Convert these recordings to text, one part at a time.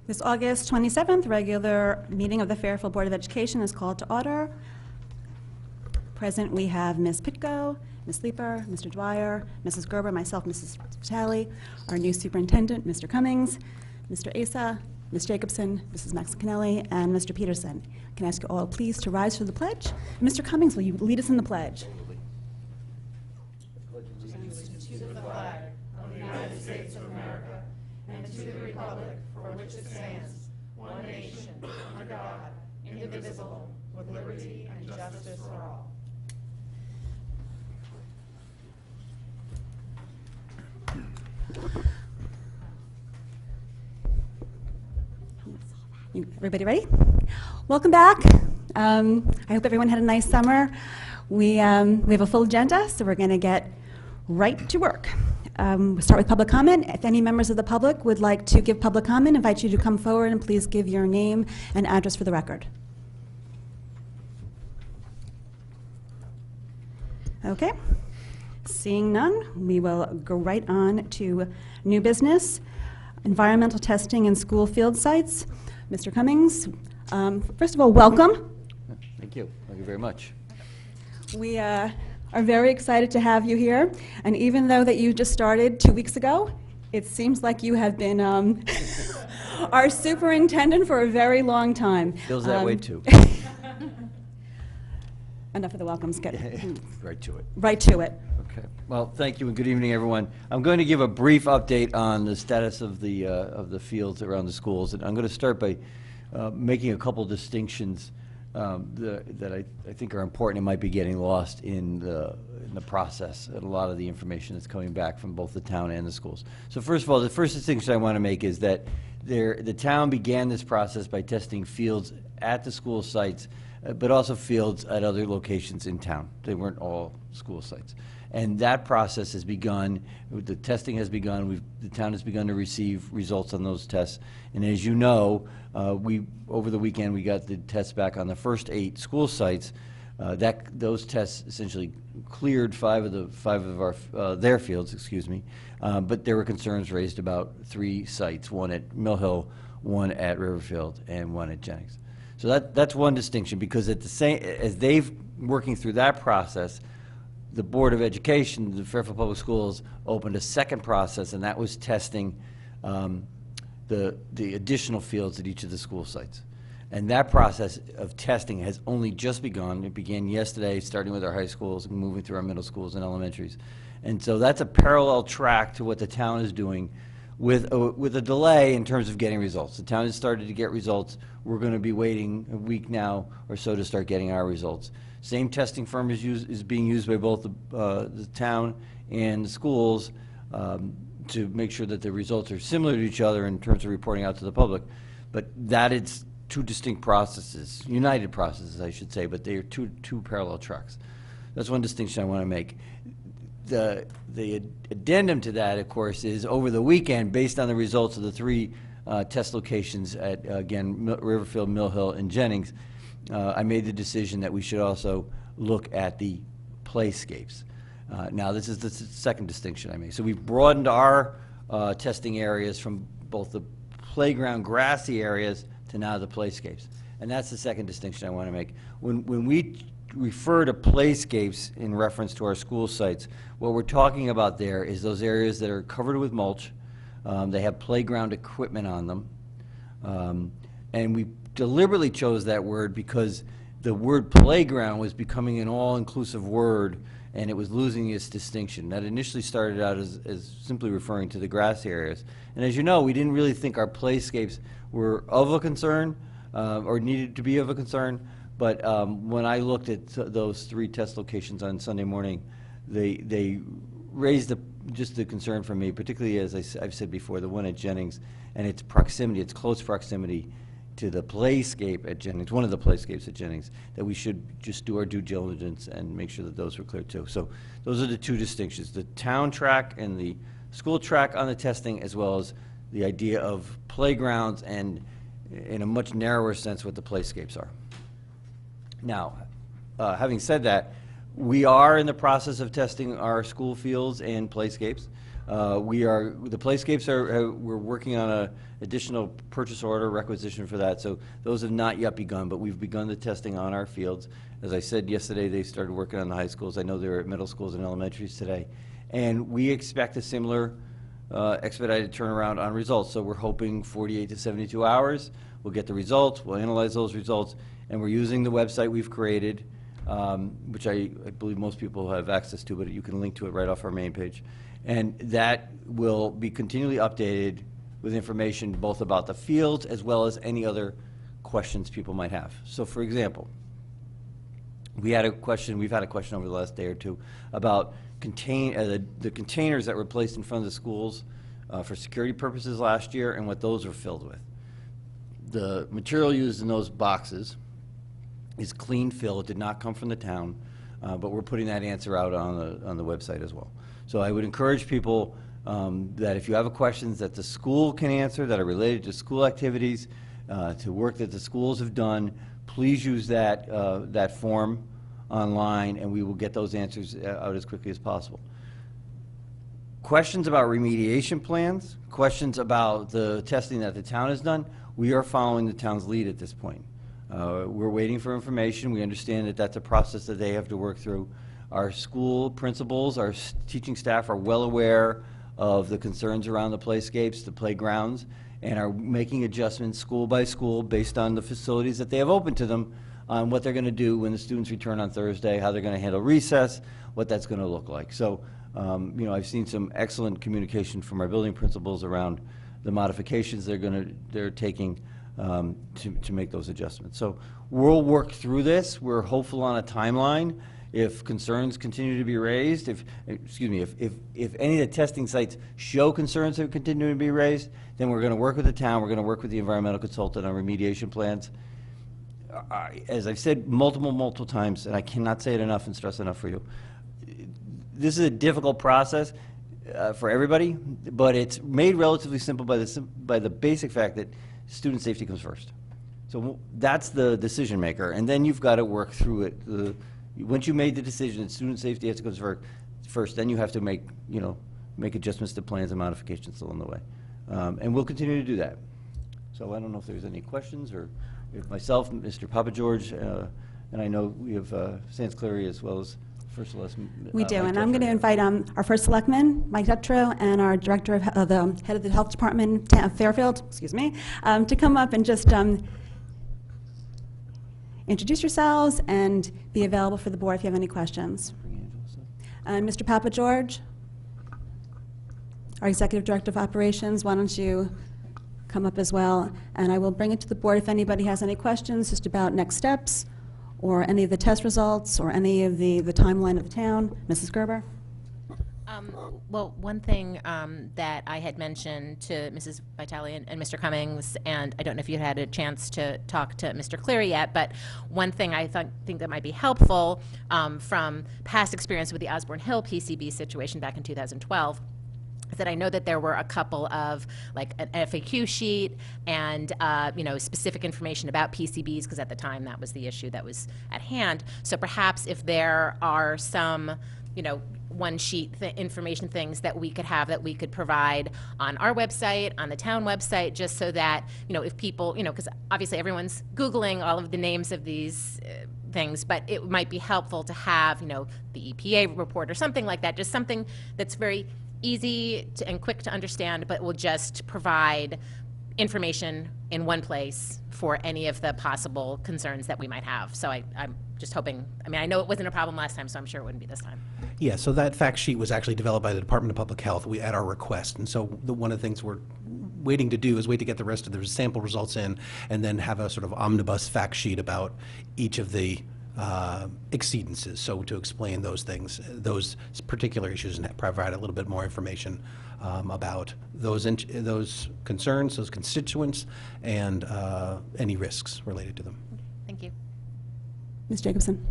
This August 27th regular meeting of the Fairfield Board of Education is called to order. Present we have Ms. Pitko, Ms. Leeper, Mr. Dwyer, Mrs. Gerber, myself, Mrs. Vitale, our new superintendent, Mr. Cummings, Mr. Asa, Ms. Jacobson, Mrs. Maxinelli, and Mr. Peterson. Can I ask you all please to rise for the pledge? Mr. Cummings, will you lead us in the pledge? To the flag of the United States of America and to the republic for which it stands, one nation, under God, indivisible, with liberty and justice for all. Everybody ready? Welcome back. I hope everyone had a nice summer. We have a full agenda, so we're going to get right to work. We'll start with public comment. If any members of the public would like to give public comment, I invite you to come forward and please give your name and address for the record. Okay. Seeing none, we will go right on to new business, environmental testing and school field sites. Mr. Cummings, first of all, welcome. Thank you. Thank you very much. We are very excited to have you here. And even though that you just started 2 weeks ago, it seems like you have been our superintendent for a very long time. Feels that way too. Enough of the welcomes. Good. Right to it. Right to it. Okay. Well, thank you and good evening, everyone. I'm going to give a brief update on the status of the fields around the schools, and I'm going to start by making a couple distinctions that I think are important and might be getting lost in the process and a lot of the information that's coming back from both the town and the schools. So first of all, the first distinction I want to make is that the town began this process by testing fields at the school sites, but also fields at other locations in town. They weren't all school sites. And that process has begun, the testing has begun, the town has begun to receive results on those tests. And as you know, over the weekend we got the tests back on the first 8 school sites. Those tests essentially cleared five of their fields, excuse me. But there were concerns raised about 3 sites, one at Mill Hill, one at Riverfield, and one at Jennings. So that's one distinction, because at the same as they've working through that process, the Board of Education, the Fairfield Public Schools, opened a second process, and that was testing the additional fields at each of the school sites. And that process of testing has only just begun. It began yesterday, starting with our high schools and moving through our middle schools and elementaries. And so that's a parallel track to what the town is doing with a delay in terms of getting results. The town has started to get results. We're going to be waiting a week now or so to start getting our results. Same testing firm is being used by both the town and the schools to make sure that the results are similar to each other in terms of reporting out to the public. But that is 2 distinct processes, united processes, I should say, but they are two parallel tracks. That's one distinction I want to make. The addendum to that, of course, is over the weekend, based on the results of the 3 test locations at, again, Riverfield, Mill Hill, and Jennings, I made the decision that we should also look at the playscapes. Now, this is the second distinction I made. So we've broadened our testing areas from both the playground grassy areas to now the playscapes. And that's the second distinction I want to make. When we refer to playscapes in reference to our school sites, what we're talking about there is those areas that are covered with mulch. They have playground equipment on them. And we deliberately chose that word because the word playground was becoming an all-inclusive word, and it was losing its distinction. That initially started out as simply referring to the grass areas. And as you know, we didn't really think our playscapes were of a concern or needed to be of a concern. But when I looked at those 3 test locations on Sunday morning, they raised just the concern for me, particularly, as I've said before, the one at Jennings and its proximity, its close proximity to the playscape at Jennings, one of the playscapes at Jennings, that we should just do our due diligence and make sure that those were clear too. So those are the 2 distinctions, the town track and the school track on the testing, as well as the idea of playgrounds and, in a much narrower sense, what the playscapes are. Now, having said that, we are in the process of testing our school fields and playscapes. The playscapes we're working on a additional purchase order requisition for that, so those have not yet begun, but we've begun the testing on our fields. As I said yesterday, they started working on the high schools. I know they're at middle schools and elementaries today. And we expect a similar expedited turnaround on results. So we're hoping 48 to 72 hours. We'll get the results, we'll analyze those results, and we're using the website we've created, which I believe most people have access to, but you can link to it right off our main page. And that will be continually updated with information both about the fields as well as any other questions people might have. So for example, we've had a question over the last day or two about the containers that were placed in front of the schools for security purposes last year and what those were filled with. The material used in those boxes is clean fill. It did not come from the town, but we're putting that answer out on the website as well. So I would encourage people that if you have questions that the school can answer that are related to school activities, to work that the schools have done, please use that form online, and we will get those answers out as quickly as possible. Questions about remediation plans, questions about the testing that the town has done, we are following the town's lead at this point. We're waiting for information. We understand that that's a process that they have to work through. Our school principals, our teaching staff are well aware of the concerns around the playscapes, the playgrounds, and are making adjustments school by school based on the facilities that they have open to them on what they're going to do when the students return on Thursday, how they're going to handle recess, what that's going to look like. So, you know, I've seen some excellent communication from our building principals around the modifications they're taking to make those adjustments. So we'll work through this. We're hopeful on a timeline. If concerns continue to be raised, if any of the testing sites show concerns that continue to be raised, then we're going to work with the town, we're going to work with the environmental consultant on remediation plans. As I've said multiple times, and I cannot say it enough and stress enough for you, this is a difficult process for everybody, but it's made relatively simple by the basic fact that student safety comes first. So that's the decision maker, and then you've got to work through it. Once you made the decision that student safety has to go first, then you have to make adjustments to plans and modifications along the way. And we'll continue to do that. So I don't know if there's any questions, or if myself, Mr. Papageorge, and I know we have Sans Clary as well as First Selectman. We do, and I'm going to invite our first selectman, Mike Dutrow, and our director of the head of the health department, Fairfield, to come up and just introduce yourselves and be available for the board if you have any questions. And Mr. Papageorge, our executive director of operations, why don't you come up as well, and I will bring it to the board if anybody has any questions just about next steps or any of the test results or any of the timeline of the town. Mrs. Gerber? Well, one thing that I had mentioned to Mrs. Vitale and Mr. Cummings, and I don't know if you had a chance to talk to Mr. Cleary yet, but one thing I think that might be helpful from past experience with the Osborne Hill PCB situation back in 2012 is that I know that there were a couple of, like, an FAQ sheet and specific information about PCBs, because at the time that was the issue that was at hand. So perhaps if there are some one sheet information things that we could have, that we could provide on our website, on the town website, just so that if people, because obviously everyone's Googling all of the names of these things, but it might be helpful to have the EPA report or something like that, just something that's very easy and quick to understand, but will just provide information in one place for any of the possible concerns that we might have. So I'm just hoping, I know it wasn't a problem last time, so I'm sure it wouldn't be this time. Yeah, so that fact sheet was actually developed by the Department of Public Health at our request. And so one of the things we're waiting to do is wait to get the rest of the sample results in and then have a sort of omnibus fact sheet about each of the exceedances, so to explain those things, those particular issues, and provide a little bit more information about those concerns, those constituents, and any risks related to them. Thank you. Ms. Jacobson?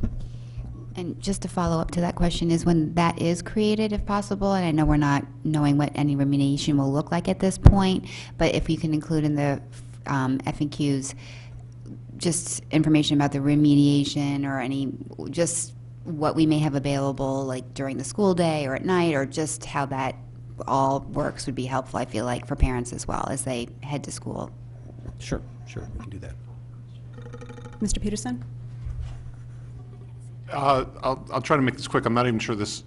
And just to follow up to that question is when that is created, if possible, and I know we're not knowing what any remediation will look like at this point, but if you can include in the FAQs just information about the remediation or just what we may have available, like during the school day or at night, or just how that all works would be helpful, I feel like, for parents as well as they head to school. Sure, we can do that. Mr. Peterson? I'll try to make this quick. I'm not even sure this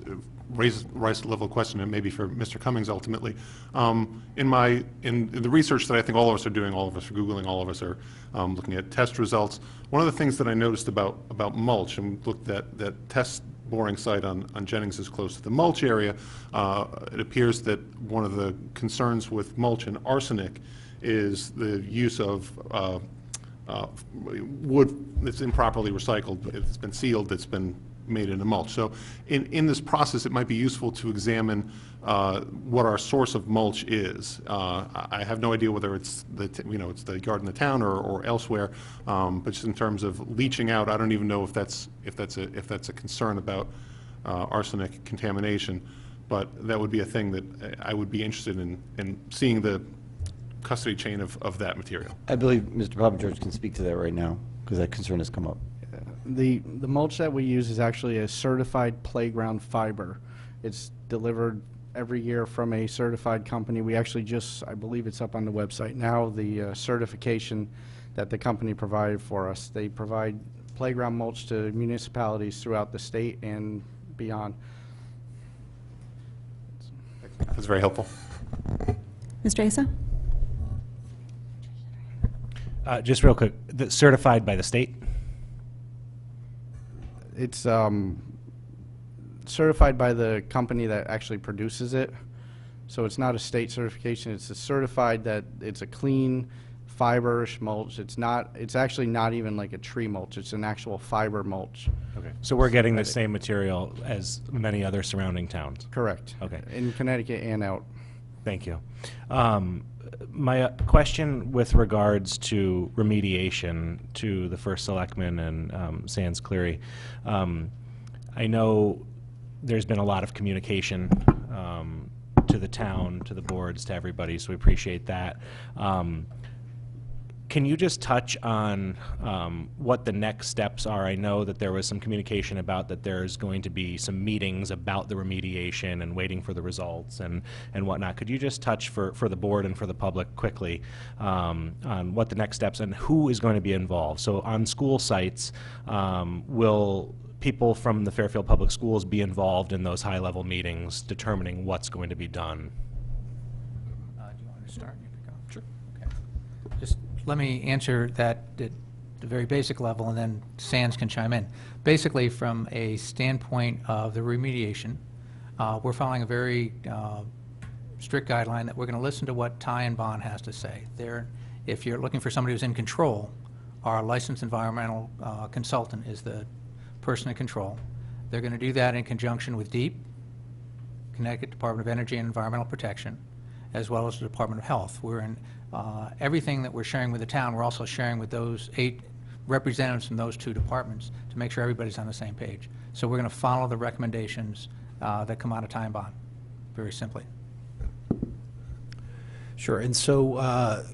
raises the level of question, and maybe for Mr. Cummings ultimately. In the research that I think all of us are doing, all of us are Googling, all of us are looking at test results, one of the things that I noticed about mulch, and looked at that test boring site on Jennings is close to the mulch area, it appears that one of the concerns with mulch and arsenic is the use of wood that's improperly recycled. It's been sealed, it's been made into mulch. So in this process, it might be useful to examine what our source of mulch is. I have no idea whether it's it's the yard in the town or elsewhere, but just in terms of leaching out, I don't even know if that's a concern about arsenic contamination. But that would be a thing that I would be interested in seeing the custody chain of that material. I believe Mr. Papa George can speak to that right now, because that concern has come up. The mulch that we use is actually a certified playground fiber. It's delivered every year from a certified company. We actually just, I believe it's up on the website now, the certification that the company provided for us. They provide playground mulch to municipalities throughout the state and beyond. That's very helpful. Mr. Asa? Just real quick, certified by the state? It's certified by the company that actually produces it. So it's not a state certification. It's a certified that it's a clean fiber-ish mulch. It's actually not even like a tree mulch. It's an actual fiber mulch. Okay. So we're getting the same material as many other surrounding towns? Correct. Okay. In Connecticut and out. Thank you. My question with regards to remediation to the first selectman and Sands Cleary, I know there's been a lot of communication to the town, to the boards, to everybody, so we appreciate that. Can you just touch on what the next steps are? I know that there was some communication about that there's going to be some meetings about the remediation and waiting for the results and whatnot. Could you just touch for the board and for the public quickly on what the next steps and who is going to be involved? So on school sites, will people from the Fairfield Public Schools be involved in those high-level meetings determining what's going to be done? Do you want me to start? Sure. Okay. Just let me answer that at the very basic level, and then Sands can chime in. Basically, from a standpoint of the remediation, we're following a very strict guideline that we're going to listen to what Ty and Bond has to say. If you're looking for somebody who's in control, our licensed environmental consultant is the person in control. They're going to do that in conjunction with DEEP, Connecticut Department of Energy and Environmental Protection, as well as the Department of Health. We're in everything that we're sharing with the town, we're also sharing with those 8 representatives from those 2 departments to make sure everybody's on the same page. So we're going to follow the recommendations that come out of Ty and Bond, very simply. Sure, and so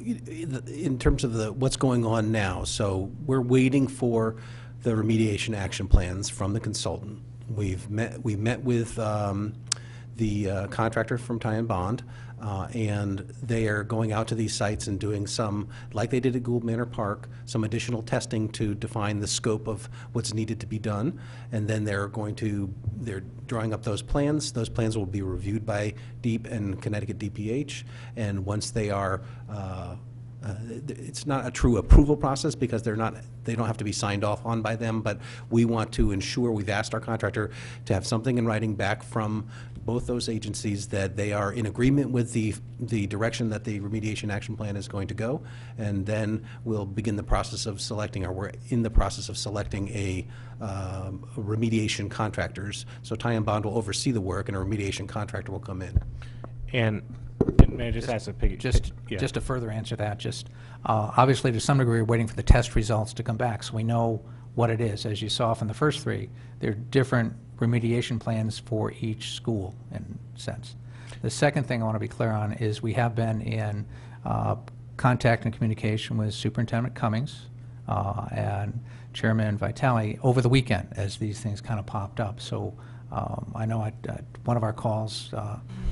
in terms of what's going on now, so we're waiting for the remediation action plans from the consultant. We met with the contractor from Ty and Bond, and they are going out to these sites and doing some, like they did at Gould Manor Park, some additional testing to define the scope of what's needed to be done. And then they're drawing up those plans. Those plans will be reviewed by DEEP and Connecticut DPH. And once they are, it's not a true approval process because they don't have to be signed off on by them, but we want to ensure, we've asked our contractor to have something in writing back from both those agencies that they are in agreement with the direction that the remediation action plan is going to go, and then we'll begin the process of selecting, or we're in the process of selecting a remediation contractors. So Ty and Bond will oversee the work and a remediation contractor will come in. And may I just ask a piggy? Just to further answer that, obviously to some degree we're waiting for the test results to come back so we know what it is. As you saw from the first 3, there are different remediation plans for each school in a sense. The second thing I want to be clear on is we have been in contact and communication with Superintendent Cummings and Chairman Vitale over the weekend as these things kind of popped up. So I know at one of our calls,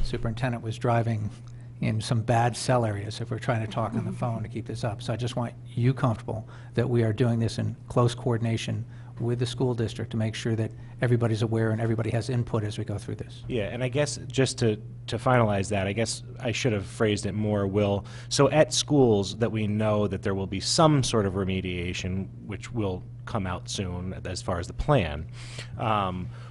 superintendent was driving in some bad cell areas if we're trying to talk on the phone to keep this up. So I just want you comfortable that we are doing this in close coordination with the school district to make sure that everybody's aware and everybody has input as we go through this. Yeah, and I guess just to finalize that, I guess I should have phrased it more, Will. So at schools that we know that there will be some sort of remediation, which will come out soon as far as the plan,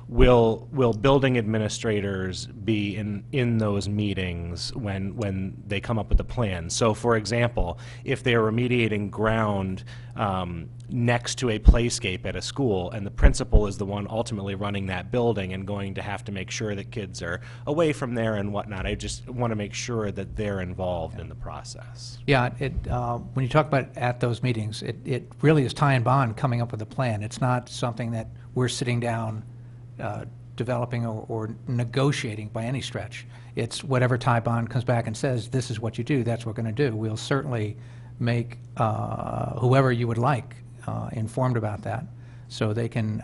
will building administrators be in those meetings when they come up with the plan? So for example, if they are remediating ground next to a playscape at a school, and the principal is the one ultimately running that building and going to have to make sure that kids are away from there and whatnot, I just want to make sure that they're involved in the process. Yeah, when you talk about at those meetings, it really is Ty and Bond coming up with a plan. It's not something that we're sitting down developing or negotiating by any stretch. It's whatever Ty Bond comes back and says, this is what you do, that's what we're going to do. We'll certainly make whoever you would like informed about that, so they can,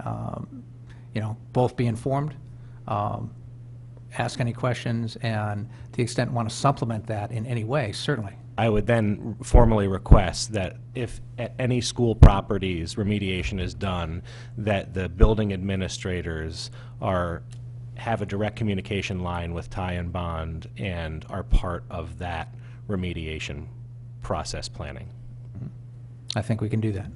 both be informed, ask any questions, and to the extent want to supplement that in any way, certainly. I would then formally request that if at any school properties remediation is done, that the building administrators have a direct communication line with Ty and Bond and are part of that remediation process planning. I think we can do that.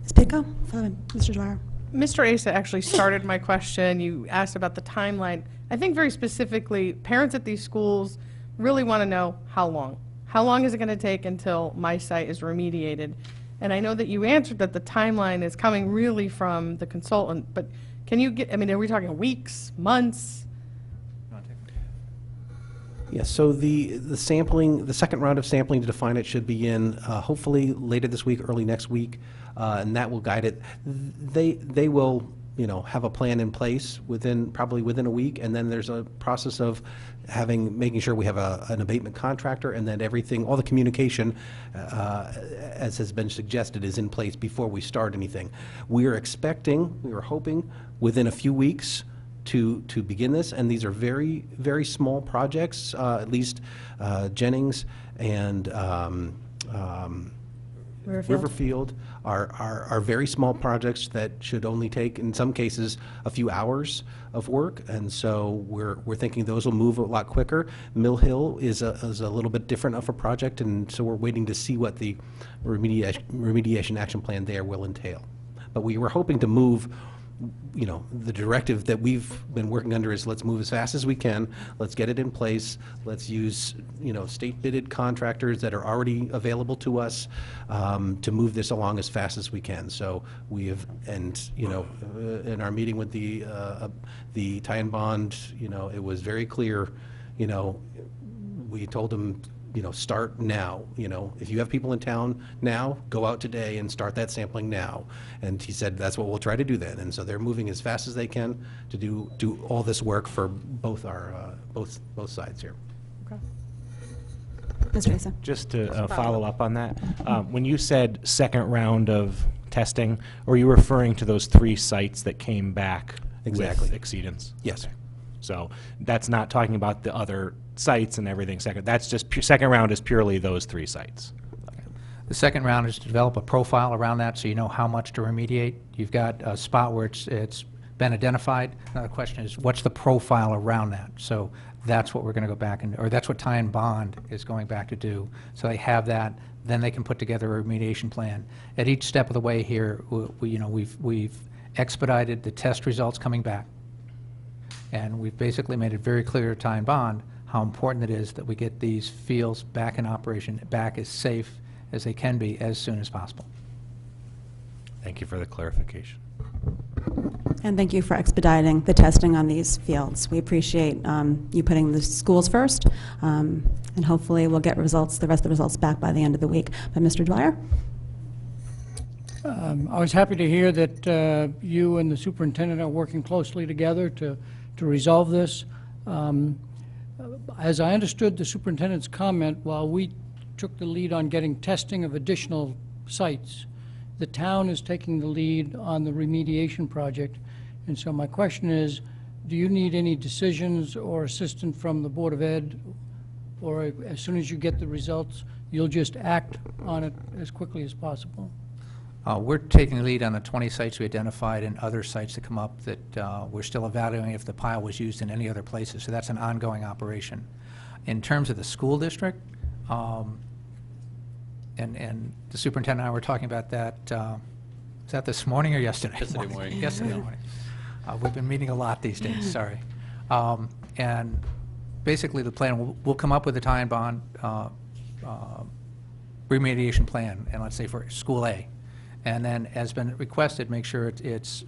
Ms. Pitko, followed by Mr. Dwyer. Mr. Asa actually started my question. You asked about the timeline. I think very specifically, parents at these schools really want to know how long. How long is it going to take until my site is remediated? And I know that you answered that the timeline is coming really from the consultant, but can you are we talking weeks, months? Yes, so the sampling, the second round of sampling to define it should begin hopefully later this week, early next week, and that will guide it. They will, have a plan in place probably within a week, and then there's a process of making sure we have an abatement contractor, and that all the communication, as has been suggested, is in place before we start anything. We are hoping within a few weeks to begin this, and these are very, very small projects, at least Jennings and Riverfield are very small projects that should only take, in some cases, a few hours of work, and so we're thinking those will move a lot quicker. Mill Hill is a little bit different of a project, and so we're waiting to see what the remediation action plan there will entail. But we were hoping to move. The directive that we've been working under is let's move as fast as we can, let's get it in place, let's use, state bidded contractors that are already available to us to move this along as fast as we can. So we have, in our meeting with the Ty and Bond, it was very clear, we told them, start now. If you have people in town now, go out today and start that sampling now. And he said that's what we'll try to do then. And so they're moving as fast as they can to do all this work for both both sides here. Okay. Mr. Asa. Just to follow up on that, when you said second round of testing, were you referring to those 3 sites that came back Exactly. with exceedance? Yes. Okay. So that's not talking about the other sites and everything. That's just second round is purely those 3 sites. The second round is to develop a profile around that so you know how much to remediate. You've got a spot where it's been identified. Now the question is, what's the profile around that? So that's what we're going to go back or that's what Ty and Bond is going back to do. So they have that, then they can put together a remediation plan. At each step of the way here, we've expedited the test results coming back. And we've basically made it very clear to Ty and Bond how important it is that we get these fields back in operation, back as safe as they can be as soon as possible. Thank you for the clarification. And thank you for expediting the testing on these fields. We appreciate you putting the schools first, and hopefully we'll get the rest of the results back by the end of the week. But Mr. Dwyer? I was happy to hear that you and the superintendent are working closely together to resolve this. As I understood the superintendent's comment, while we took the lead on getting testing of additional sites, the town is taking the lead on the remediation project. And so my question is, do you need any decisions or assistance from the Board of Ed? Or as soon as you get the results, you'll just act on it as quickly as possible? We're taking the lead on the 20 sites we identified and other sites that come up that we're still evaluating if the pile was used in any other places. So that's an ongoing operation. In terms of the school district, and the superintendent and I were talking about that, was that this morning or yesterday? Yesterday morning. Yesterday morning. We've been meeting a lot these days, sorry. And basically the plan, we'll come up with a time bond remediation plan, and let's say for School A. And then, as been requested, make sure it's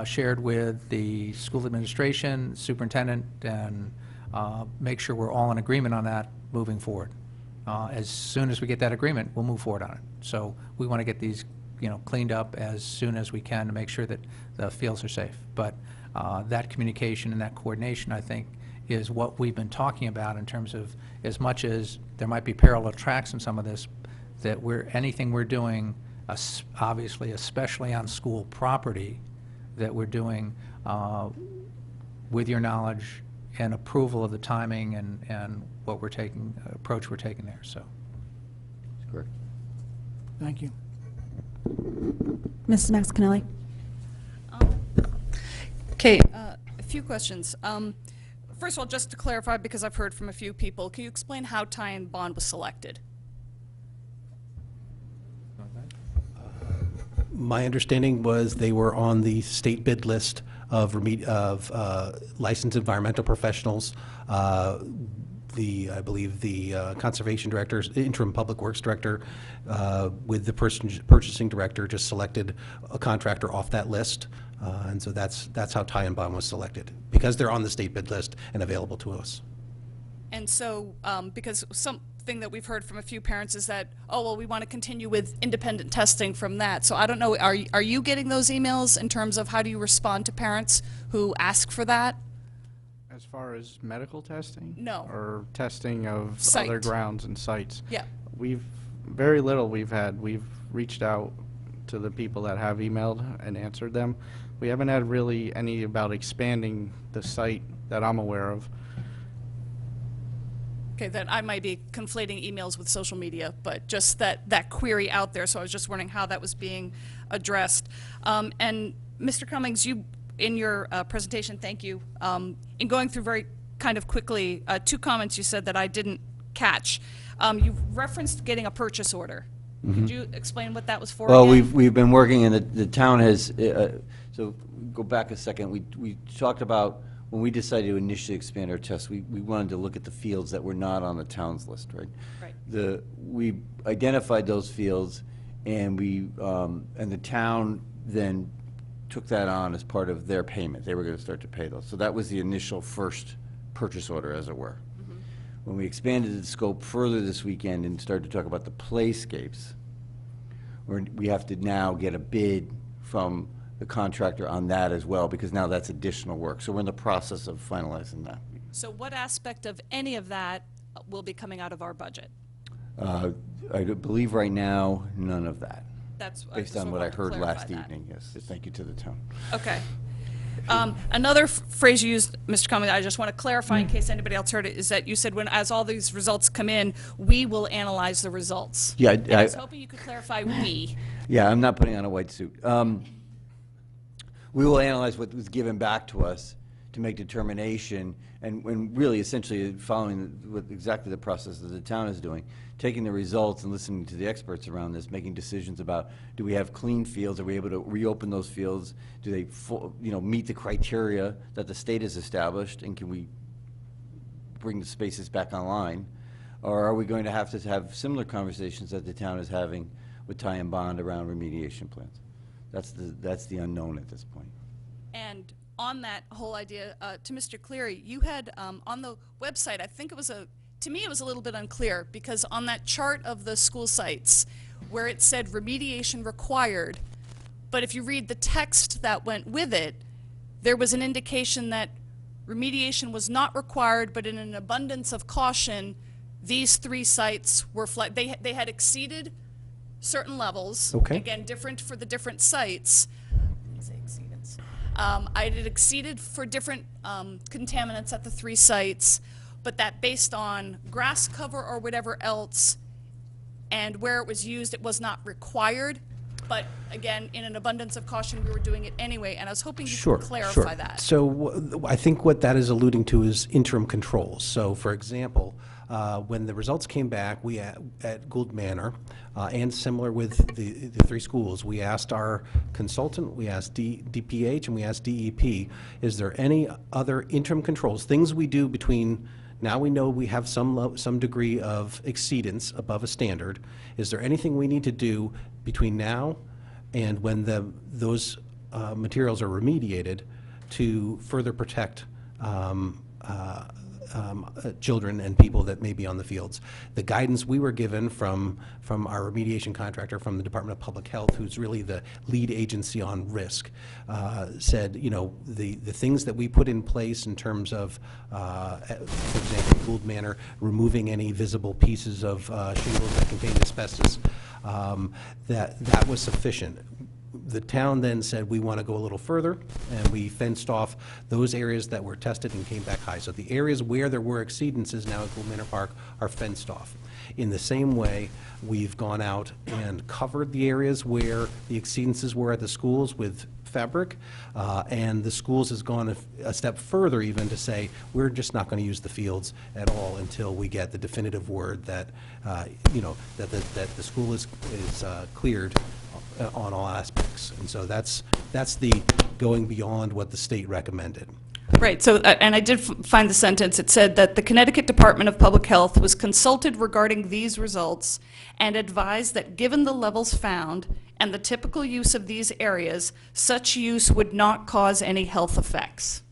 shared with the school administration, superintendent, and make sure we're all in agreement on that moving forward. As soon as we get that agreement, we'll move forward on it. So we want to get these, cleaned up as soon as we can to make sure that the fields are safe. But that communication and that coordination, I think, is what we've been talking about in terms of, as much as there might be parallel tracks in some of this, that anything we're doing, obviously, especially on school property, that we're doing with your knowledge and approval of the timing and what we're taking, approach we're taking there. So, That's correct. Thank you. Mrs. Maxinelli? Okay, a few questions. First of all, just to clarify, because I've heard from a few people, can you explain how tie and bond was selected? My understanding was they were on the state bid list of licensed environmental professionals. I believe the conservation director, interim public works director, with the purchasing director just selected a contractor off that list. And so that's how tie and bond was selected, because they're on the state bid list and available to us. And so, because something that we've heard from a few parents is that, oh, well, we want to continue with independent testing from that. So I don't know, are you getting those emails in terms of how do you respond to parents who ask for that? As far as medical testing? No. Or testing of Site. other grounds and sites? Yeah. Very little we've had. We've reached out to the people that have emailed and answered them. We haven't had really any about expanding the site that I'm aware of. Okay, then I might be conflating emails with social media, but just that query out there, so I was just wondering how that was being addressed. And Mr. Cummings, you, in your presentation, thank you, in going through very kind of quickly, two comments you said that I didn't catch. You referenced getting a purchase order. Could you explain what that was for Well, again? we've been working, and the town has, so go back a second. We talked about, when we decided to initially expand our tests, we wanted to look at the fields that were not on the town's list, right? Right. We identified those fields, and and the town then took that on as part of their payment. They were going to start to pay those. So that was the initial first purchase order, as it were. When we expanded the scope further this weekend and started to talk about the playscapes, we have to now get a bid from the contractor on that as well, because now that's additional work. So we're in the process of finalizing that. So what aspect of any of that will be coming out of our budget? I believe right now, none of that, That's based on what I heard last evening, yes. Thank you to the town. Okay. Another phrase you used, Mr. Cummings, I just want to clarify in case anybody else heard it, is that you said as all these results come in, we will analyze the results. Yeah, And I was hoping you could clarify we. Yeah, I'm not putting on a white suit. We will analyze what was given back to us to make determination, and really essentially following exactly the process that the town is doing, taking the results and listening to the experts around this, making decisions about, do we have clean fields? Are we able to reopen those fields? Do they meet the criteria that the state has established, and can we bring the spaces back online? Or are we going to have similar conversations that the town is having with tie and bond around remediation plans? That's the unknown at this point. And on that whole idea, to Mr. Cleary, you had on the website, I think it was to me it was a little bit unclear, because on that chart of the school sites where it said remediation required, but if you read the text that went with it, there was an indication that remediation was not required, but in an abundance of caution, these three sites were they had exceeded certain levels. Okay. Again, different for the different sites. Say exceedance. It had exceeded for different contaminants at the 3 sites, but that based on grass cover or whatever else, and where it was used, it was not required. But again, in an abundance of caution, we were doing it anyway, and I was hoping you could clarify that. So I think what that is alluding to is interim controls. So for example, when the results came back, we at Gould Manor, and similar with the 3 schools, we asked our consultant, we asked DPH, and we asked DEP, is there any other interim controls, things we do between now we know we have some degree of exceedance above a standard. Is there anything we need to do between now and when those materials are remediated to further protect children and people that may be on the fields? The guidance we were given from our remediation contractor, from the Department of Public Health, who's really the lead agency on risk, said, you know, the things that we put in place in terms of, for example, Gould Manor, removing any visible pieces of shingles that contain asbestos, that was sufficient. The town then said, we want to go a little further, and we fenced off those areas that were tested and came back high. So the areas where there were exceedances now at Gould Manor Park are fenced off. In the same way, we've gone out and covered the areas where the exceedances were at the schools with fabric, and the schools has gone a step further even to say, we're just not going to use the fields at all until we get the definitive word that, you know, that the school is cleared on all aspects. And so that's the going beyond what the state recommended. Right, so, and I did find the sentence. It said that the Connecticut Department of Public Health was consulted regarding these results and advised that given the levels found and the typical use of these areas, such use would not cause any health effects.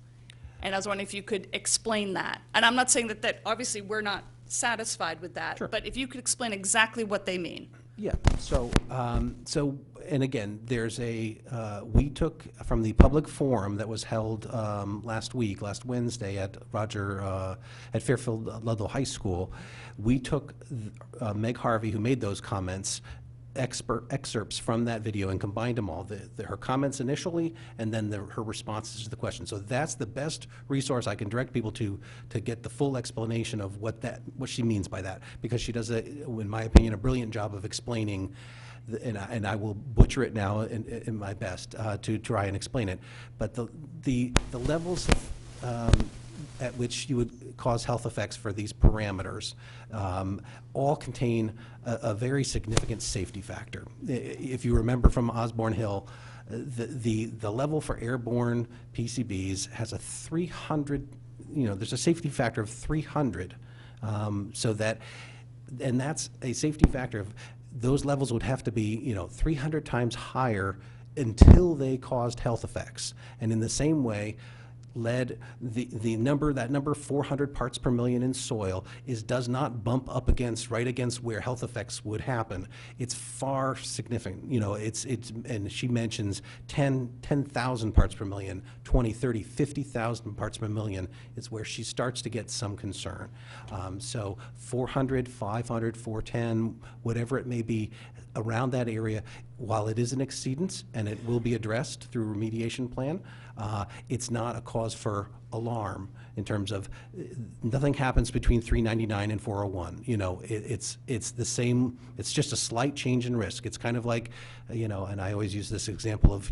And I was wondering if you could explain that. And I'm not saying that obviously we're not satisfied with that, Sure. but if you could explain exactly what they mean. Yeah, so, and again, there's we took from the public forum that was held last Wednesday at Fairfield Ludlow High School, we took Meg Harvey, who made those comments, excerpts from that video and combined them all, her comments initially and then her responses to the question. So that's the best resource I can direct people to get the full explanation of what she means by that, because she does, in my opinion, a brilliant job of explaining, and I will butcher it now in my best to try and explain it, but the levels at which you would cause health effects for these parameters all contain a very significant safety factor. If you remember from Osborne Hill, the level for airborne PCBs has a 300, there's a safety factor of 300, so that, and that's a safety factor of, those levels would have to be, 300 times higher until they caused health effects. And in the same way, lead, that number 400 parts per million in soil does not bump up right against where health effects would happen. It's far significant. And she mentions 10,000 parts per million, 20, 30, 50,000 parts per million is where she starts to get some concern. So 400, 500, 410, whatever it may be, around that area, while it is an exceedance and it will be addressed through a remediation plan, it's not a cause for alarm in terms of nothing happens between 399 and 401. It's the same, it's just a slight change in risk. It's kind of like, and I always use this example of,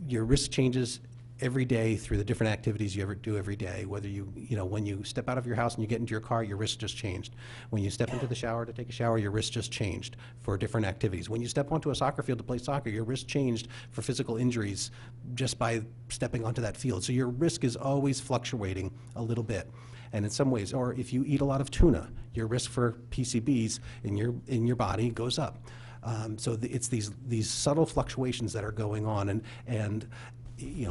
your risk changes every day through the different activities you ever do every day. Whether when you step out of your house and you get into your car, your risk just changed. When you step into the shower to take a shower, your risk just changed for different activities. When you step onto a soccer field to play soccer, your risk changed for physical injuries just by stepping onto that field. So your risk is always fluctuating a little bit. And in some ways, or if you eat a lot of tuna, your risk for PCBs in your body goes up. So it's these subtle fluctuations that are going on, and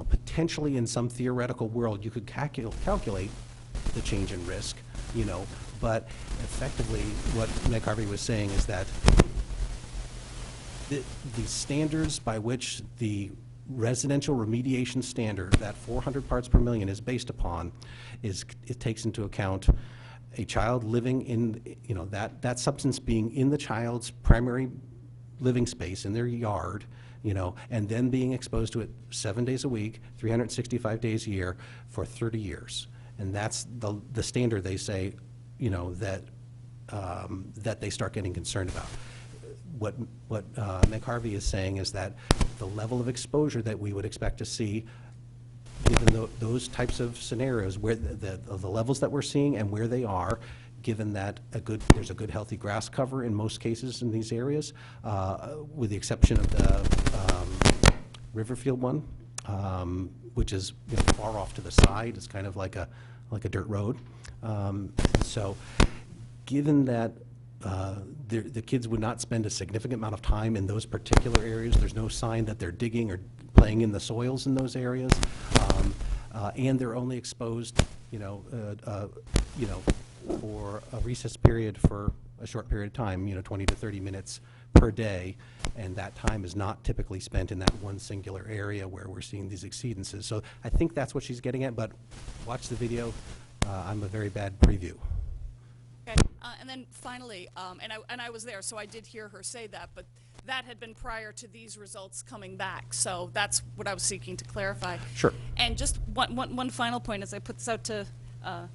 potentially in some theoretical world, you could calculate the change in risk, but effectively what Meg Harvey was saying is that the standards by which the residential remediation standard, that 400 parts per million is based upon, it takes into account a child living in, that substance being in the child's primary living space, in their yard, you know, and then being exposed to it 7 days a week, 365 days a year for 30 years. And that's the standard they say, you know, that they start getting concerned about. What Meg Harvey is saying is that the level of exposure that we would expect to see, given those types of scenarios, where the levels that we're seeing and where they are, given that there's a good healthy grass cover in most cases in these areas, with the exception of the Riverfield one, which is, you know, far off to the side. It's kind of like a dirt road. So given that the kids would not spend a significant amount of time in those particular areas, there's no sign that they're digging or playing in the soils in those areas, and they're only exposed, you know, for a recess period for a short period of time, you know, 20 to 30 minutes per day, and that time is not typically spent in that one singular area where we're seeing these exceedances. So I think that's what she's getting at, but watch the video. I'm a very bad preview. Okay, and then finally, and I was there, so I did hear her say that, but that had been prior to these results coming back, so that's what I was seeking to clarify. Sure. And just one final point as I put this out to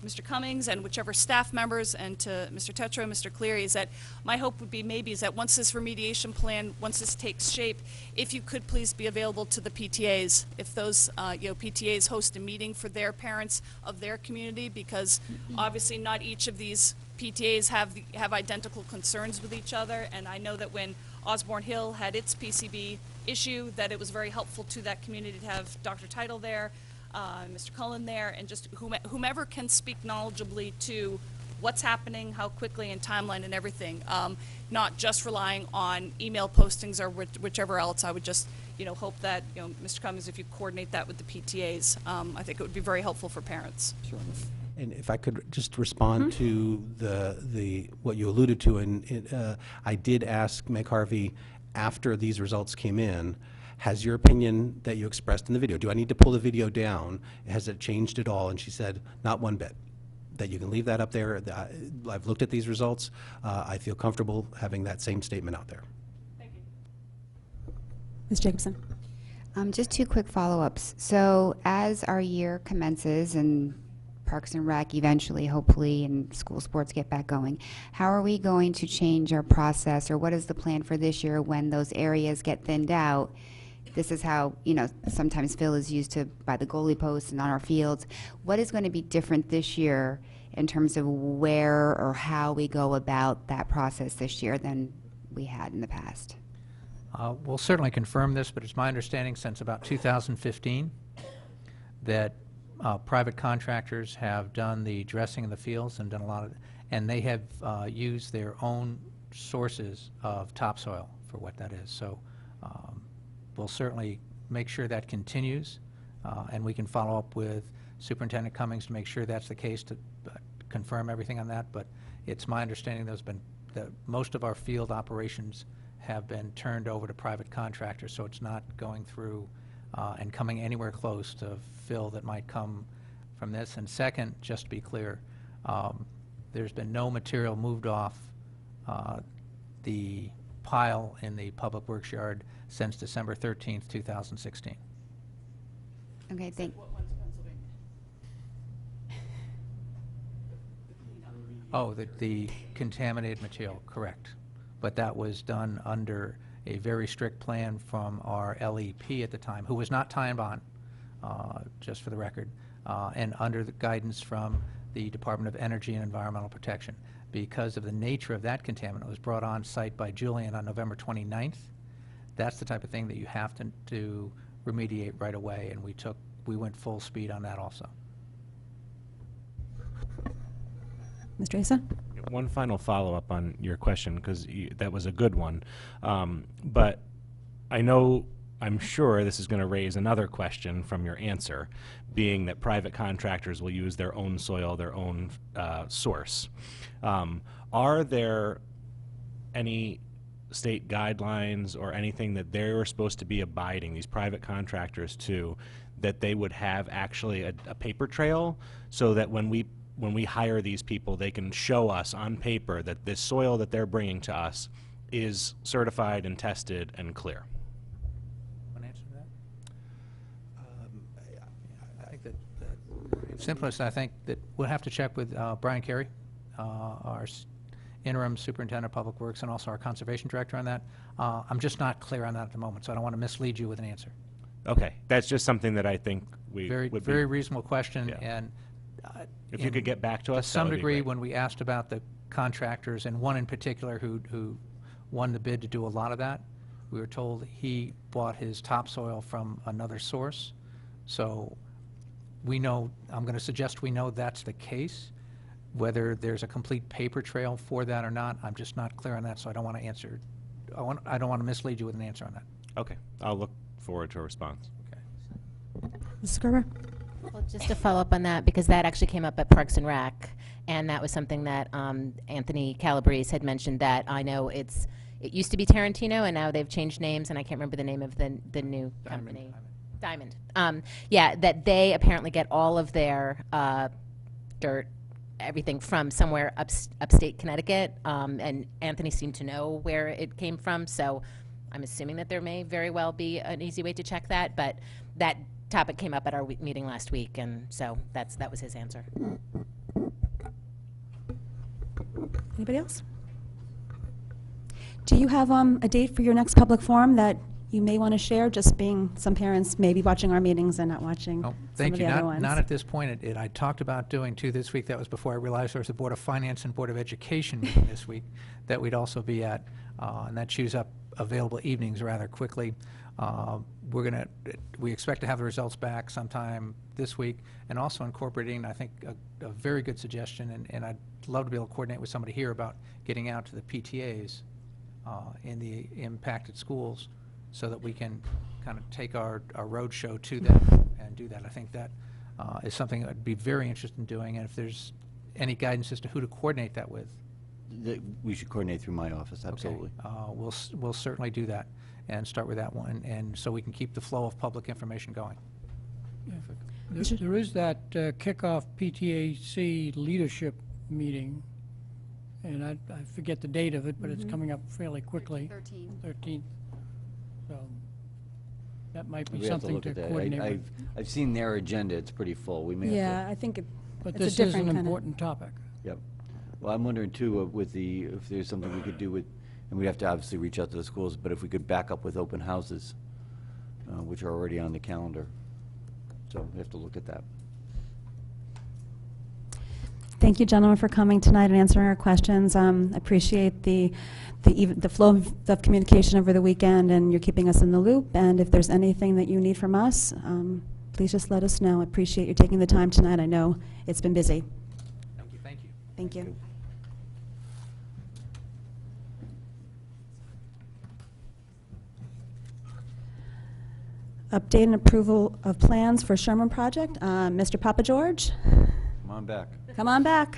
Mr. Cummings and whichever staff members, and to Mr. Tetra, Mr. Cleary, is that my hope would be maybe is that once this remediation plan, once this takes shape, if you could please be available to the PTAs, if those you know, PTAs host a meeting for their parents of their community, because obviously not each of these PTAs have identical concerns with each other, and I know that when Osborne Hill had its PCB issue, that it was very helpful to that community to have Dr. Title there, Mr. Cullen there, and just whomever can speak knowledgeably to what's happening, how quickly, and timeline and everything, not just relying on email postings or whichever else. I would just, you know, hope that, you know, Mr. Cummings, if you coordinate that with the PTAs, I think it would be very helpful for parents. Sure. And if I could just respond to the what you alluded to, and I did ask Meg Harvey after these results came in, has your opinion that you expressed in the video, do I need to pull the video down? Has it changed at all? And she said, not one bit. That you can leave that up there. I've looked at these results. I feel comfortable having that same statement out there. Thank you. Ms. Jacobson? Just two quick follow-ups. So as our year commences and Parks and Rec eventually, hopefully, and school sports get back going, how are we going to change our process, or what is the plan for this year when those areas get thinned out? This is how, you know, sometimes fill is used to by the goalie posts and on our fields. What is going to be different this year in terms of where or how we go about that process this year than we had in the past? We'll certainly confirm this, but it's my understanding since about 2015 that private contractors have done the dressing of the fields and done a lot of, and they have used their own sources of topsoil for what that is. So we'll certainly make sure that continues, and we can follow up with Superintendent Cummings to make sure that's the case, to confirm everything on that. But it's my understanding that most of our field operations have been turned over to private contractors, so it's not going through and coming anywhere close to fill that might come from this. And second, just to be clear, there's been no material moved off the pile in the Public Works yard since December 13th, 2016. Okay, thank. What one's Pennsylvania? Oh, the contaminated material, correct. But that was done under a very strict plan from our LEP at the time, who was not time-bound, just for the record, and under the guidance from the Department of Energy and Environmental Protection. Because of the nature of that contaminant, it was brought on site by Julian on November 29th. That's the type of thing that you have to remediate right away, and we went full speed on that also. Mr. Asa? One final follow-up on your question, because that was a good one. But I'm sure this is going to raise another question from your answer, being that private contractors will use their own soil, their own source. Are there any state guidelines or anything that they're supposed to be abiding, these private contractors, to, that they would have actually a paper trail, so that when we hire these people, they can show us on paper that this soil that they're bringing to us is certified and tested and clear? Simplest, I think, that we'll have to check with Brian Carey, our interim superintendent of public works, and also our conservation director on that. I'm just not clear on that at the moment, so I don't want to mislead you with an answer. Okay, that's just something that I think we Very, would very be, reasonable question, Yeah. and if you could get back to us, to that some would be degree, great. when we asked about the contractors, and one in particular who won the bid to do a lot of that, we were told he bought his topsoil from another source. So we know, I'm going to suggest we know that's the case. Whether there's a complete paper trail for that or not, I'm just not clear on that, so I don't want to answer. I don't want to mislead you with an answer on that. Okay, I'll look forward to a response. Mrs. Gerber? Well, just to follow up on that, because that actually came up at Parks and Rec, and that was something that Anthony Calabrese had mentioned, that I know it used to be Tarantino, and now they've changed names, and I can't remember the name of the new company. Diamond. Yeah, that they apparently get all of their dirt, everything from somewhere upstate Connecticut, and Anthony seemed to know where it came from, so I'm assuming that there may very well be an easy way to check that, but that topic came up at our meeting last week, and so that was his answer. Anybody else? Do you have a date for your next public forum that you may want to share, just being some parents may be watching our meetings and not watching Oh, some thank of you. the other Not, ones? not at this point. I talked about doing two this week. That was before I realized there was a Board of Finance and Board of Education meeting this week that we'd also be at, and that chews up available evenings rather quickly. We expect to have the results back sometime this week, and also incorporating, I think, a very good suggestion, and I'd love to be able to coordinate with somebody here about getting out to the PTAs in the impacted schools, so that we can kind of take our road show to them and do that. I think that is something I'd be very interested in doing, and if there's any guidance as to who to coordinate that with. We should coordinate through my office, absolutely. Okay. We'll certainly do that and start with that one, and so we can keep the flow of public information going. There is that kickoff PTAC leadership meeting, and I forget the date of it, but it's coming up fairly quickly. 13th. So that might be We have to something look to at that. coordinate with. I've seen their agenda, it's pretty full. We may have to. Yeah, I think But it's a this is different an kind of- important topic. Yep. Well, I'm wondering too, if there's something we could do with, and we'd have to obviously reach out to the schools, but if we could back up with open houses, which are already on the calendar. So we have to look at that. Thank you, gentlemen, for coming tonight and answering our questions. Appreciate the flow of communication over the weekend, and you're keeping us in the loop. And if there's anything that you need from us, please just let us know. I appreciate you taking the time tonight. I know it's been busy. Thank you. Thank you. Thank you. Update and approval of plans for Sherman project. Mr. Papa George, Come on back. come on back.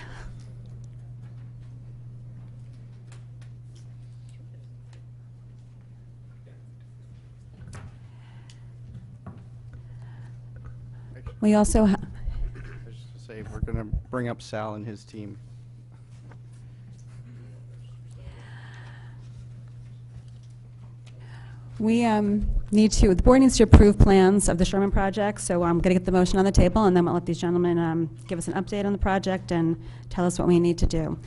We also, I was just gonna say, we're going to bring up Sal and his team. we the board needs to approve plans of the Sherman project, so I'm going to get the motion on the table, and then we'll let these gentlemen give us an update on the project and tell us what we need to do.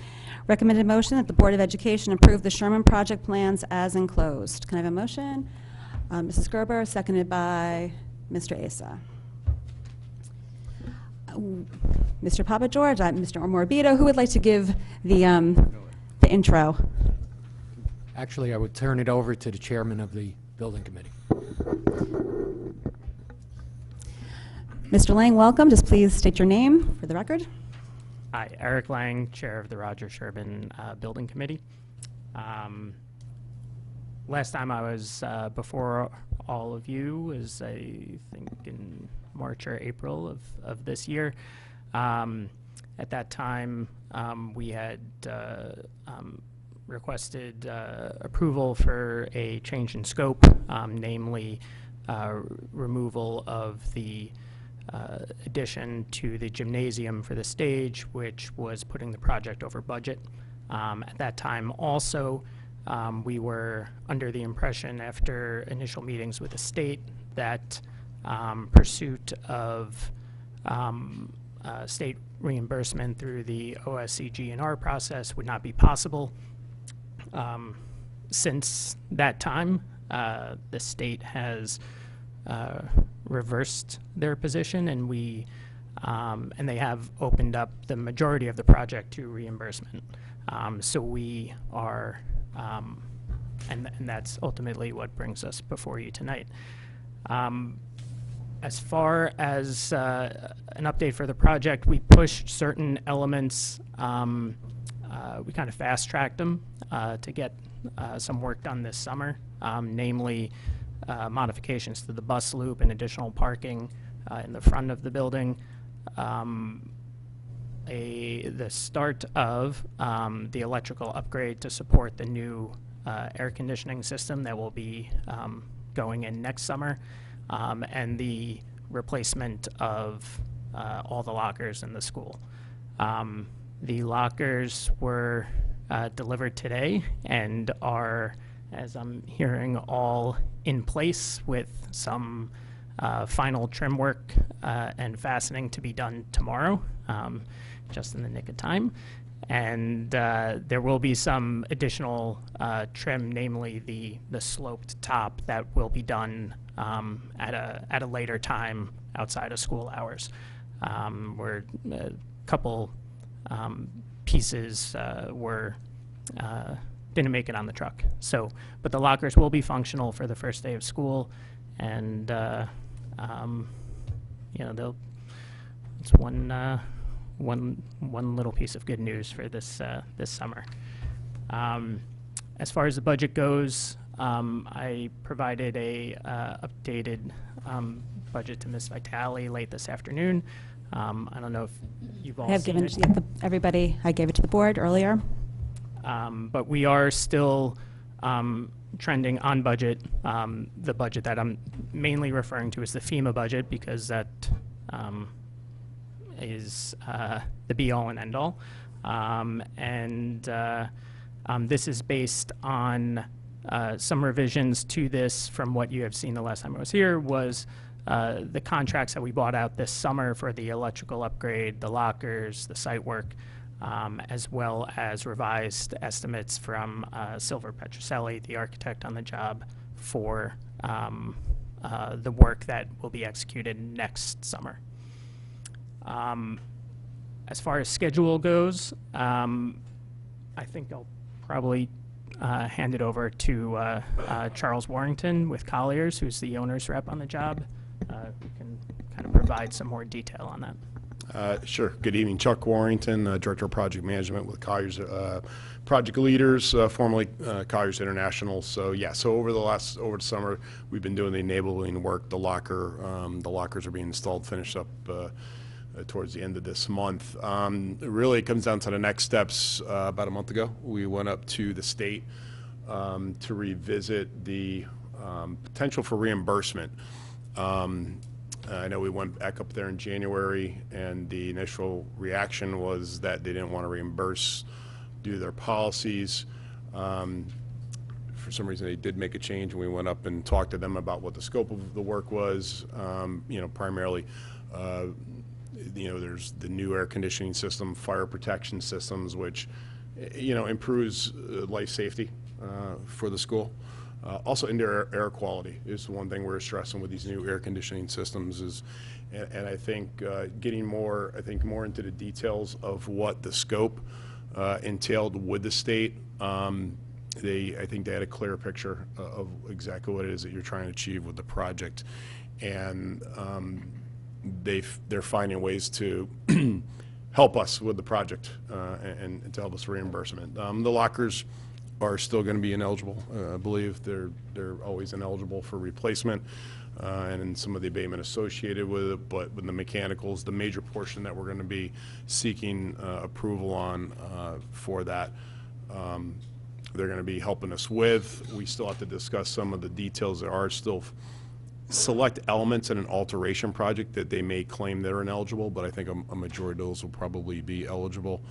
Recommended motion that the Board of Education approve the Sherman project plans as enclosed. Can I have a motion? Mrs. Gerber, seconded by Mr. Asa. Mr. Papa George, Mr. Morbido, who would like to give the intro? Actually, I would turn it over to the chairman of the building committee. Mr. Lang, welcome. Just please state your name for the record. Hi, Eric Lang, Chair of the Roger Sherman Building Committee. Last time I was before all of you was, I think, in March or April of this year. At that time, we had requested approval for a change in scope, namely removal of the addition to the gymnasium for the stage, which was putting the project over budget. At that time also, we were under the impression, after initial meetings with the state, that pursuit of state reimbursement through the OSCG&R process would not be possible. Since that time, the state has reversed their position, and and they have opened up the majority of the project to reimbursement. So we are, and that's ultimately what brings us before you tonight. As far as an update for the project, we pushed certain elements. We kind of fast-tracked them to get some work done this summer, namely modifications to the bus loop and additional parking in the front of the building. The start of the electrical upgrade to support the new air conditioning system that will be going in next summer, and the replacement of all the lockers in the school. The lockers were delivered today and are, as I'm hearing, all in place with some final trim work and fastening to be done tomorrow, just in the nick of time. And there will be some additional trim, namely the sloped top, that will be done at a later time outside of school hours. Where a couple pieces didn't make it on the truck. So, but the lockers will be functional for the first day of school, and you know, it's one little piece of good news for this this summer. As far as the budget goes, I provided a updated budget to Ms. Vitale late this afternoon. I don't know if you've all I have seen given it. it to everybody. I gave it to the board earlier. But we are still trending on budget. The budget that I'm mainly referring to is the Fema budget, because that is the be-all and end-all. This is based on some revisions to this from what you have seen the last time I was here, was the contracts that we bought out this summer for the electrical upgrade, the lockers, the site work, as well as revised estimates from Silver Petroselli, the architect on the job, for the work that will be executed next summer. As far as schedule goes, I think I'll probably hand it over to Charles Warrington with Colliers, who's the owner's rep on the job, who can kind of provide some more detail on that. Sure. Good evening. Chuck Warrington, Director of Project Management with Colliers Project Leaders, formerly Colliers International. So yeah, so over the summer, we've been doing the enabling work. The lockers are being installed, finished up towards the end of this month. Really, it comes down to the next steps. About a month ago, we went up to the state to revisit the potential for reimbursement. I know we went back up there in January, and the initial reaction was that they didn't want to reimburse due to their policies. For some reason, they did make a change, and we went up and talked to them about what the scope of the work was. You know, primarily, you know, there's the new air conditioning system, fire protection systems, which, you know, improves life safety for the school. Also, indoor air quality is the one thing we're stressing with these new air conditioning systems is, and I think getting more into the details of what the scope entailed with the state. I think they had a clear picture of exactly what it is that you're trying to achieve with the project, and they're finding ways to help us with the project and to help us reimbursement. The lockers are still going to be ineligible. I believe they're always ineligible for replacement, and some of the abatement associated with it. But with the mechanicals, the major portion that we're going to be seeking approval on for that, they're going to be helping us with. We still have to discuss some of the details. There are still select elements in an alteration project that they may claim they're ineligible, but I think a majority of those will probably be eligible.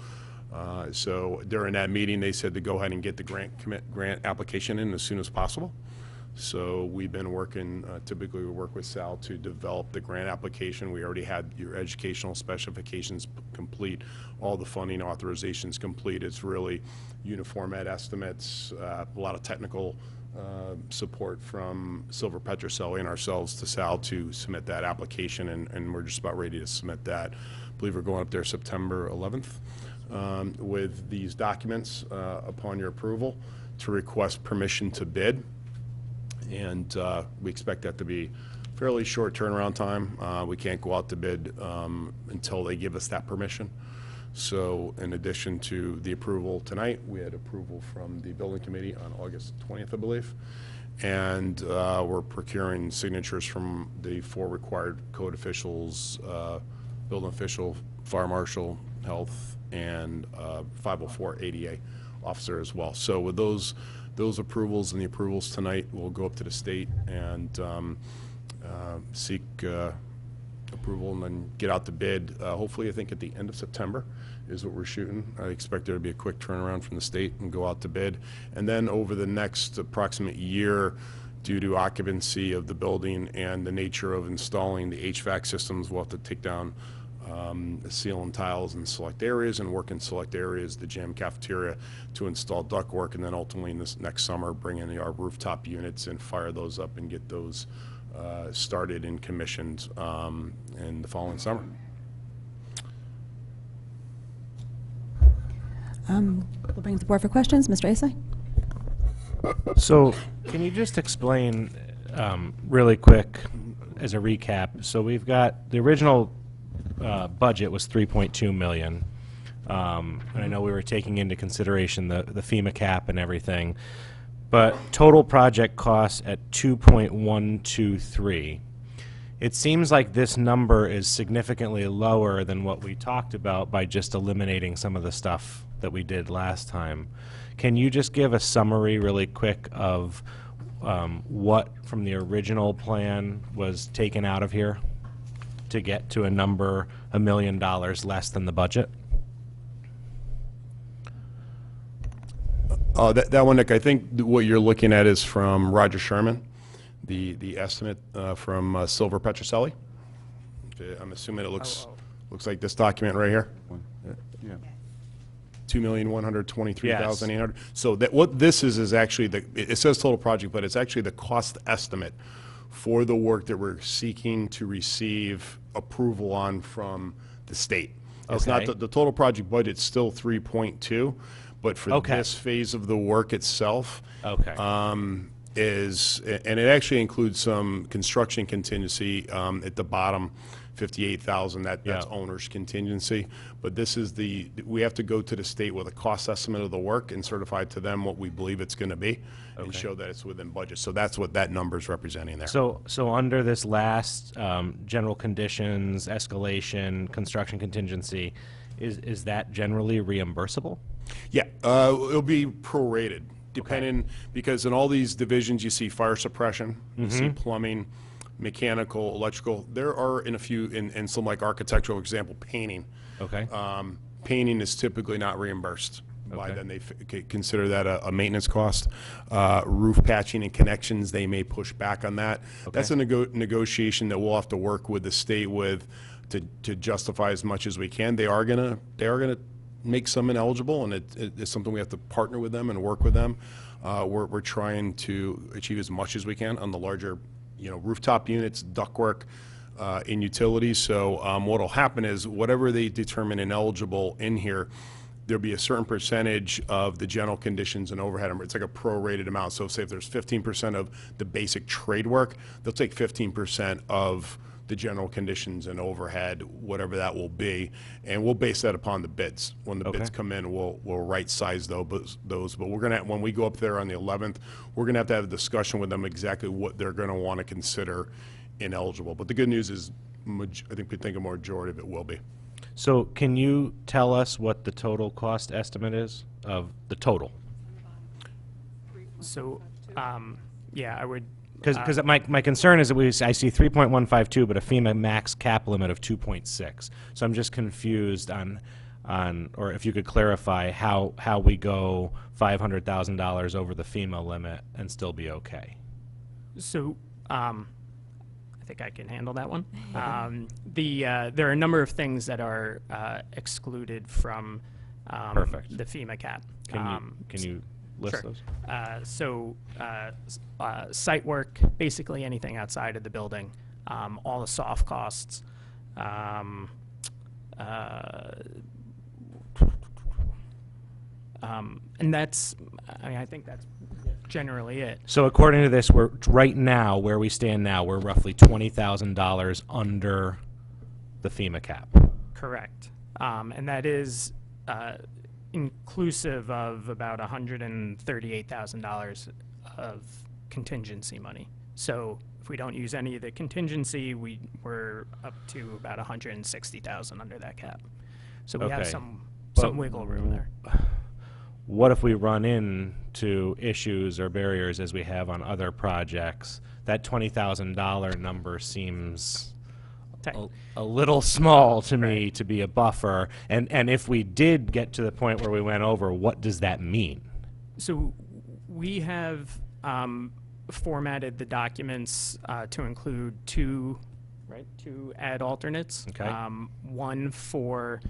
So during that meeting, they said to go ahead and get the grant application in as soon as possible. So we've been working, typically we work with Sal to develop the grant application. We already had your educational specifications complete, all the funding authorizations complete. It's really uniform ed estimates, a lot of technical support from Silver Petroselli and ourselves to Sal to submit that application, and we're just about ready to submit that. I believe we're going up there September 11th with these documents upon your approval to request permission to bid. And we expect that to be fairly short turnaround time. We can't go out to bid until they give us that permission. So in addition to the approval tonight, we had approval from the building committee on August 20th, I believe. And we're procuring signatures from the 4 required code officials, building official, fire marshal, health, and 504 ADA officer as well. So with those approvals and the approvals tonight, we'll go up to the state and seek approval and then get out the bid. Hopefully, I think at the end of September is what we're shooting. I expect there to be a quick turnaround from the state and go out to bid. And then over the next approximate year, due to occupancy of the building and the nature of installing the HVAC systems, we'll have to take down seal and tiles in select areas and work in select areas, the gym, cafeteria, to install ductwork, and then ultimately in this next summer bring in our rooftop units and fire those up and get those started and commissioned in the following summer. We'll bring it to the board for questions. Mr. Asai? So can you just explain really quick as a recap? So we've got the original budget was 3.2 million. And I know we were taking into consideration the FEMA cap and everything, but total project costs at 2.123. It seems like this number is significantly lower than what we talked about by just eliminating some of the stuff that we did last time. Can you just give a summary really quick of what from the original plan was taken out of here to get to a number $1 million less than the budget? That one, Nick, I think what you're looking at is from Roger Sherman, the estimate from Silver Petroselli. I'm assuming it looks like this document right here. Yeah. 2,123,800. So that what this is actually it says total project, but it's actually the cost estimate for the work that we're seeking to receive approval on from the state. It's not the total project budget's still 3.2, but for this phase of the work itself, is, and it actually includes some construction contingency at the bottom, 58,000. That's owner's contingency. But this is we have to go to the state with a cost estimate of the work and certify to them what we believe it's going to be, and show that it's within budget. So that's what that number is representing there. So under this last general conditions, escalation, construction contingency, is that generally reimbursable? Yeah, it'll be prorated, depending, because in all these divisions you see fire suppression, you see plumbing, mechanical, electrical. There are in a few, in some like architectural example, painting. Painting is typically not reimbursed. By then they consider that a maintenance cost. Roof patching and connections, they may push back on that. That's a negotiation that we'll have to work with the state with to justify as much as we can. They are gonna make some ineligible, and it's something we have to partner with them and work with them. We're trying to achieve as much as we can on the larger, rooftop units, ductwork, in utilities. So what'll happen is whatever they determine ineligible in here, there'll be a certain percentage of the general conditions and overhead. It's like a prorated amount. So say if there's 15% of the basic trade work, they'll take 15% of the general conditions and overhead, whatever that will be, and we'll base that upon the bids. When the bids come in, we'll right size those. But we're gonna, when we go up there on the 11th, we're gonna have to have a discussion with them exactly what they're gonna want to consider ineligible. But the good news is, I think we think a majority of it will be. So can you tell us what the total cost estimate is of the total? So, yeah, I would. Because my concern is that I see 3.152, but a FEMA max cap limit of 2.6. So I'm just confused on, or if you could clarify how we go $500,000 over the FEMA limit and still be okay. So, I think I can handle that one. There are a number of things that are excluded from Perfect. the FEMA cap. Can you list Sure. those? Site work, basically anything outside of the building, all the soft costs. And that's, I think that's generally it. So according to this, we're right now, where we stand now, we're roughly $20,000 under the FEMA cap. Correct. And that is inclusive of about $138,000 of contingency money. So if we don't use any of the contingency, we're up to about $160,000 under that cap. So we have Okay. some But wiggle room there. What if we run into issues or barriers as we have on other projects? That $20,000 number seems a little small to me to be a buffer. And if we did get to the point where we went over, what does that mean? So we have formatted the documents to include two add alternates. Okay. One for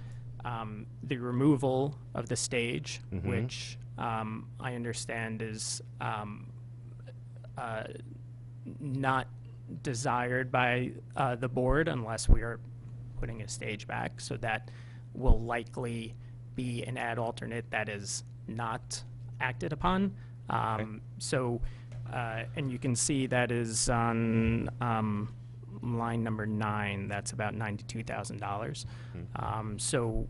the removal of the stage, Mhm. which I understand is not desired by the board unless we are putting a stage back. So that will likely be an add alternate that is not acted upon. So, and you can see that is on line number 9. That's about $92,000. So,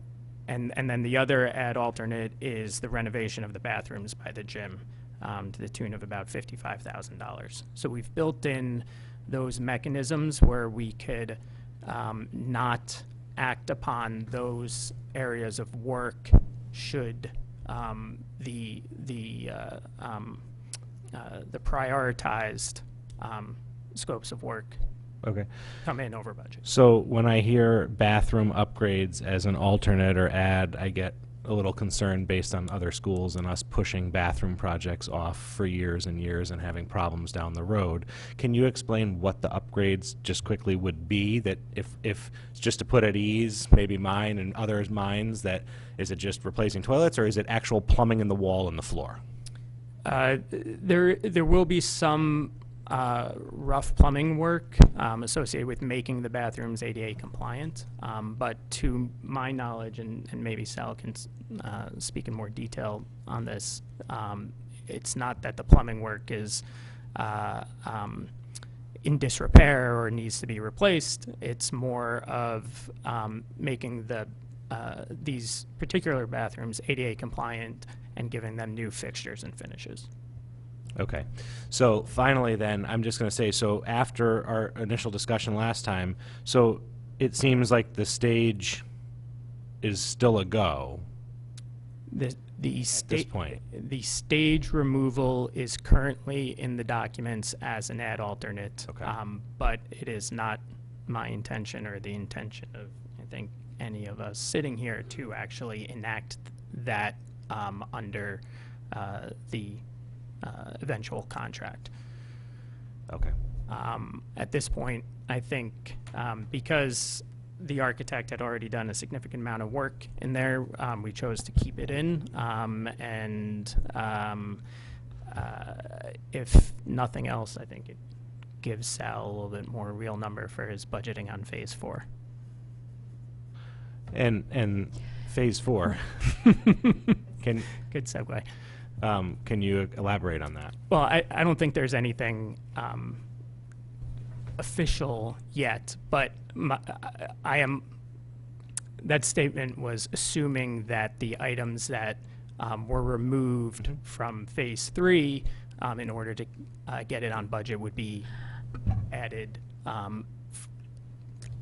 and then the other add alternate is the renovation of the bathrooms by the gym to the tune of about $55,000. So we've built in those mechanisms where we could not act upon those areas of work should the prioritized scopes of work Okay. come in over budget. So when I hear bathroom upgrades as an alternate or add, I get a little concerned based on other schools and us pushing bathroom projects off for years and years and having problems down the road. Can you explain what the upgrades just quickly would be, that if just to put at ease maybe mine and others' minds, that is it just replacing toilets or is it actual plumbing in the wall and the floor? There will be some rough plumbing work associated with making the bathrooms ADA compliant, but to my knowledge, and maybe Sal can speak in more detail on this, it's not that the plumbing work is in disrepair or needs to be replaced. It's more of making these particular bathrooms ADA compliant and giving them new fixtures and finishes. Okay. So finally then, I'm just going to say, so after our initial discussion last time, so it seems like the stage is still a go The at this point. The stage removal is currently in the documents as an add alternate, Okay. but it is not my intention or the intention of, I think, any of us sitting here to actually enact that under the eventual contract. Okay. At this point, I think because the architect had already done a significant amount of work in there, we chose to keep it in. And if nothing else, I think it gives Sal a little bit more real number for his budgeting on Phase 4. And Phase 4, can Good segue. can you elaborate on that? Well, I don't think there's anything official yet, but that statement was assuming that the items that were removed from Phase 3 in order to get it on budget would be added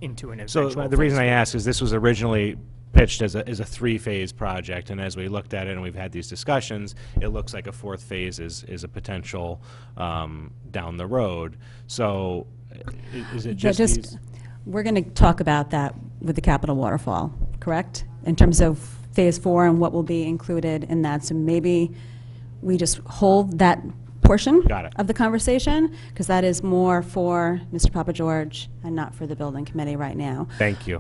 into an eventual So the reason Phase I 4. ask is this was originally pitched as a 3-phase project, and as we looked at it and we've had these discussions, it looks like a 4th phase is a potential down the road. So is it just these? We're going to talk about that with the capital waterfall, correct? In terms of Phase 4 and what will be included in that. So maybe we just hold that portion Got it. of the conversation, because that is more for Mr. Papageorge and not for the building committee right now. Thank you.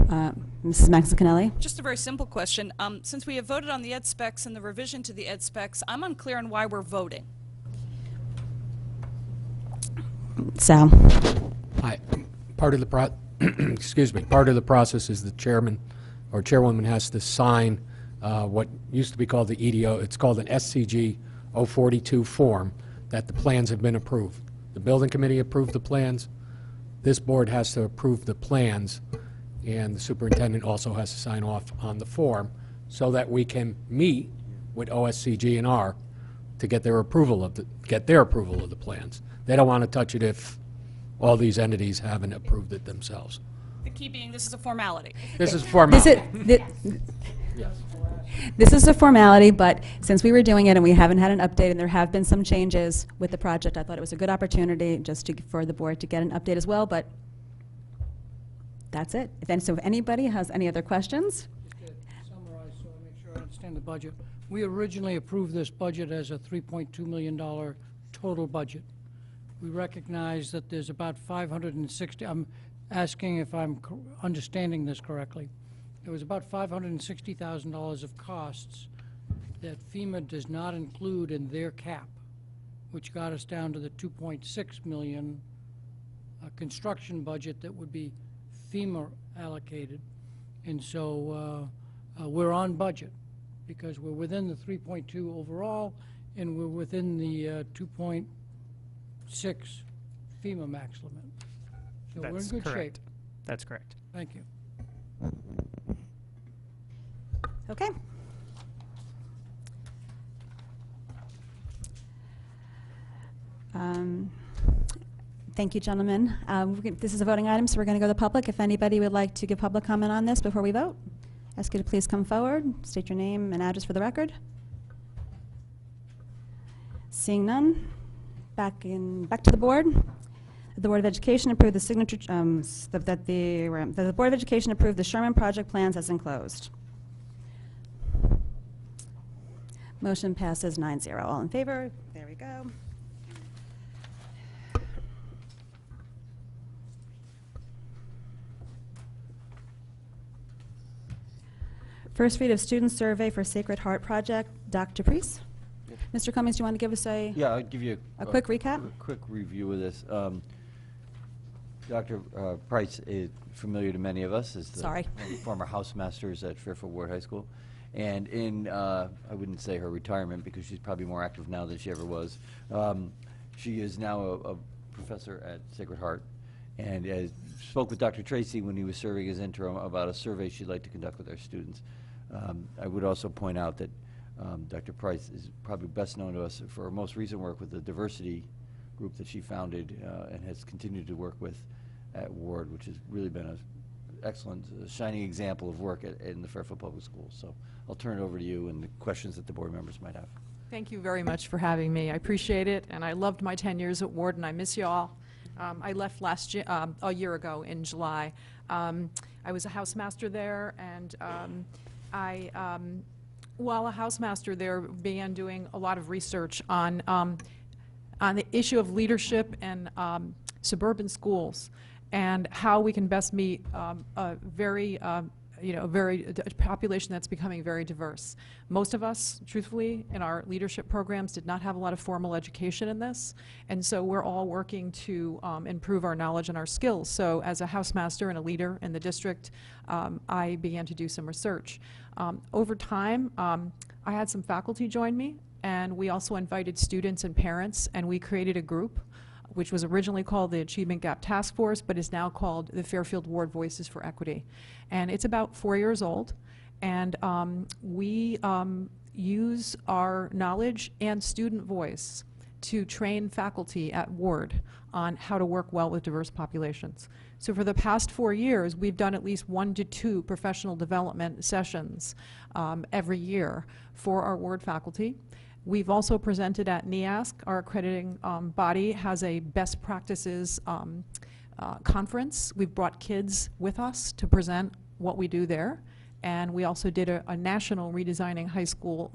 Mrs. Maxicanelli? Just a very simple question. Since we have voted on the ed specs and the revision to the ed specs, I'm unclear on why we're voting. Sal? Hi. Part of the excuse me, part of the process is the chairman or chairwoman has to sign what used to be called the EDO. It's called an SCG 042 form that the plans have been approved. The building committee approved the plans. This board has to approve the plans, and the superintendent also has to sign off on the form so that we can meet with OSCG and R to get their approval of the plans. They don't want to touch it if all these entities haven't approved it themselves. The key being this is a formality. This is formality. This is a formality, but since we were doing it and we haven't had an update and there have been some changes with the project, I thought it was a good opportunity just for the board to get an update as well, but that's it. So if anybody has any other questions? Just to summarize so I make sure I understand the budget. We originally approved this budget as a $3.2 million total budget. We recognize that there's about 560, I'm asking if I'm understanding this correctly. There was about $560,000 of costs that FEMA does not include in their cap, which got us down to the 2.6 million construction budget that would be FEMA allocated. And so we're on budget because we're within the 3.2 overall and we're within the 2.6 FEMA max limit. So we're in good shape. That's correct. Thank you. Okay. Thank you, gentlemen. This is a voting item, so we're going to go to the public. If anybody would like to give public comment on this before we vote, ask you to please come forward, state your name and address for the record. Seeing none, back to the board. The Board of Education approved the signature the Board of Education approved the Sherman project plans as enclosed. Motion passes 9-0. All in favor? There we go. First read of student survey for Sacred Heart Project. Dr. Priest? Mr. Cummings, do you want to give us a I'll give you a quick recap? A quick review of this. Dr. Price is familiar to many of us as the Sorry. former housemasters at Fairfield Ward High School. And in, I wouldn't say her retirement because she's probably more active now than she ever was. She is now a professor at Sacred Heart and spoke with Dr. Tracy when he was serving as interim about a survey she'd like to conduct with our students. I would also point out that Dr. Price is probably best known to us for her most recent work with the diversity group that she founded and has continued to work with at Ward, which has really been an excellent, shining example of work in the Fairfield Public Schools. So I'll turn it over to you and the questions that the board members might have. Thank you very much for having me. I appreciate it, and I loved my 10 years at Ward, and I miss you all. I left a year ago in July. I was a housemaster there, and while a housemaster there, began doing a lot of research on the issue of leadership in suburban schools and how we can best meet a population that's becoming very diverse. Most of us, truthfully, in our leadership programs did not have a lot of formal education in this, and so we're all working to improve our knowledge and our skills. So as a housemaster and a leader in the district, I began to do some research. Over time, I had some faculty join me, and we also invited students and parents, and we created a group which was originally called the Achievement Gap Task Force, but is now called the Fairfield Ward Voices for Equity. And it's about 4 years old, and we use our knowledge and student voice to train faculty at Ward on how to work well with diverse populations. So for the past 4 years, we've done at least 1 to 2 professional development sessions every year for our Ward faculty. We've also presented at NEASC. Our accrediting body has a best practices conference. We've brought kids with us to present what we do there. And we also did a national redesigning high school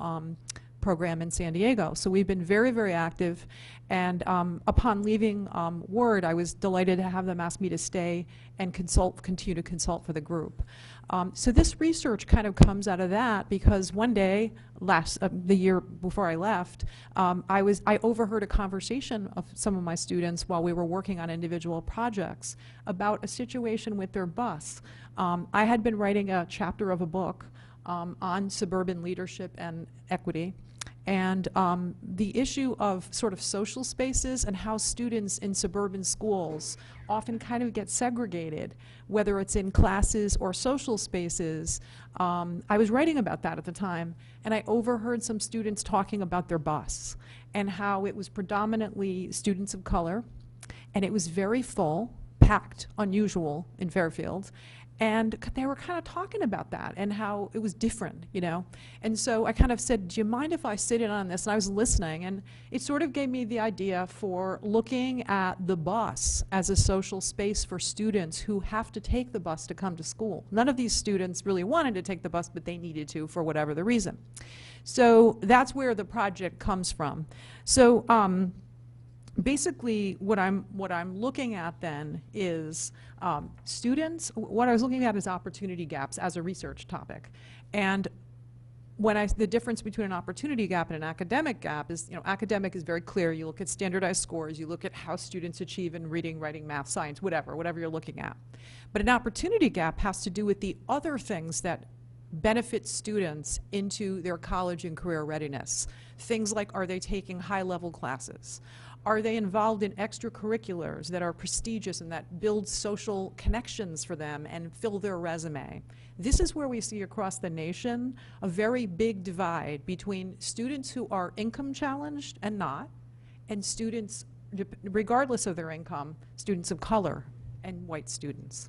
program in San Diego. So we've been very, very active, and upon leaving Ward, I was delighted to have them ask me to stay and continue to consult for the group. So this research kind of comes out of that, because one day, the year before I left, I overheard a conversation of some of my students while we were working on individual projects about a situation with their bus. I had been writing a chapter of a book on suburban leadership and equity, and the issue of sort of social spaces and how students in suburban schools often kind of get segregated, whether it's in classes or social spaces. I was writing about that at the time, and I overheard some students talking about their bus and how it was predominantly students of color, and it was very full, packed, unusual in Fairfield. And they were kind of talking about that and how it was different, you know. And so I kind of said, do you mind if I sit in on this? And I was listening, and it sort of gave me the idea for looking at the bus as a social space for students who have to take the bus to come to school. None of these students really wanted to take the bus, but they needed to for whatever the reason. So that's where the project comes from. So basically, what I'm looking at then is students. What I was looking at is opportunity gaps as a research topic, and the difference between an opportunity gap and an academic gap is, academic is very clear. You look at standardized scores, you look at how students achieve in reading, writing, math, science, whatever you're looking at. But an opportunity gap has to do with the other things that benefit students into their college and career readiness. Things like, are they taking high-level classes? Are they involved in extracurriculars that are prestigious and that build social connections for them and fill their resume? This is where we see across the nation a very big divide between students who are income challenged and not, and students, regardless of their income, students of color and white students.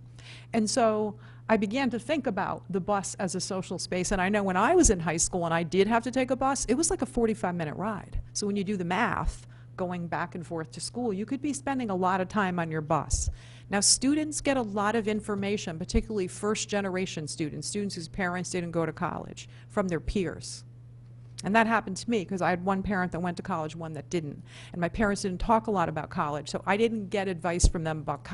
And so I began to think about the bus as a social space, and I know when I was in high school and I did have to take a bus, it was like a 45-minute ride. So when you do the math, going back and forth to school, you could be spending a lot of time on your bus. Now, students get a lot of information, particularly first-generation students whose parents didn't go to college, from their peers. And that happened to me because I had one parent that went to college, one that didn't. And my parents didn't talk a lot about college, so I didn't get advice from them about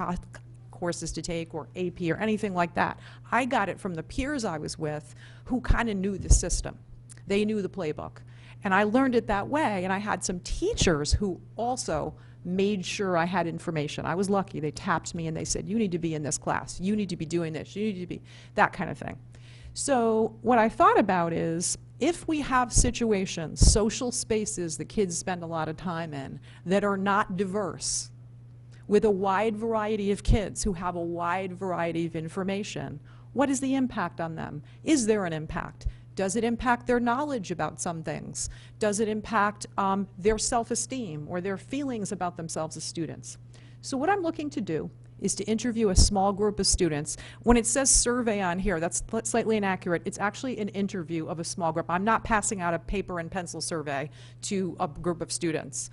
courses to take or AP or anything like that. I got it from the peers I was with who kind of knew the system. They knew the playbook. And I learned it that way, and I had some teachers who also made sure I had information. I was lucky. They tapped me and they said, you need to be in this class. You need to be doing this. You need to be that kind of thing. So what I thought about is, if we have situations, social spaces the kids spend a lot of time in, that are not diverse, with a wide variety of kids who have a wide variety of information, what is the impact on them? Is there an impact? Does it impact their knowledge about some things? Does it impact their self-esteem or their feelings about themselves as students? So what I'm looking to do is to interview a small group of students. When it says survey on here, that's slightly inaccurate. It's actually an interview of a small group. I'm not passing out a paper and pencil survey to a group of students.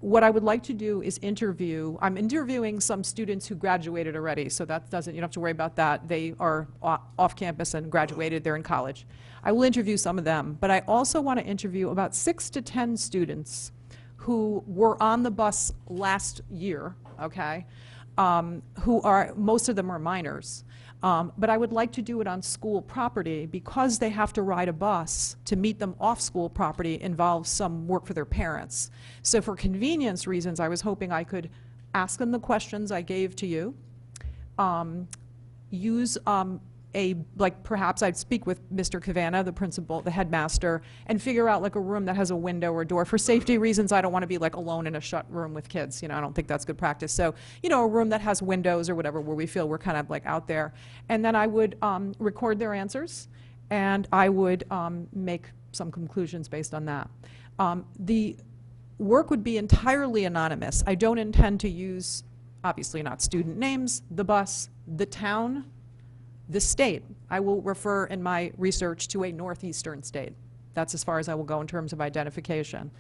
What I would like to do is I'm interviewing some students who graduated already, so you don't have to worry about that. They are off campus and graduated, they're in college. I will interview some of them, but I also want to interview about 6 to 10 students who were on the bus last year, okay, most of them are minors. But I would like to do it on school property because they have to ride a bus to meet them off school property involves some work for their parents. So for convenience reasons, I was hoping I could ask them the questions I gave to you, use perhaps I'd speak with Mr. Cavanagh, the principal, the headmaster, and figure out like a room that has a window or door. For safety reasons, I don't want to be like alone in a shut room with kids. I don't think that's good practice. So, a room that has windows or whatever where we feel we're kind of like out there. And then I would record their answers, and I would make some conclusions based on that. The work would be entirely anonymous. I don't intend to use, obviously not student names, the bus, the town, the state. I will refer in my research to a northeastern state. That's as far as I will go in terms of identification.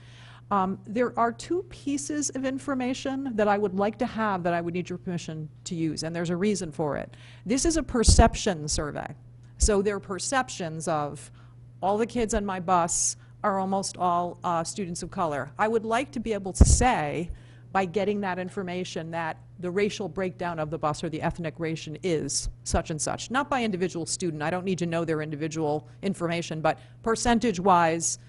There are 2 pieces of information that I would like to have that I would need your permission to use, and there's a reason for it. This is a perception survey. So they're perceptions of all the kids on my bus are almost all students of color. I would like to be able to say, by getting that information, that the racial breakdown of the bus or the ethnic ration is such and such. Not by individual student. I don't need to know their individual information, but percentage-wise,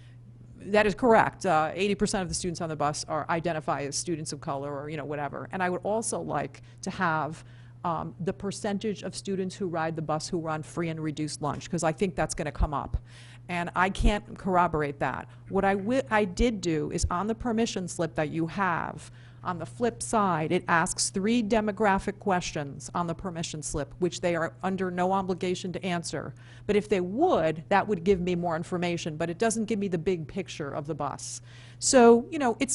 that is correct. 80% of the students on the bus identify as students of color or, whatever. And I would also like to have the percentage of students who ride the bus who are on free and reduced lunch, because I think that's going to come up. And I can't corroborate that. What I did do is on the permission slip that you have, on the flip side, it asks 3 demographic questions on the permission slip, which they are under no obligation to answer. But if they would, that would give me more information, but it doesn't give me the big picture of the bus. So,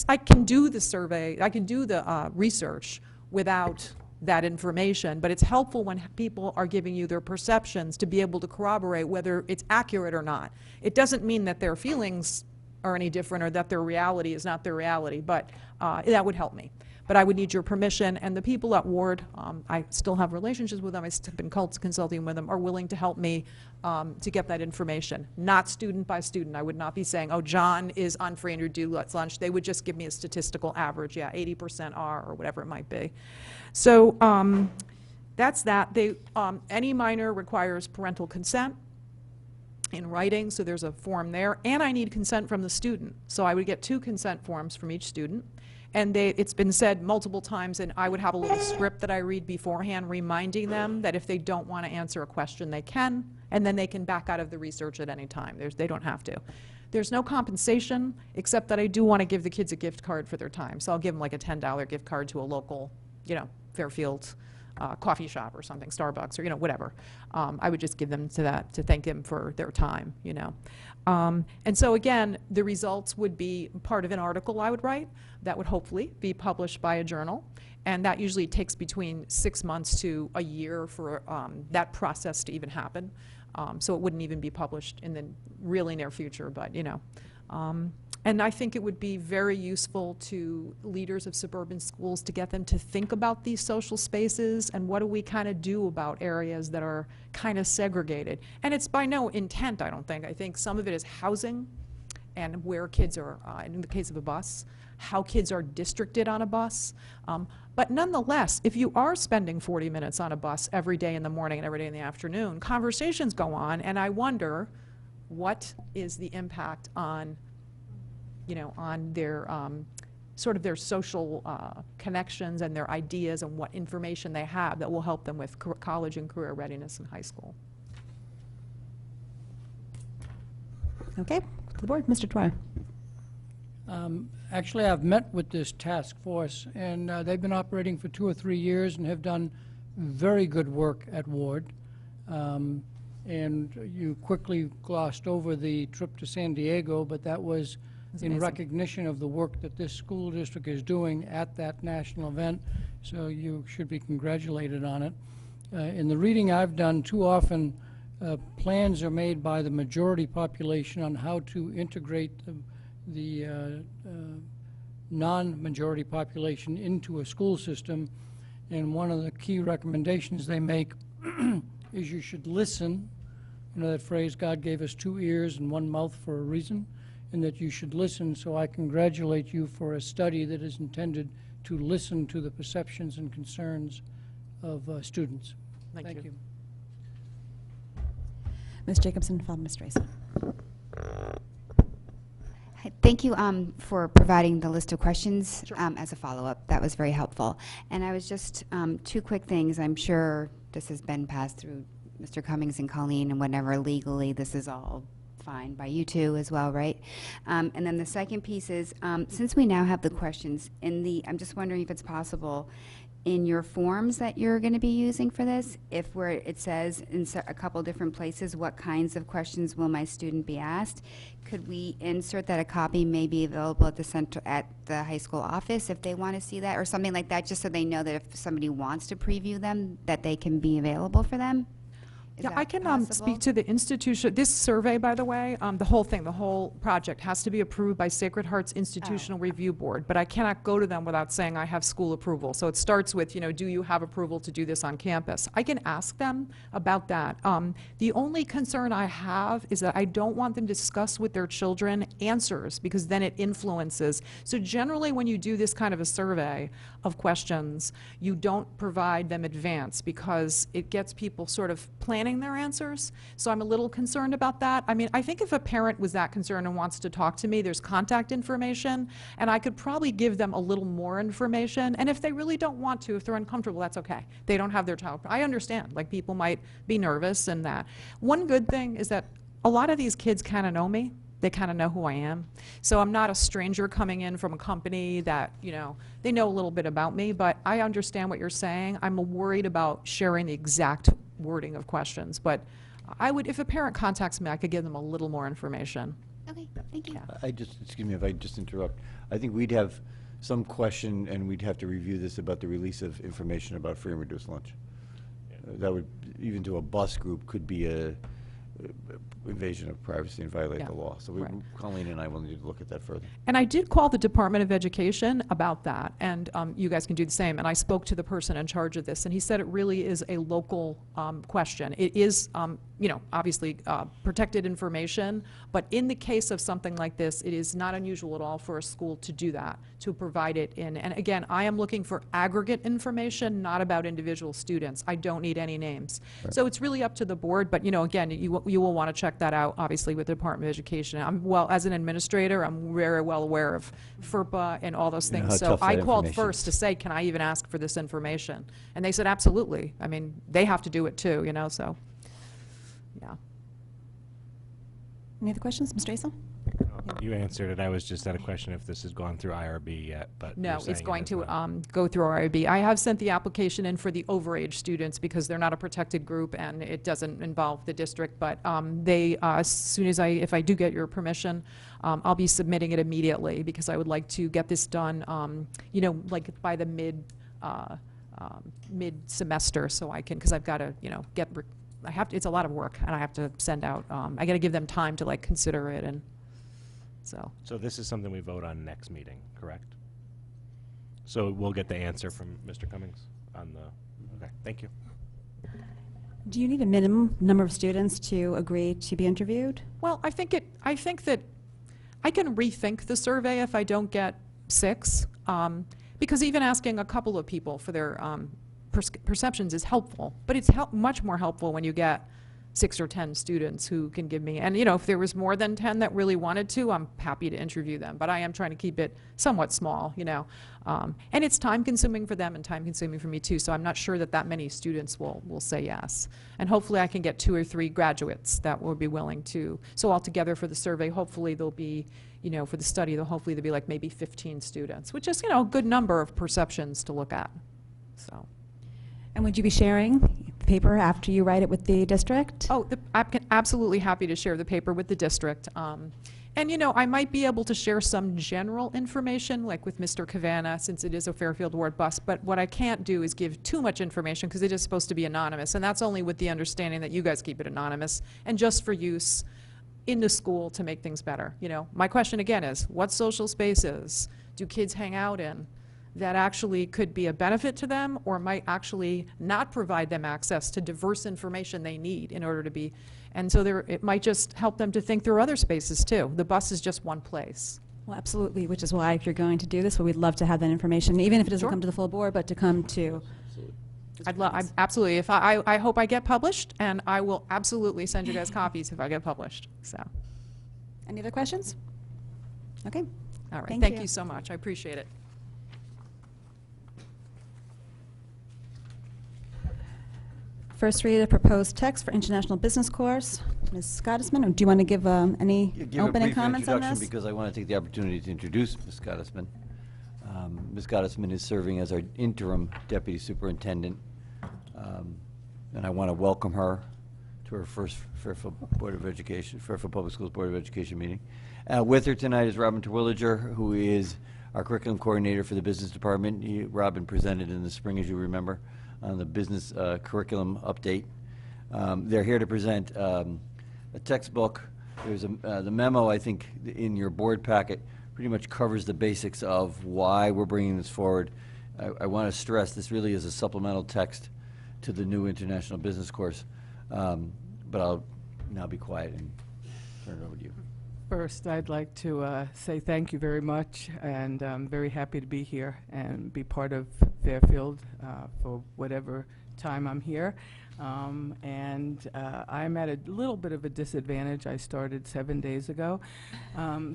I can do the survey, I can do the research without that information, but it's helpful when people are giving you their perceptions to be able to corroborate whether it's accurate or not. It doesn't mean that their feelings are any different or that their reality is not their reality, but that would help me. But I would need your permission, and the people at Ward, I still have relationships with them, I've been consulting with them, are willing to help me to get that information, not student by student. I would not be saying, oh, John is on free and reduced lunch. They would just give me a statistical average, 80% are, or whatever it might be. So that's that. Any minor requires parental consent in writing, so there's a form there, and I need consent from the student. So I would get 2 consent forms from each student, and it's been said multiple times, and I would have a little script that I read beforehand reminding them that if they don't want to answer a question, they can, and then they can back out of the research at any time. They don't have to. There's no compensation, except that I do want to give the kids a gift card for their time, so I'll give them like a $10 gift card to a local, Fairfield coffee shop or something, Starbucks or whatever. I would just give them to that to thank them for their time. And so again, the results would be part of an article I would write that would hopefully be published by a journal, and that usually takes between 6 months to a year for that process to even happen. So it wouldn't even be published in the really near future, but and I think it would be very useful to leaders of suburban schools to get them to think about these social spaces and what do we kind of do about areas that are kind of segregated. And it's by no intent, I don't think. I think some of it is housing and where kids are, in the case of a bus, how kids are districted on a bus. But nonetheless, if you are spending 40 minutes on a bus every day in the morning and every day in the afternoon, conversations go on, and I wonder what is the impact on on their sort of their social connections and their ideas and what information they have that will help them with college and career readiness in high school. Okay, to the board, Mr. Dwyer. Actually, I've met with this task force, and they've been operating for 2 or 3 years and have done very good work at Ward. And you quickly glossed over the trip to San Diego, but that was in recognition of the work that this school district is doing at that national event, so you should be congratulated on it. In the reading I've done, too often plans are made by the majority population on how to integrate the non-majority population into a school system, and one of the key recommendations they make is you should listen. You know that phrase, God gave us 2 ears and 1 mouth for a reason, and that you should listen. So I congratulate you for a study that is intended to listen to the perceptions and concerns of students. Thank you. Ms. Jacobson, followed by Ms. Dracer. Thank you for providing the list of questions as a follow-up. That was very helpful. And I was just 2 quick things. I'm sure this has been passed through Mr. Cummings and Colleen, and whenever legally this is all fine by you two as well, right? And then the second piece is, since we now have the questions I'm just wondering if it's possible in your forms that you're going to be using for this, if where it says in a couple different places what kinds of questions will my student be asked, could we insert that a copy may be available at the high school office if they want to see that, or something like that, just so they know that if somebody wants to preview them, that they can be available for them? Is Yeah, that I can possible? speak to the institution. This survey, by the way, the whole thing, the whole project has to be approved by Sacred Heart's Institutional Review Board, but I cannot go to them without saying I have school approval. So it starts with, do you have approval to do this on campus? I can ask them about that. The only concern I have is that I don't want them to discuss with their children answers, because then it influences. So generally, when you do this kind of a survey of questions, you don't provide them advance, because it gets people sort of planning their answers. So I'm a little concerned about that. I mean, I think if a parent was that concerned and wants to talk to me, there's contact information, and I could probably give them a little more information. And if they really don't want to, if they're uncomfortable, that's okay. They don't have their child. I understand, like, people might be nervous and that. One good thing is that a lot of these kids kind of know me. They kind of know who I am. So I'm not a stranger coming in from a company that, they know a little bit about me, but I understand what you're saying. I'm worried about sharing the exact wording of questions, but I would, if a parent contacts me, I could give them a little more information. Okay, thank you. Excuse me if I just interrupt. I think we'd have some question, and we'd have to review this about the release of information about free and reduced lunch. That would, even to a bus group, could be a invasion of privacy and violate the law. So Colleen and I will need to look at that further. And I did call the Department of Education about that, and you guys can do the same. And I spoke to the person in charge of this, and he said it really is a local question. It is, obviously protected information, but in the case of something like this, it is not unusual at all for a school to do that, to provide it in. And again, I am looking for aggregate information, not about individual students. I don't need any names. Right. So it's really up to the board, but again, you will want to check that out, obviously, with the Department of Education. As an administrator, I'm very well aware of FERPA and all those things. So I called first to say, can I even ask for this information? And they said, absolutely. I mean, they have to do it too, so. Yeah. Any other questions? Mr. Asel? You answered it. I was just at a question if this has gone through IRB yet, but no, it's going to go through IRB. I have sent the application in for the overage students because they're not a protected group and it doesn't involve the district. But they, as soon as if I do get your permission, I'll be submitting it immediately because I would like to get this done, like by the mid-semester, so I can, because I've got to, get. It's a lot of work, and I have to send out. I got to give them time to consider it, and so. So this is something we vote on next meeting, correct? So we'll get the answer from Mr. Cummings on the. Okay, thank you. Do you need a minimum number of students to agree to be interviewed? Well, I think that I can rethink the survey if I don't get 6, because even asking a couple of people for their perceptions is helpful, but it's much more helpful when you get 6 or 10 students who can give me, and if there was more than 10 that really wanted to, I'm happy to interview them, but I am trying to keep it somewhat small, and it's time consuming for them and time consuming for me too, so I'm not sure that many students will say yes, and hopefully I can get 2 or 3 graduates that will be willing to, so altogether for the survey, hopefully there'll be, for the study, hopefully there'll be like maybe 15 students, which is, a good number of perceptions to look at, so. And would you be sharing the paper after you write it with the district? Oh, I'm absolutely happy to share the paper with the district. And I might be able to share some general information, like with Mr. Cavanagh, since it is a Fairfield Ward bus, but what I can't do is give too much information because it is supposed to be anonymous, and that's only with the understanding that you guys keep it anonymous and just for use in the school to make things better. My question again is, what social spaces do kids hang out in that actually could be a benefit to them or might actually not provide them access to diverse information they need in order to be, and so it might just help them to think through other spaces too. The bus is just one place. Well, absolutely, which is why if you're going to do this, we'd love to have that information, even if it doesn't come to the full board, but to come to. Absolutely. If I hope I get published, and I will absolutely send you guys copies if I get published. So. Any other questions? Okay. All right. Thank you so much. I appreciate it. First read of proposed text for international business course. Ms. Gottesman, or do you want to give any opening comments on this? Because I want to take the opportunity to introduce Ms. Gottesman. Ms. Gottesman is serving as our interim deputy superintendent, and I want to welcome her to her first Fairfield Public Schools Board of Education meeting. With her tonight is Robin Terwilliger, who is our curriculum coordinator for the business department. Robin presented in the spring, as you remember, on the business curriculum update. They're here to present a textbook. There's the memo, I think, in your board packet pretty much covers the basics of why we're bringing this forward. I want to stress this really is a supplemental text to the new International Business course. But I'll now be quiet and turn it over to you. First, I'd like to say thank you very much, and I'm very happy to be here and be part of Fairfield for whatever time I'm here. I'm at a little bit of a disadvantage. I started 7 days ago,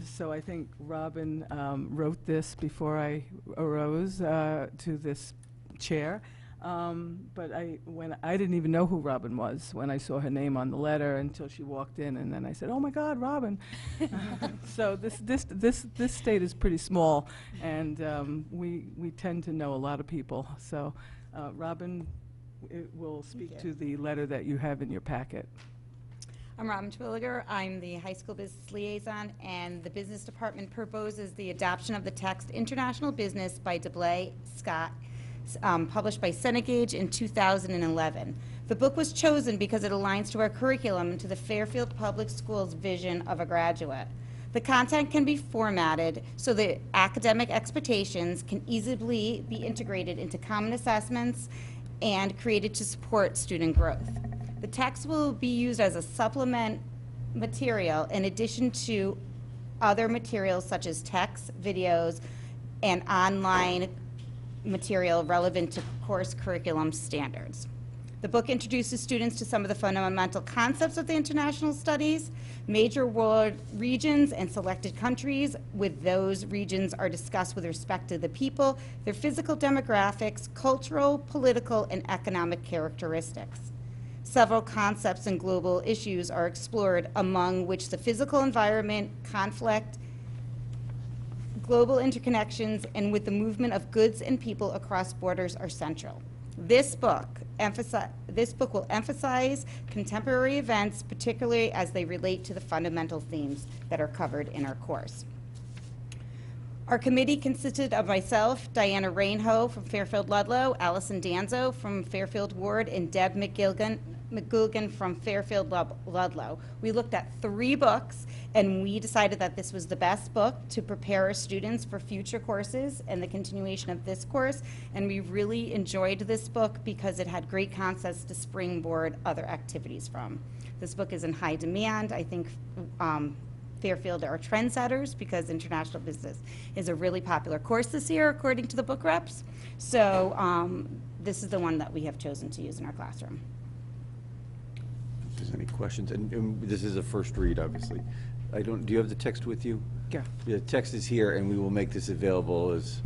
so I think Robin wrote this before I arose to this chair. But I didn't even know who Robin was when I saw her name on the letter until she walked in, and then I said, "Oh my God, Robin!" So this state is pretty small, and we tend to know a lot of people. So, Robin will speak to the letter that you have in your packet. I'm Robin Twilliger. I'm the high school business liaison, and the business department proposes the adoption of the text "International Business" by DeBlay Scott. Published by Senegage in 2011. The book was chosen because it aligns to our curriculum and to the Fairfield Public Schools vision of a graduate. The content can be formatted so that academic expectations can easily be integrated into common assessments and created to support student growth. The text will be used as a supplement material in addition to other materials such as texts, videos, and online material relevant to course curriculum standards. The book introduces students to some of the fundamental concepts of the international studies, major world regions, and selected countries. With those regions are discussed with respect to the people, their physical demographics, cultural, political, and economic characteristics. Several concepts and global issues are explored, among which the physical environment, conflict, global interconnections, and with the movement of goods and people across borders are central. This book will emphasize contemporary events, particularly as they relate to the fundamental themes that are covered in our course. Our committee consisted of myself, Diana Rainho from Fairfield Ludlow, Allison Danzo from Fairfield Ward, and Deb McGugan from Fairfield Ludlow. We looked at 3 books, and we decided that this was the best book to prepare our students for future courses and the continuation of this course. And we really enjoyed this book because it had great concepts to springboard other activities from. This book is in high demand. I think Fairfield are trendsetters because international business is a really popular course this year, according to the book reps. So this is the one that we have chosen to use in our classroom. If there's any questions, and this is a first read, obviously. Do you have the text with you? Yeah. The text is here, and we will make this available as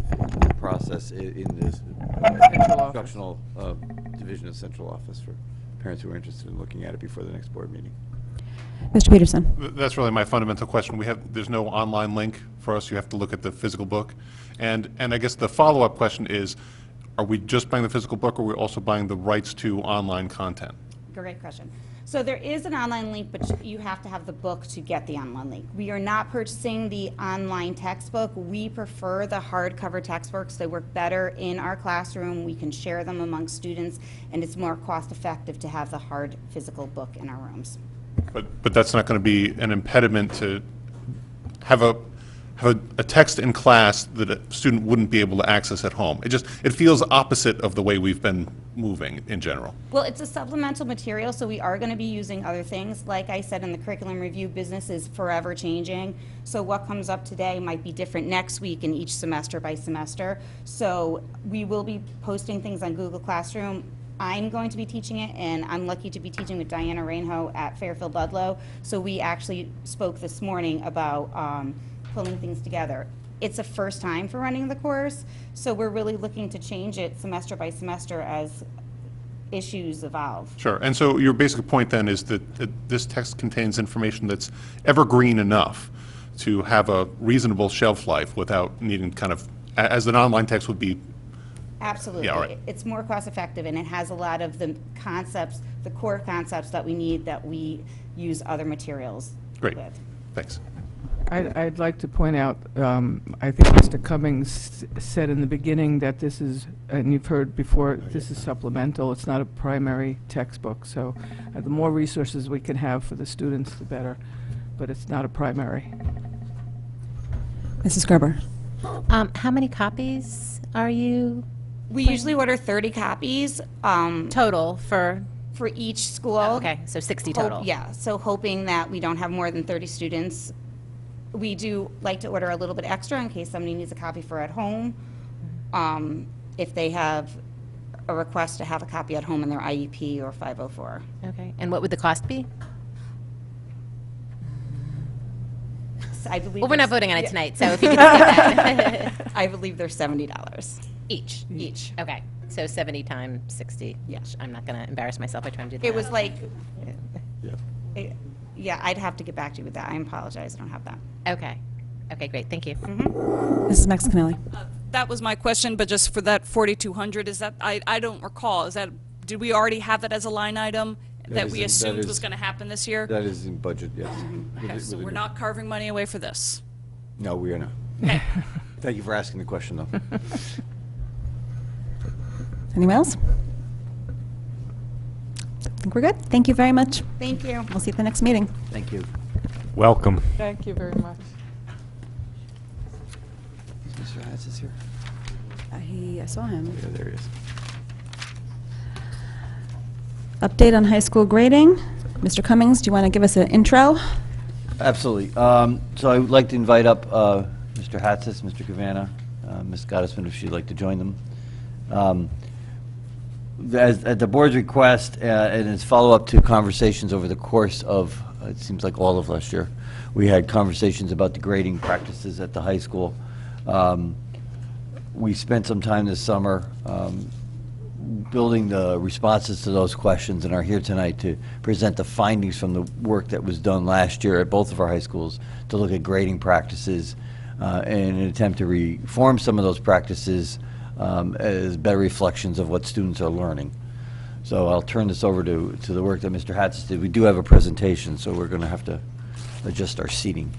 process in this instructional division of central office for parents who are interested in looking at it before the next board meeting. Mr. Peterson. That's really my fundamental question. There's no online link for us. You have to look at the physical book. And I guess the follow-up question is, are we just buying the physical book, or are we also buying the rights to online content? Great question. So there is an online link, but you have to have the book to get the online link. We are not purchasing the online textbook. We prefer the hardcover textbooks. They work better in our classroom. We can share them among students, and it's more cost-effective to have the hard physical book in our rooms. But that's not going to be an impediment to have a text in class that a student wouldn't be able to access at home. It feels opposite of the way we've been moving in general. Well, it's a supplemental material, so we are going to be using other things. Like I said in the curriculum review, business is forever changing. So what comes up today might be different next week and each semester by semester. So we will be posting things on Google Classroom. I'm going to be teaching it, and I'm lucky to be teaching with Diana Rainho at Fairfield Ludlow. So we actually spoke this morning about pulling things together. It's a first time for running the course, so we're really looking to change it semester by semester as issues evolve. Sure. And so your basic point then is that this text contains information that's evergreen enough to have a reasonable shelf life without needing kind of, as an online text would be. Absolutely. Yeah, all right. It's more cost effective, and it has a lot of the concepts, the core concepts that we need, that we use other materials Great. with. Thanks. I'd like to point out, I think Mr. Cummings said in the beginning that this is, and you've heard before, this is supplemental. It's not a primary textbook. So the more resources we can have for the students, the better. But it's not a primary. Mrs. Gerber. How many copies are you? We usually order 30 copies. Total for each school. Oh, okay, so 60 total. Yeah, so hoping that we don't have more than 30 students. We do like to order a little bit extra in case somebody needs a copy for at home. If they have a request to have a copy at home in their IEP or 504. Okay, and what would the cost be? I believe Well, we're not there's- voting on it yeah. tonight, so if you could just get that. I believe they're $70. Each. Okay, so 70 times 60. Yeah. I'm not going to embarrass myself by trying to do that. It was like, yeah, I'd have to get back to you with that. I apologize, I don't have that. Okay. Okay, great, thank you. Mrs. Maxinelli. That was my question, but just for that 4,200, is that, I don't recall, is that, did we already have that as a line item that we assumed was going to happen this year? That is in budget, yes. Okay, so we're not carving money away for this? No, we are not. Thank you for asking the question, though. Anyone else? I think we're good. Thank you very much. Thank you. We'll see you at the next meeting. Thank you. Welcome. Thank you very much. Mr. Hatz is here? I saw him. Yeah, there he is. Update on high school grading. Mr. Cummings, do you want to give us an intro? Absolutely. So I would like to invite up Mr. Hatzis, Mr. Cavanagh, Ms. Gottesman, if she'd like to join them. At the board's request, and as follow-up to conversations over the course of, it seems like all of last year, we had conversations about the grading practices at the high school. We spent some time this summer building the responses to those questions and are here tonight to present the findings from the work that was done last year at both of our high schools to look at grading practices in an attempt to reform some of those practices as better reflections of what students are learning. So I'll turn this over to the work that Mr. Hatz did. We do have a presentation, so we're going to have to adjust our seating.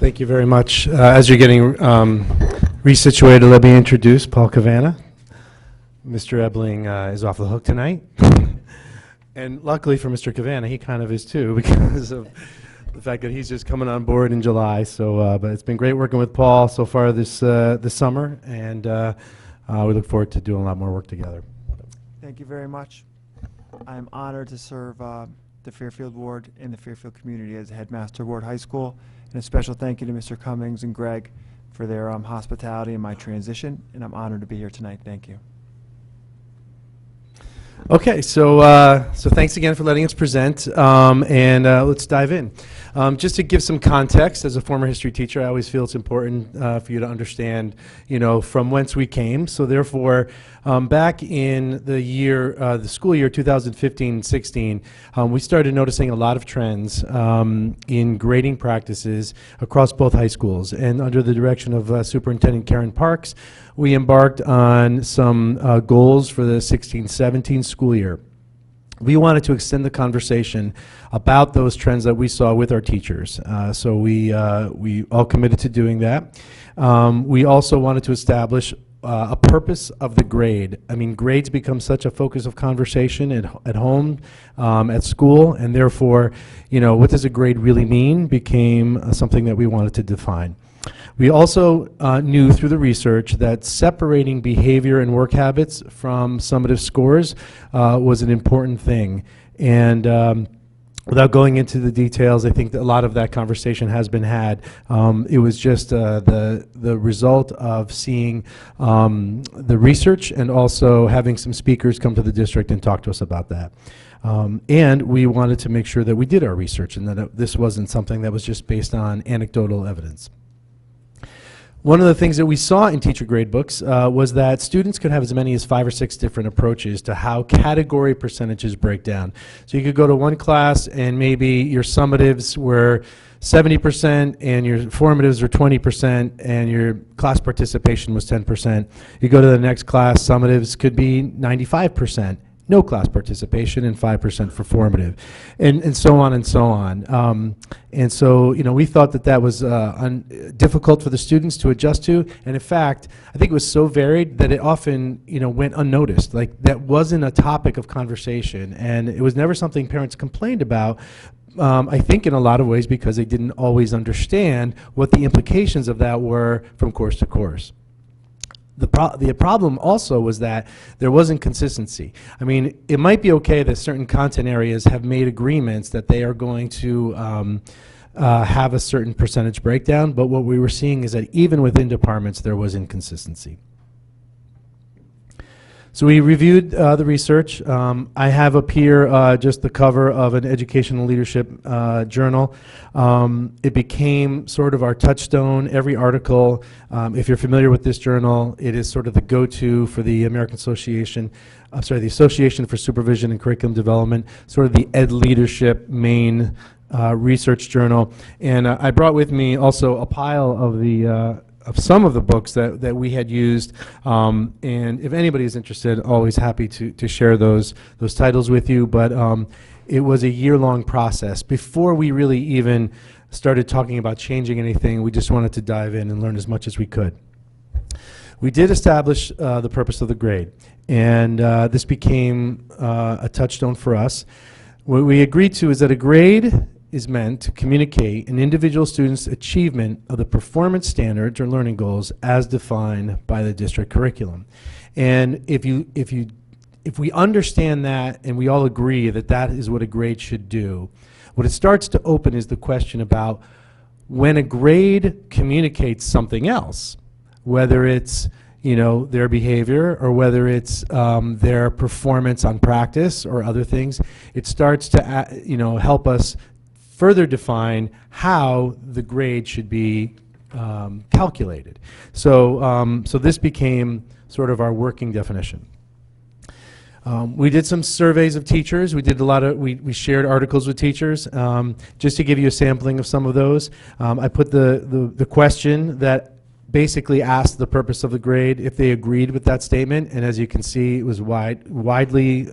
Thank you very much. As you're getting resituated, let me introduce Paul Cavanagh. Mr. Ebling is off the hook tonight. And luckily for Mr. Cavanagh, he kind of is too, because of the fact that he's just coming on board in July. So, but it's been great working with Paul so far this summer, and we look forward to doing a lot more work together. Thank you very much. I'm honored to serve the Fairfield Ward in the Fairfield community as headmaster of Ward High School. And a special thank you to Mr. Cummings and Greg for their hospitality in my transition, and I'm honored to be here tonight. Thank you. Okay, so thanks again for letting us present, and let's dive in. Just to give some context, as a former history teacher, I always feel it's important for you to understand, from whence we came. So therefore, back in the school year 2015-16, we started noticing a lot of trends in grading practices across both high schools. And under the direction of Superintendent Karen Parks, we embarked on some goals for the 16-17 school year. We wanted to extend the conversation about those trends that we saw with our teachers. So we all committed to doing that. We also wanted to establish a purpose of the grade. I mean, grades become such a focus of conversation at home, at school, and therefore, what does a grade really mean became something that we wanted to define. We also knew through the research that separating behavior and work habits from summative scores was an important thing. And without going into the details, I think that a lot of that conversation has been had. It was just the result of seeing the research and also having some speakers come to the district and talk to us about that. And we wanted to make sure that we did our research and that this wasn't something that was just based on anecdotal evidence. One of the things that we saw in teacher grade books was that students could have as many as 5 or 6 different approaches to how category percentages break down. So you could go to one class and maybe your summatives were 70% and your formatives were 20% and your class participation was 10%. You go to the next class, summatives could be 95%. no class participation, and 5% for formative, and so on and so on. And so, we thought that that was difficult for the students to adjust to, and in fact, I think it was so varied that it often, went unnoticed. Like, that wasn't a topic of conversation, and it was never something parents complained about. I think in a lot of ways because they didn't always understand what the implications of that were from course to course. The problem also was that there wasn't consistency. I mean, it might be okay that certain content areas have made agreements that they are going to have a certain percentage breakdown, but what we were seeing is that even within departments there was inconsistency. So we reviewed the research. I have up here just the cover of an educational leadership journal. It became sort of our touchstone. Every article, if you're familiar with this journal, it is sort of the go-to for the American Association, the Association for Supervision and Curriculum Development, sort of the ed leadership main research journal. And I brought with me also a pile of the of some of the books that we had used, and if anybody is interested, always happy to share those titles with you. But it was a year-long process. Before we really even started talking about changing anything, we just wanted to dive in and learn as much as we could. We did establish the purpose of the grade, and this became a touchstone for us. What we agreed to is that a grade is meant to communicate an individual student's achievement of the performance standards or learning goals as defined by the district curriculum. And if we understand that and we all agree that that is what a grade should do, what it starts to open is the question about when a grade communicates something else, whether it's their behavior or whether it's their performance on practice or other things, it starts to help us further define how the grade should be calculated. So this became sort of our working definition. We did some surveys of teachers. We did a lot of, we shared articles with teachers. Just to give you a sampling of some of those, I put the question that basically asked the purpose of the grade if they agreed with that statement, and as you can see, it was widely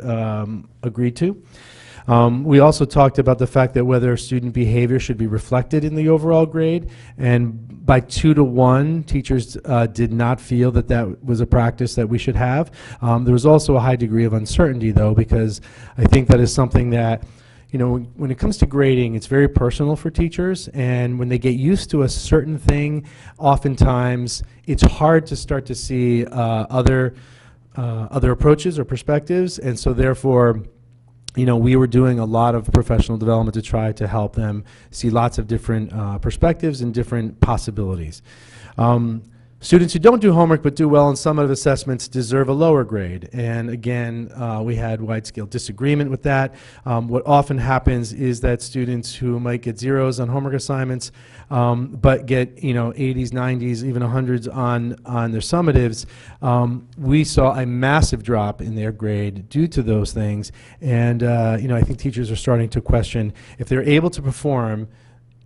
agreed to. We also talked about the fact that whether student behavior should be reflected in the overall grade, and by 2 to 1, teachers did not feel that that was a practice that we should have. There was also a high degree of uncertainty, though, because I think that is something that, when it comes to grading, it's very personal for teachers, and when they get used to a certain thing, oftentimes it's hard to start to see other approaches or perspectives, and so therefore, we were doing a lot of professional development to try to help them see lots of different perspectives and different possibilities. Students who don't do homework but do well in summative assessments deserve a lower grade. And again, we had wide-scale disagreement with that. What often happens is that students who might get zeros on homework assignments but get 80s, 90s, even 100s on their summatives, we saw a massive drop in their grade due to those things. And I think teachers are starting to question if they're able to perform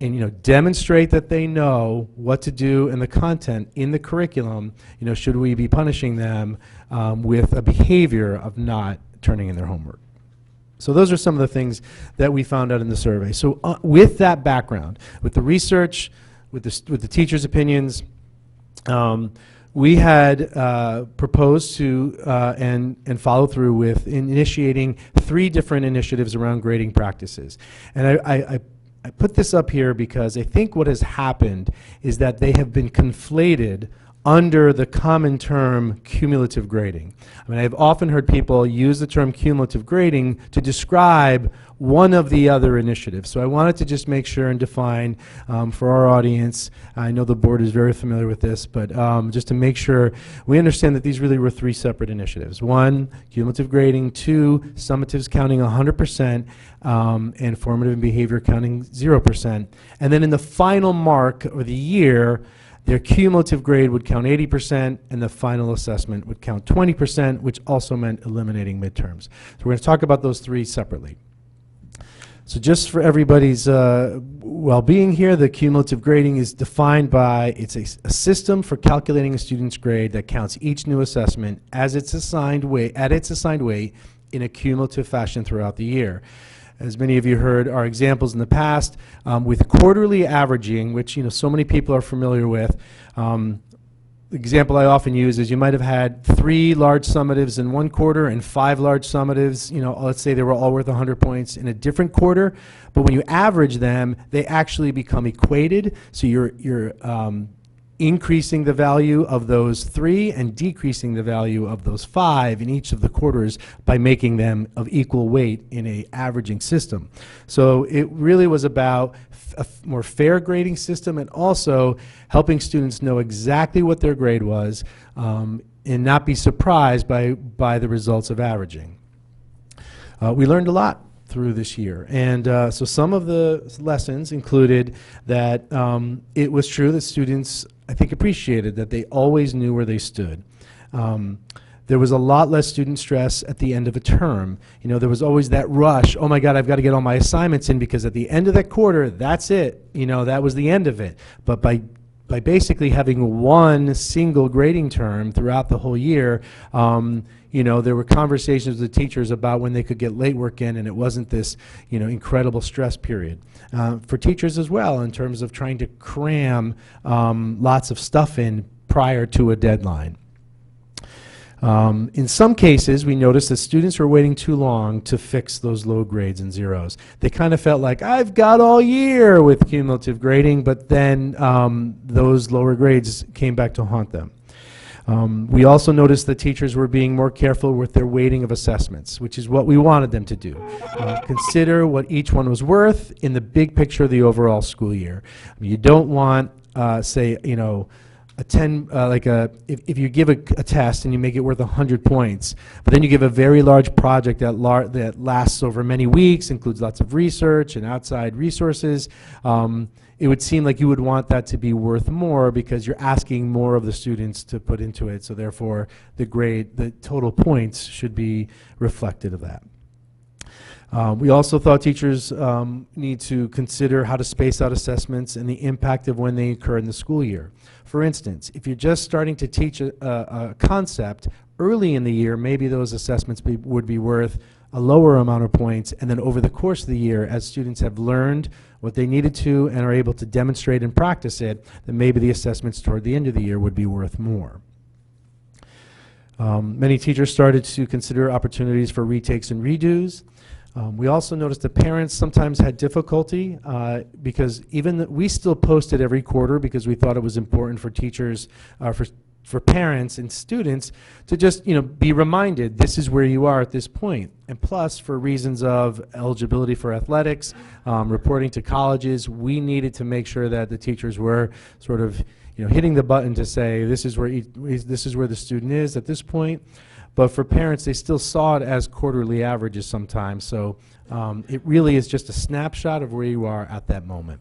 and demonstrate that they know what to do in the content in the curriculum, should we be punishing them with a behavior of not turning in their homework? So those are some of the things that we found out in the survey. So with that background, with the research, with the teachers' opinions, we had proposed to and follow through with initiating 3 different initiatives around grading practices. And I put this up here because I think what has happened is that they have been conflated under the common term cumulative grading. I mean, I've often heard people use the term cumulative grading to describe one of the other initiatives. So I wanted to just make sure and define for our audience, I know the board is very familiar with this, but just to make sure we understand that these really were 3 separate initiatives. 1, cumulative grading. 2, summatives counting 100%, and formative and behavior counting 0%. And then in the final mark of the year, their cumulative grade would count 80%, and the final assessment would count 20%, which also meant eliminating midterms. So we're going to talk about those 3 separately. So just for everybody's well-being here, the cumulative grading is defined by, it's a system for calculating a student's grade that counts each new assessment as its assigned weight, in a cumulative fashion throughout the year. As many of you heard our examples in the past, with quarterly averaging, which so many people are familiar with. The example I often use is you might have had 3 large summatives in one quarter and 5 large summatives, let's say they were all worth 100 points in a different quarter, but when you average them, they actually become equated, so you're increasing the value of those 3 and decreasing the value of those 5 in each of the quarters by making them of equal weight in a averaging system. So it really was about a more fair grading system and also helping students know exactly what their grade was and not be surprised by the results of averaging. We learned a lot through this year. And so some of the lessons included that it was true that students, I think, appreciated that they always knew where they stood. There was a lot less student stress at the end of a term. There was always that rush, oh my God, I've got to get all my assignments in because at the end of that quarter, that's it. That was the end of it. But by basically having one single grading term throughout the whole year, there were conversations with the teachers about when they could get late work in, and it wasn't this, incredible stress period. For teachers as well, in terms of trying to cram lots of stuff in prior to a deadline. In some cases, we noticed that students were waiting too long to fix those low grades and zeros. They kind of felt like, I've got all year with cumulative grading, but then those lower grades came back to haunt them. We also noticed that teachers were being more careful with their weighting of assessments, which is what we wanted them to do. Consider what each one was worth in the big picture of the overall school year. You don't want, say, a 10, if you give a test and you make it worth 100 points, but then you give a very large project that lasts over many weeks, includes lots of research and outside resources, it would seem like you would want that to be worth more because you're asking more of the students to put into it, so therefore the total points should be reflected of that. We also thought teachers need to consider how to space out assessments and the impact of when they occur in the school year. For instance, if you're just starting to teach a concept early in the year, maybe those assessments would be worth a lower amount of points, and then over the course of the year, as students have learned what they needed to and are able to demonstrate and practice it, then maybe the assessments toward the end of the year would be worth more. Many teachers started to consider opportunities for retakes and redos. We also noticed that parents sometimes had difficulty because we still posted every quarter because we thought it was important for teachers, for parents and students to just be reminded this is where you are at this point. And plus, for reasons of eligibility for athletics, reporting to colleges, we needed to make sure that the teachers were sort of hitting the button to say this is where the student is at this point. But for parents, they still saw it as quarterly averages sometimes. So it really is just a snapshot of where you are at that moment.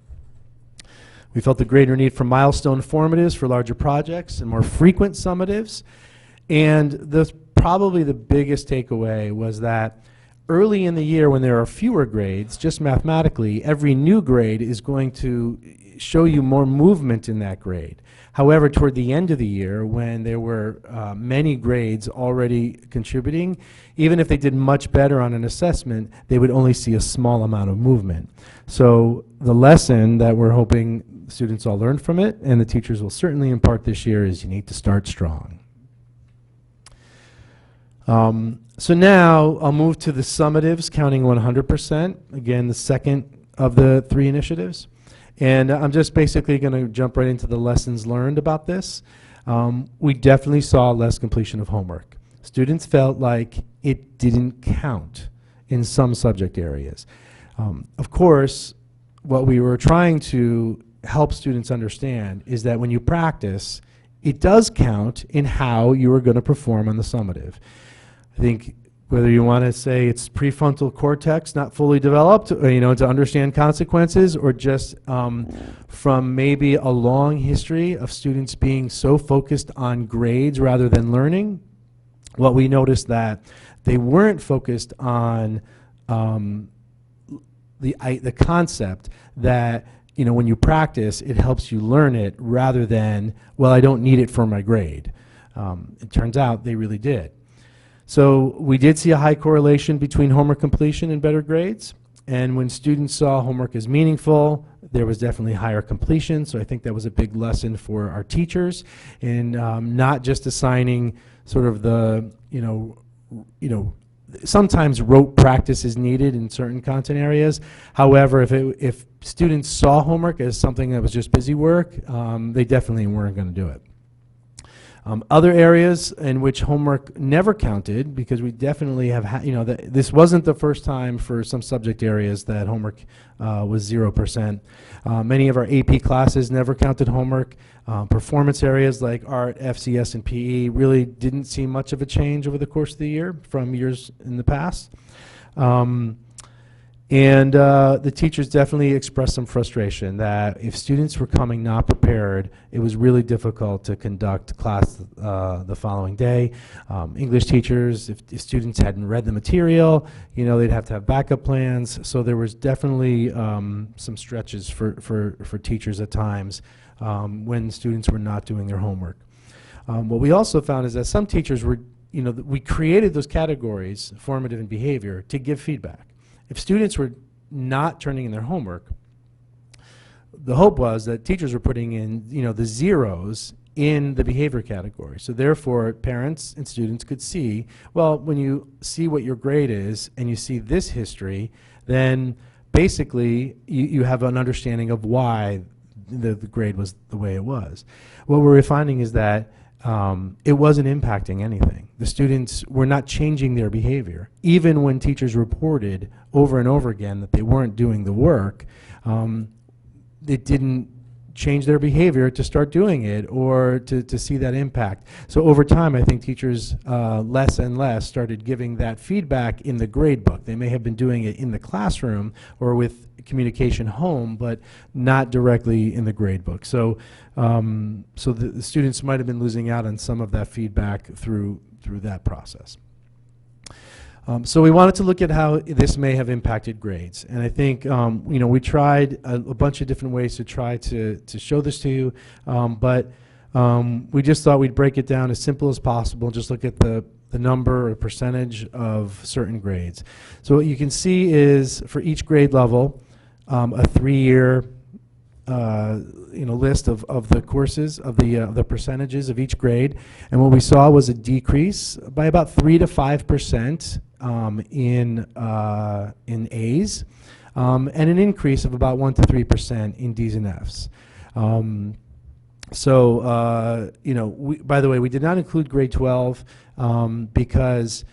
We felt the greater need for milestone formatives for larger projects and more frequent summatives. And probably the biggest takeaway was that early in the year when there are fewer grades, just mathematically, every new grade is going to show you more movement in that grade. However, toward the end of the year, when there were many grades already contributing, even if they did much better on an assessment, they would only see a small amount of movement. So the lesson that we're hoping students all learn from it, and the teachers will certainly impart this year, is you need to start strong. So now I'll move to the summatives, counting 100%. Again, the second of the 3 initiatives. And I'm just basically going to jump right into the lessons learned about this. We definitely saw less completion of homework. Students felt like it didn't count in some subject areas. Of course, what we were trying to help students understand is that when you practice, it does count in how you are going to perform on the summative. I think whether you want to say it's prefrontal cortex not fully developed, or, to understand consequences, or just from maybe a long history of students being so focused on grades rather than learning, what we noticed that they weren't focused on the concept that when you practice, it helps you learn it rather than, well, I don't need it for my grade. It turns out they really did. So we did see a high correlation between homework completion and better grades. And when students saw homework as meaningful, there was definitely higher completion. So I think that was a big lesson for our teachers in not just assigning sort of the, sometimes rote practice is needed in certain content areas. However, if students saw homework as something that was just busy work, they definitely weren't going to do it. Other areas in which homework never counted, because we definitely have this wasn't the first time for some subject areas that homework was 0%. Many of our AP classes never counted homework. Performance areas like art, FCS, and PE really didn't see much of a change over the course of the year from years in the past. And the teachers definitely expressed some frustration that if students were coming not prepared, it was really difficult to conduct class the following day. English teachers, if students hadn't read the material, they'd have to have backup plans. So there was definitely some stretches for teachers at times when students were not doing their homework. What we also found is that some teachers were, we created those categories, formative and behavior, to give feedback. If students were not turning in their homework, the hope was that teachers were putting in, the zeros in the behavior category. So therefore, parents and students could see, well, when you see what your grade is and you see this history, then basically you have an understanding of why the grade was the way it was. What we're finding is that it wasn't impacting anything. The students were not changing their behavior. Even when teachers reported over and over again that they weren't doing the work, it didn't change their behavior to start doing it or to see that impact. So over time, I think teachers less and less started giving that feedback in the grade book. They may have been doing it in the classroom or with communication home, but not directly in the grade book. So, so the students might have been losing out on some of that feedback through that process. So we wanted to look at how this may have impacted grades, and I think we tried a bunch of different ways to try to show this to you, but we just thought we'd break it down as simple as possible and just look at the number or percentage of certain grades. So what you can see is for each grade level, a 3-year list of the courses, of the percentages of each grade, and what we saw was a decrease by about 3 to 5% in A's, and an increase of about 1 to 3% in D's and F's. By the way, we did not include grade 12 because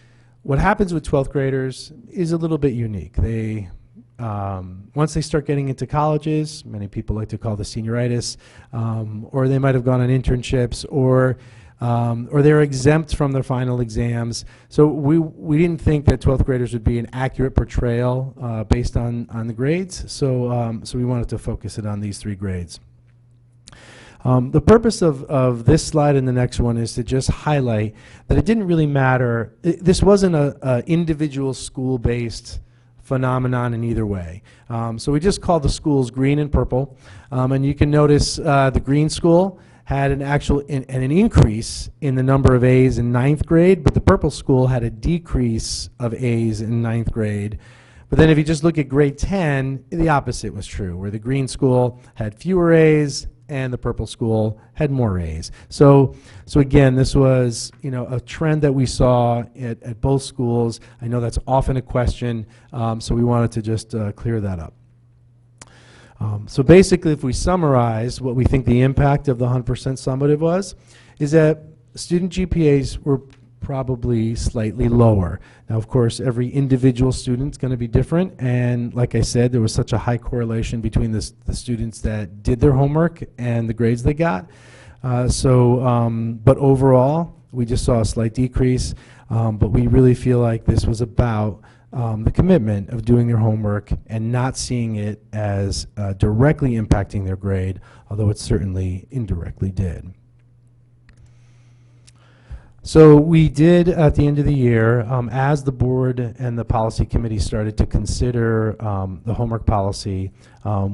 what happens with 12th graders is a little bit unique. They once they start getting into colleges, many people like to call this senioritis, or they might have gone on internships, or they're exempt from their final exams. So we didn't think that 12th graders would be an accurate portrayal based on the grades. So so we wanted to focus it on these 3 grades. The purpose of this slide and the next one is to just highlight that it didn't really matter. This wasn't a individual school-based phenomenon in either way. So we just called the schools green and purple. And you can notice the green school had an increase in the number of A's in 9th grade, but the purple school had a decrease of A's in 9th grade. But then if you just look at grade 10, the opposite was true, where the green school had fewer A's and the purple school had more A's. So again, this was a trend that we saw at both schools. I know that's often a question, so we wanted to just clear that up. So basically, if we summarize what we think the impact of the 100% summative was, is that student GPAs were probably slightly lower. Now, of course, every individual student's going to be different, and like I said, there was such a high correlation between the students that did their homework and the grades they got. But overall, we just saw a slight decrease, but we really feel like this was about the commitment of doing their homework and not seeing it as directly impacting their grade, although it certainly indirectly did. So we did, at the end of the year, as the board and the policy committee started to consider the homework policy,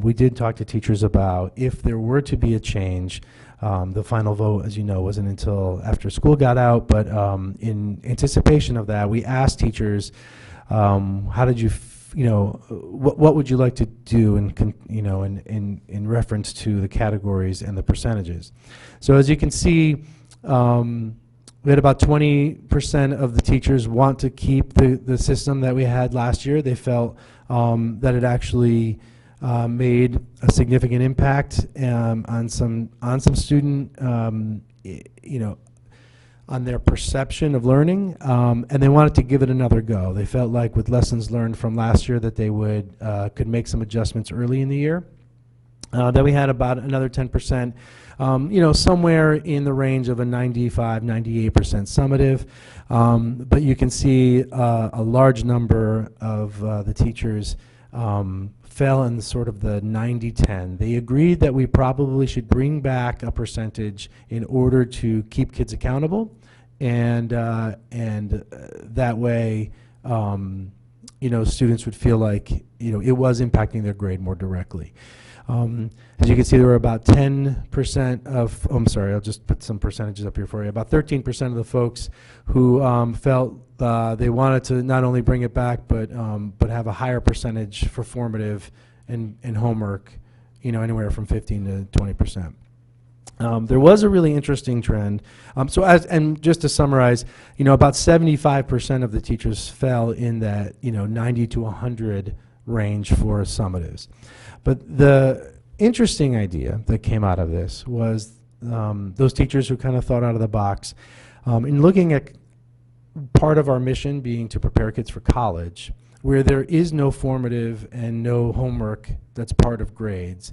we did talk to teachers about if there were to be a change, The final vote, as you know, wasn't until after school got out, but in anticipation of that, we asked teachers, how did you, what would you like to do in reference to the categories and the percentages? So as you can see, we had about 20% of the teachers want to keep the system that we had last year. They felt that it actually made a significant impact on some student, on their perception of learning, and they wanted to give it another go. They felt like with lessons learned from last year that they could make some adjustments early in the year. Then we had about another 10%, somewhere in the range of a 95, 98% summative. But you can see a large number of the teachers fell in sort of the 90-10. They agreed that we probably should bring back a percentage in order to keep kids accountable, and that way, students would feel like it was impacting their grade more directly. As you can see, there were about 10% of, I'm sorry, I'll just put some percentages up here for you. About 13% of the folks who felt they wanted to not only bring it back, but have a higher percentage for formative and homework, anywhere from 15 to 20%. There was a really interesting trend. And just to summarize, about 75% of the teachers fell in that 90 to 100 range for summatives. But the interesting idea that came out of this was those teachers who kind of thought out of the box. In looking at part of our mission being to prepare kids for college, where there is no formative and no homework that's part of grades,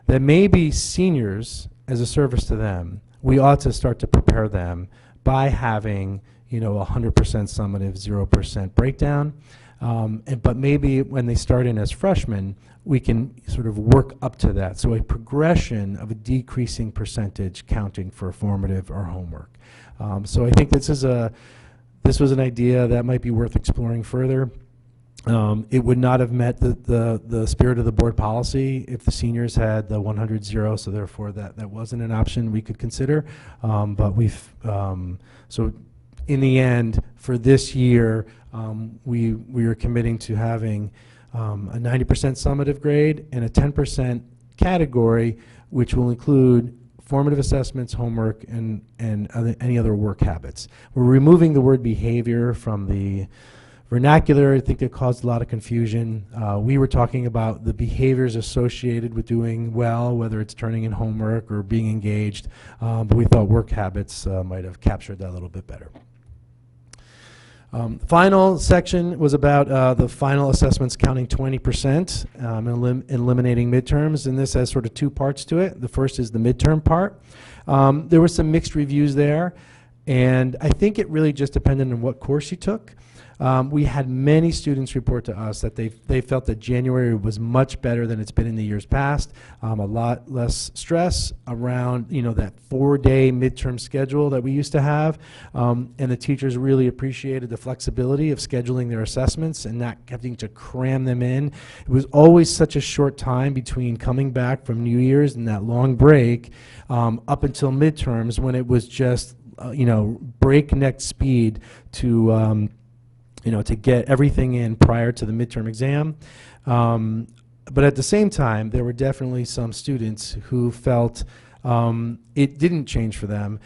that maybe seniors, as a service to them, we ought to start to prepare them by having 100% summative, 0% breakdown. But maybe when they start in as freshmen, we can sort of work up to that. So a progression of a decreasing percentage counting for formative or homework. So I think this was an idea that might be worth exploring further. It would not have met the spirit of the board policy if the seniors had the 100-0, so therefore that wasn't an option we could consider. But so in the end, for this year, we are committing to having a 90% summative grade and a 10% category, which will include formative assessments, homework, and any other work habits. We're removing the word behavior from the vernacular. I think it caused a lot of confusion. We were talking about the behaviors associated with doing well, whether it's turning in homework or being engaged, but we thought work habits might have captured that a little bit better. Final section was about the final assessments counting 20% and eliminating midterms, and this has sort of two parts to it. The first is the midterm part. There were some mixed reviews there, and I think it really just depended on what course you took. We had many students report to us that they felt that January was much better than it's been in the years past. A lot less stress around that 4-day midterm schedule that we used to have, and the teachers really appreciated the flexibility of scheduling their assessments and not having to cram them in. It was always such a short time between coming back from New Year's and that long break up until midterms, when it was just breakneck speed to to get everything in prior to the midterm exam. But at the same time, there were definitely some students who felt it didn't change for them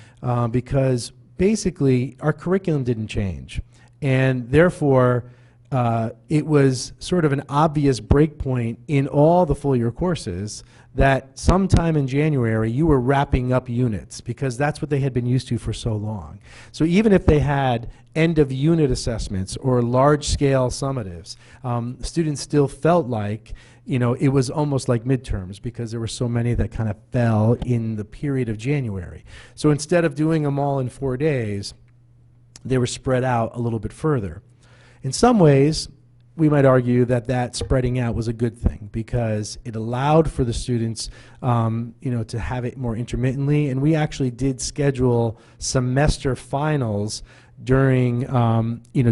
because basically our curriculum didn't change. And therefore, it was sort of an obvious break point in all the full year courses that sometime in January you were wrapping up units, because that's what they had been used to for so long. So even if they had end of unit assessments or large scale summatives, students still felt like it was almost like midterms, because there were so many that kind of fell in the period of January. So instead of doing them all in 4 days, they were spread out a little bit further. In some ways, we might argue that spreading out was a good thing, because it allowed for the students to have it more intermittently, and we actually did schedule semester finals during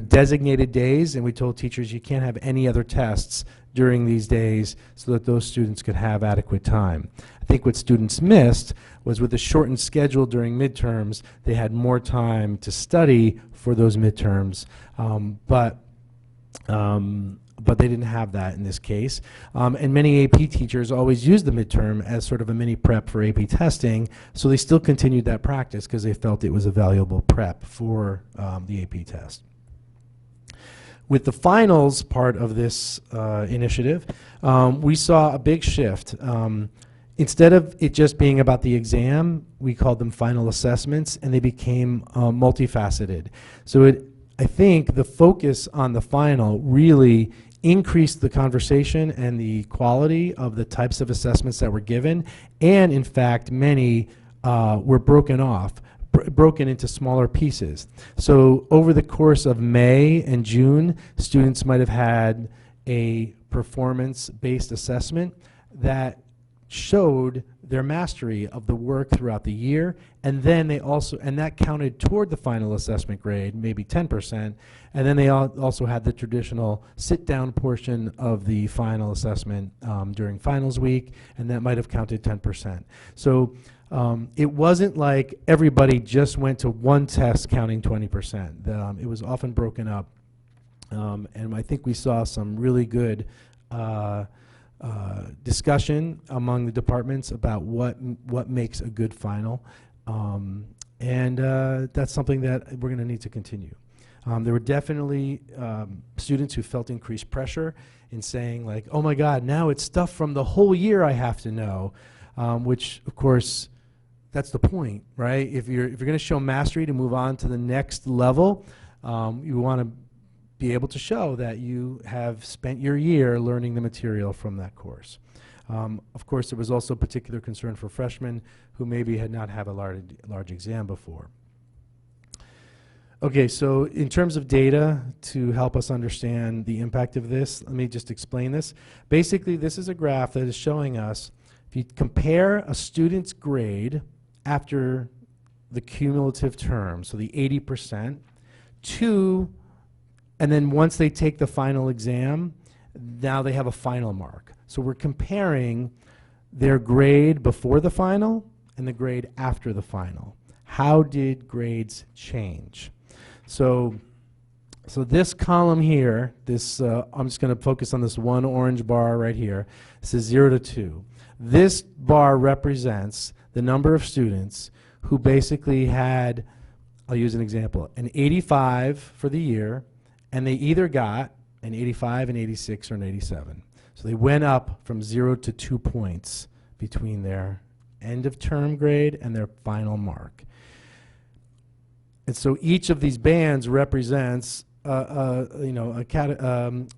designated days, and we told teachers you can't have any other tests during these days so that those students could have adequate time. I think what students missed was with the shortened schedule during midterms, they had more time to study for those midterms, but they didn't have that in this case. And many AP teachers always use the midterm as sort of a mini prep for AP testing, so they still continued that practice because they felt it was a valuable prep for the AP test. With the finals part of this initiative, we saw a big shift. Instead of it just being about the exam, we called them final assessments, and they became multifaceted. So I think the focus on the final really increased the conversation and the quality of the types of assessments that were given, and in fact, many were broken into smaller pieces. So over the course of May and June, students might have had a performance-based assessment that showed their mastery of the work throughout the year, and then they also, and that counted toward the final assessment grade, maybe 10%, and then they also had the traditional sit-down portion of the final assessment during finals week, and that might have counted 10%. So it wasn't like everybody just went to one test counting 20%. It was often broken up, and I think we saw some really good discussion among the departments about what makes a good final, and that's something that we're going to need to continue. There were definitely students who felt increased pressure in saying like, oh my God, now it's stuff from the whole year I have to know, which of course that's the point, right? If you're going to show mastery to move on to the next level, you want to be able to show that you have spent your year learning the material from that course. Of course, there was also particular concern for freshmen who maybe had not had a large exam before. Okay, so in terms of data to help us understand the impact of this, let me just explain this. Basically, this is a graph that is showing us, if you compare a student's grade after the cumulative term, so the 80%, and then once they take the final exam, now they have a final mark. So we're comparing their grade before the final and the grade after the final. How did grades change? So this column here, I'm just going to focus on this one orange bar right here. This is 0 to 2. This bar represents the number of students who basically had, I'll use an example, an 85 for the year, and they either got an 85, an 86, or an 87. So they went up from 0 to 2 points between their end of term grade and their final mark. And so each of these bands represents a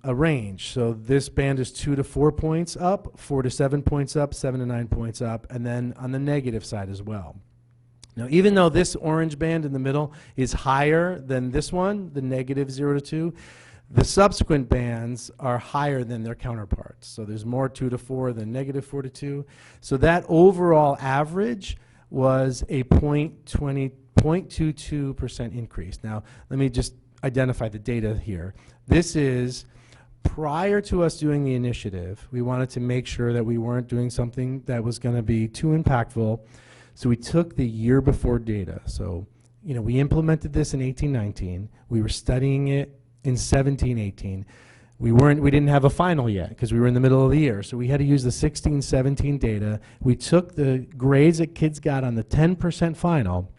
range. So this band is 2 to 4 points up, 4 to 7 points up, 7 to 9 points up, and then on the negative side as well. Now, even though this orange band in the middle is higher than this one, the negative 0 to 2, the subsequent bands are higher than their counterparts. So there's more 2 to 4 than negative 4 to 2. So that overall average was a 0.22% increase. Now, let me just identify the data here. This is prior to us doing the initiative. We wanted to make sure that we weren't doing something that was going to be too impactful. So we took the year before data. So, we implemented this in 18-19. We were studying it in 17-18. We didn't have a final yet because we were in the middle of the year. So we had to use the 16-17 data. We took the grades that kids got on the 10% final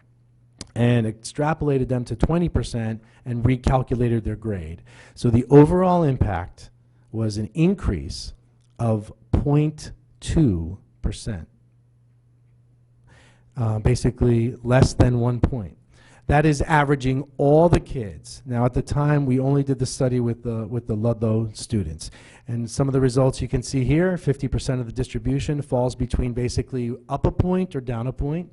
and extrapolated them to 20% and recalculated their grade. So the overall impact was an increase of 0.2%. Basically less than 1 point. That is averaging all the kids. Now at the time we only did the study with the Ludlow students. And some of the results you can see here, 50% of the distribution falls between basically up a point or down a point.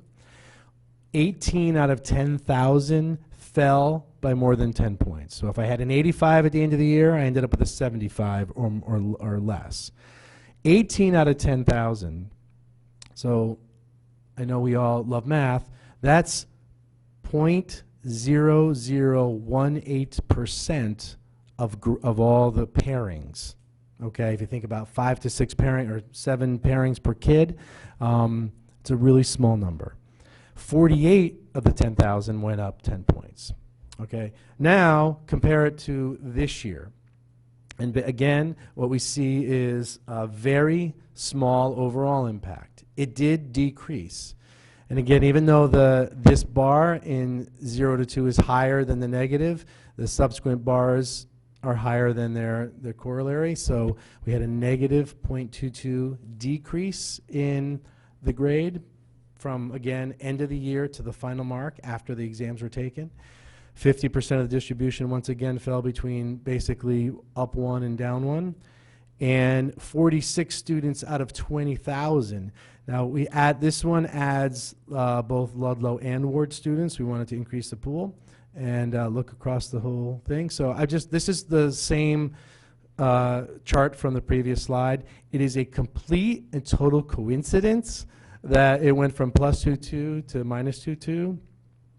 18 out of 10,000 fell by more than 10 points. So if I had an 85 at the end of the year, I ended up with a 75 or less. 18 out of 10,000. So I know we all love math. That's 0.0018% of all the pairings Okay, if you think about 5 to 6 pairing or 7 pairings per kid, it's a really small number. 48 of the 10,000 went up 10 points. Okay, now compare it to this year. And again, what we see is a very small overall impact. It did decrease. And again, even though this bar in 0 to 2 is higher than the negative, the subsequent bars are higher than their corollary. So we had a negative 0.22 decrease in the grade from, again, end of the year to the final mark after the exams were taken. 50% of the distribution once again fell between basically up 1 and down 1. And 46 students out of 20,000. Now we add, this one adds both Ludlow and Ward students. We wanted to increase the pool and look across the whole thing. So this is the same chart from the previous slide. It is a complete and total coincidence that it went from plus 2.2 to minus 2.2.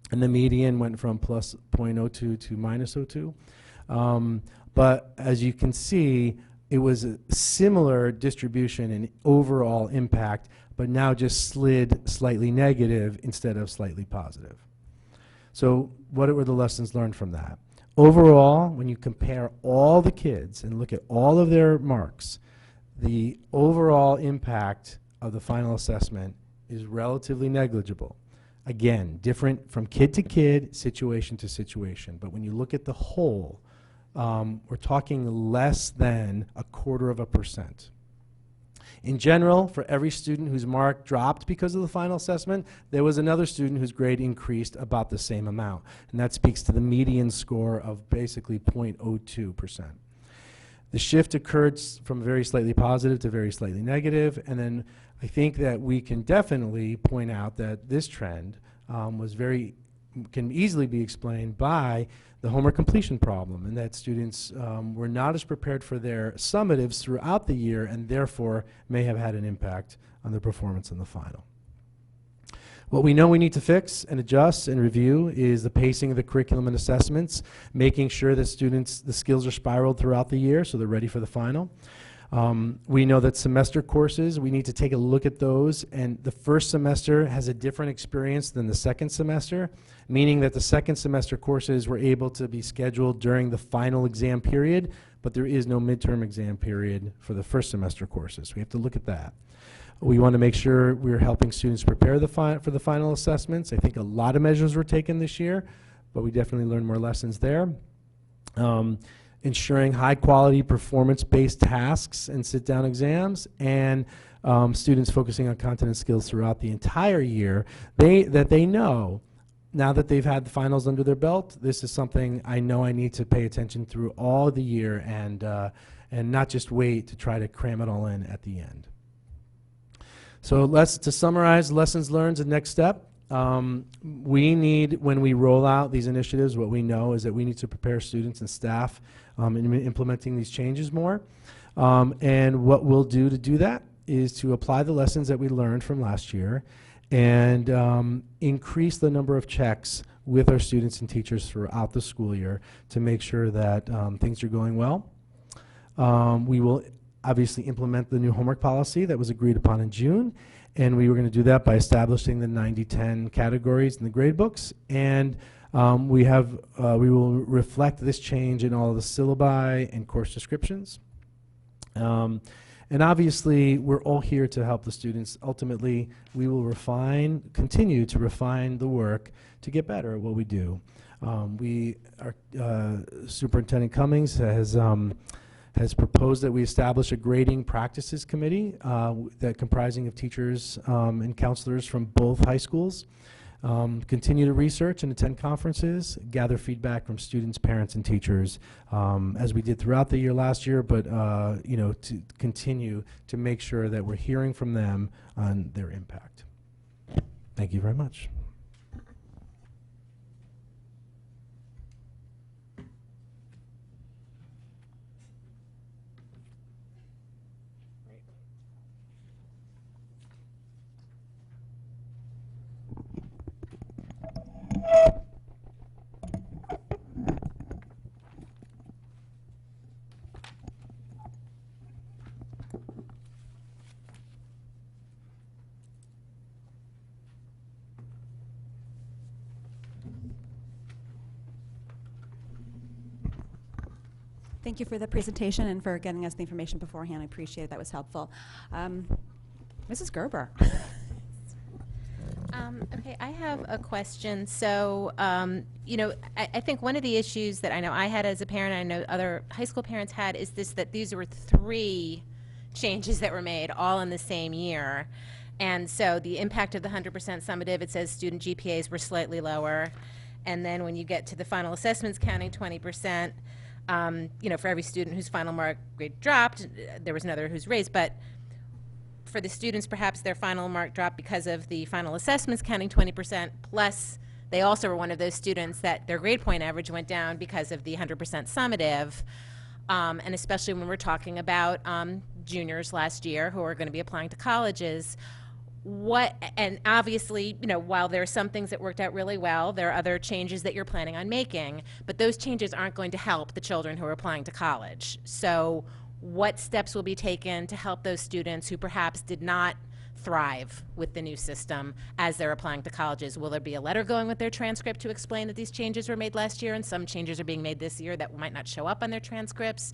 And the median went from plus 0.02 to minus 0.02. But as you can see, it was a similar distribution in overall impact, but now just slid slightly negative instead of slightly positive. So what were the lessons learned from that? Overall, when you compare all the kids and look at all of their marks, the overall impact of the final assessment is relatively negligible. Again, different from kid to kid, situation to situation. But when you look at the whole, we're talking less than 0.25%. In general, for every student whose mark dropped because of the final assessment, there was another student whose grade increased about the same amount. And that speaks to the median score of basically 0.02%. The shift occurred from very slightly positive to very slightly negative, and then I think that we can definitely point out that this trend can easily be explained by the homework completion problem, and that students were not as prepared for their summatives throughout the year and therefore may have had an impact on their performance in the final. What we know we need to fix and adjust and review is the pacing of the curriculum and assessments, making sure that students, the skills are spiraled throughout the year so they're ready for the final. We know that semester courses, we need to take a look at those, and the first semester has a different experience than the second semester, meaning that the second semester courses were able to be scheduled during the final exam period, but there is no midterm exam period for the first semester courses. We have to look at that. We want to make sure we're helping students prepare for the final assessments. I think a lot of measures were taken this year, but we definitely learned more lessons there. Ensuring high-quality performance-based tasks and sit-down exams, and students focusing on content and skills throughout the entire year. That they know, now that they've had the finals under their belt, this is something I know I need to pay attention through all the year and not just wait to try to cram it all in at the end. So to summarize lessons learned and next step, we need, when we roll out these initiatives, what we know is that we need to prepare students and staff in implementing these changes more. And what we'll do to do that is to apply the lessons that we learned from last year and increase the number of checks with our students and teachers throughout the school year to make sure that things are going well. We will obviously implement the new homework policy that was agreed upon in June, and we were going to do that by establishing the 90-10 categories in the grade books, and we will reflect this change in all of the syllabi and course descriptions. And obviously, we're all here to help the students. Ultimately, we will continue to refine the work to get better at what we do. Our Superintendent Cummings has proposed that we establish a grading practices committee that comprising of teachers and counselors from both high schools. Continue to research and attend conferences, gather feedback from students, parents, and teachers, as we did throughout the year last year, but to continue to make sure that we're hearing from them on their impact. Thank you very much. Thank you for the presentation and for getting us the information beforehand. I appreciate it. That was helpful. Mrs. Gerber. Okay, I have a question. So, I think one of the issues that I know I had as a parent, I know other high school parents had, is that these were 3 changes that were made all in the same year. And so the impact of the 100% summative, it says student GPAs were slightly lower. And then when you get to the final assessments counting 20%, for every student whose final mark grade dropped, there was another who's raised. But for the students, perhaps their final mark dropped because of the final assessments counting 20%, plus they also were one of those students that their grade point average went down because of the 100% summative. And especially when we're talking about juniors last year who are going to be applying to colleges. And obviously, while there are some things that worked out really well, there are other changes that you're planning on making, but those changes aren't going to help the children who are applying to college. So what steps will be taken to help those students who perhaps did not thrive with the new system as they're applying to colleges? Will there be a letter going with their transcript to explain that these changes were made last year and some changes are being made this year that might not show up on their transcripts?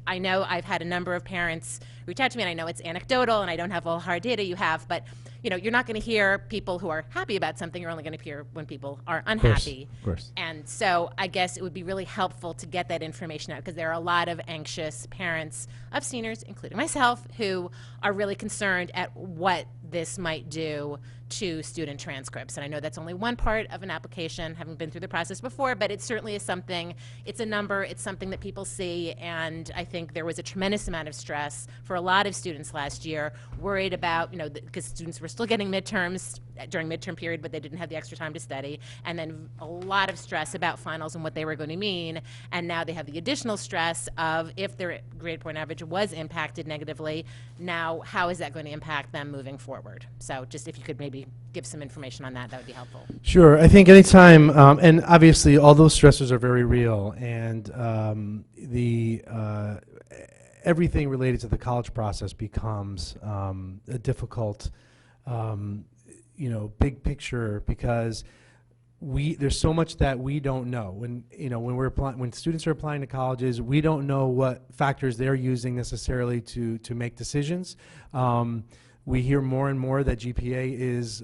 I know I've had a number of parents reach out to me, and I know it's anecdotal and I don't have all the hard data you have, but you're not going to hear people who are happy about something. You're only going to hear when people are unhappy. Of course. And so I guess it would be really helpful to get that information out, because there are a lot of anxious parents of seniors, including myself, who are really concerned at what this might do to student transcripts. And I know that's only one part of an application, having been through the process before, but it certainly is something, it's a number, it's something that people see, and I think there was a tremendous amount of stress for a lot of students last year, worried about, because students were still getting midterms during midterm period, but they didn't have the extra time to study, and then a lot of stress about finals and what they were going to mean, and now they have the additional stress of if their grade point average was impacted negatively, now how is that going to impact them moving forward? So just if you could maybe give some information on that, that would be helpful. Sure. I think anytime, and obviously all those stressors are very real, and everything related to the college process becomes a difficult, big picture, because there's so much that we don't know. When students are applying to colleges, we don't know what factors they're using necessarily to make decisions. We hear more and more that GPA is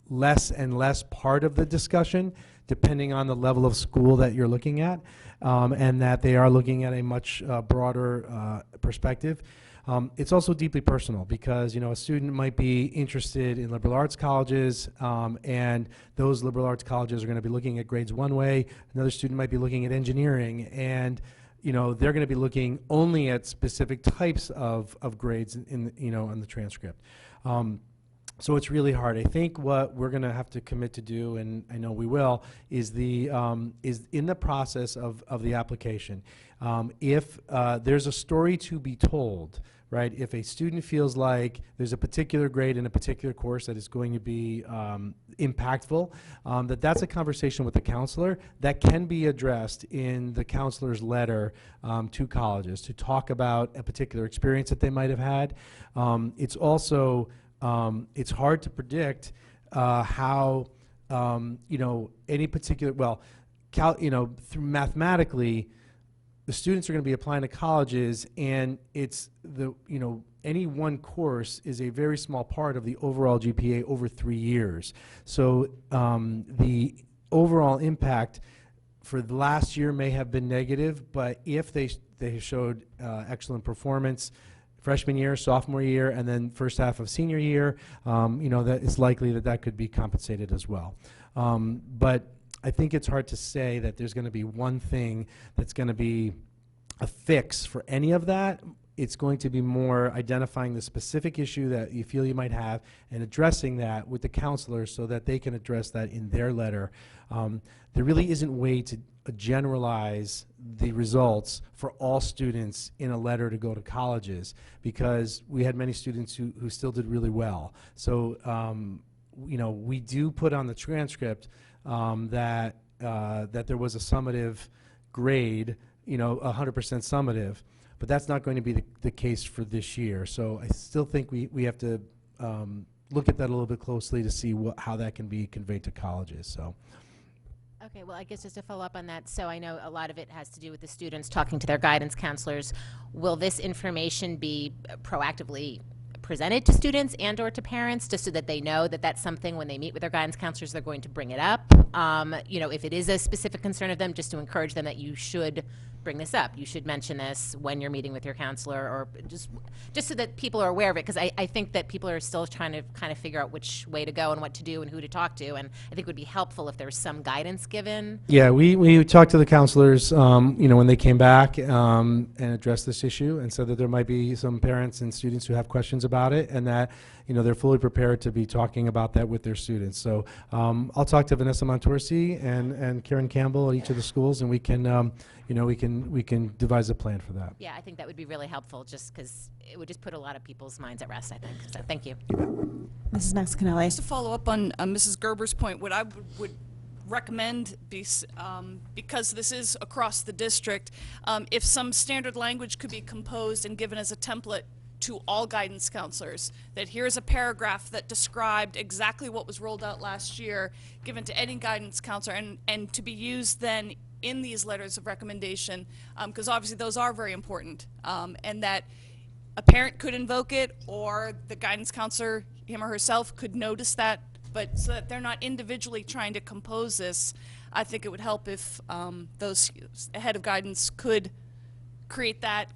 less and less part of the discussion, depending on the level of school that you're looking at, and that they are looking at a much broader perspective. It's also deeply personal, because a student might be interested in liberal arts colleges, and those liberal arts colleges are going to be looking at grades one way. Another student might be looking at engineering, and they're going to be looking only at specific types of grades on the transcript. So it's really hard. I think what we're going to have to commit to do, and I know we will, is in the process of the application. If there's a story to be told, right? If a student feels like there's a particular grade in a particular course that is going to be impactful, that's a conversation with the counselor that can be addressed in the counselor's letter to colleges to talk about a particular experience that they might have had. It's also, it's hard to predict how, any particular, through mathematically, the students are going to be applying to colleges, and it's any one course is a very small part of the overall GPA over 3 years. So the overall impact for the last year may have been negative, but if they showed excellent performance freshman year, sophomore year, and then first half of senior year, that it's likely that could be compensated as well. But I think it's hard to say that there's going to be one thing that's going to be a fix for any of that. It's going to be more identifying the specific issue that you feel you might have and addressing that with the counselor so that they can address that in their letter. There really isn't a way to generalize the results for all students in a letter to go to colleges, because we had many students who still did really well. So we do put on the transcript that there was a summative grade, 100% summative, but that's not going to be the case for this year. So I still think we have to look at that a little bit closely to see how that can be conveyed to colleges. So. Okay, well, I guess just to follow up on that, so I know a lot of it has to do with the students talking to their guidance counselors. Will this information be proactively presented to students and or to parents, just so that they know that that's something when they meet with their guidance counselors, they're going to bring it up? You know, if it is a specific concern of them, just to encourage them that you should bring this up. You should mention this when you're meeting with your counselor, or just so that people are aware of it, because I think that people are still trying to kind of figure out which way to go and what to do and who to talk to, and I think it would be helpful if there was some guidance given. Yeah, we talked to the counselors, you know, when they came back and addressed this issue, and said that there might be some parents and students who have questions about it, and that, you know, they're fully prepared to be talking about that with their students. So I'll talk to Vanessa Montorsi and Karen Campbell at each of the schools, and we can, you know, we can devise a plan for that. Yeah, I think that would be really helpful, just because it would just put a lot of people's minds at rest, I think. So thank you. Mrs. Maxinelli. Just to follow up on Mrs. Gerber's point, what I would recommend, because this is across the district, if some standard language could be composed and given as a template to all guidance counselors, that here's a paragraph that described exactly what was rolled out last year, given to any guidance counselor, and to be used then in these letters of recommendation, because obviously those are very important, and that a parent could invoke it, or the guidance counselor, him or herself, could notice that, but so that they're not individually trying to compose this. I think it would help if those head of guidance could create that,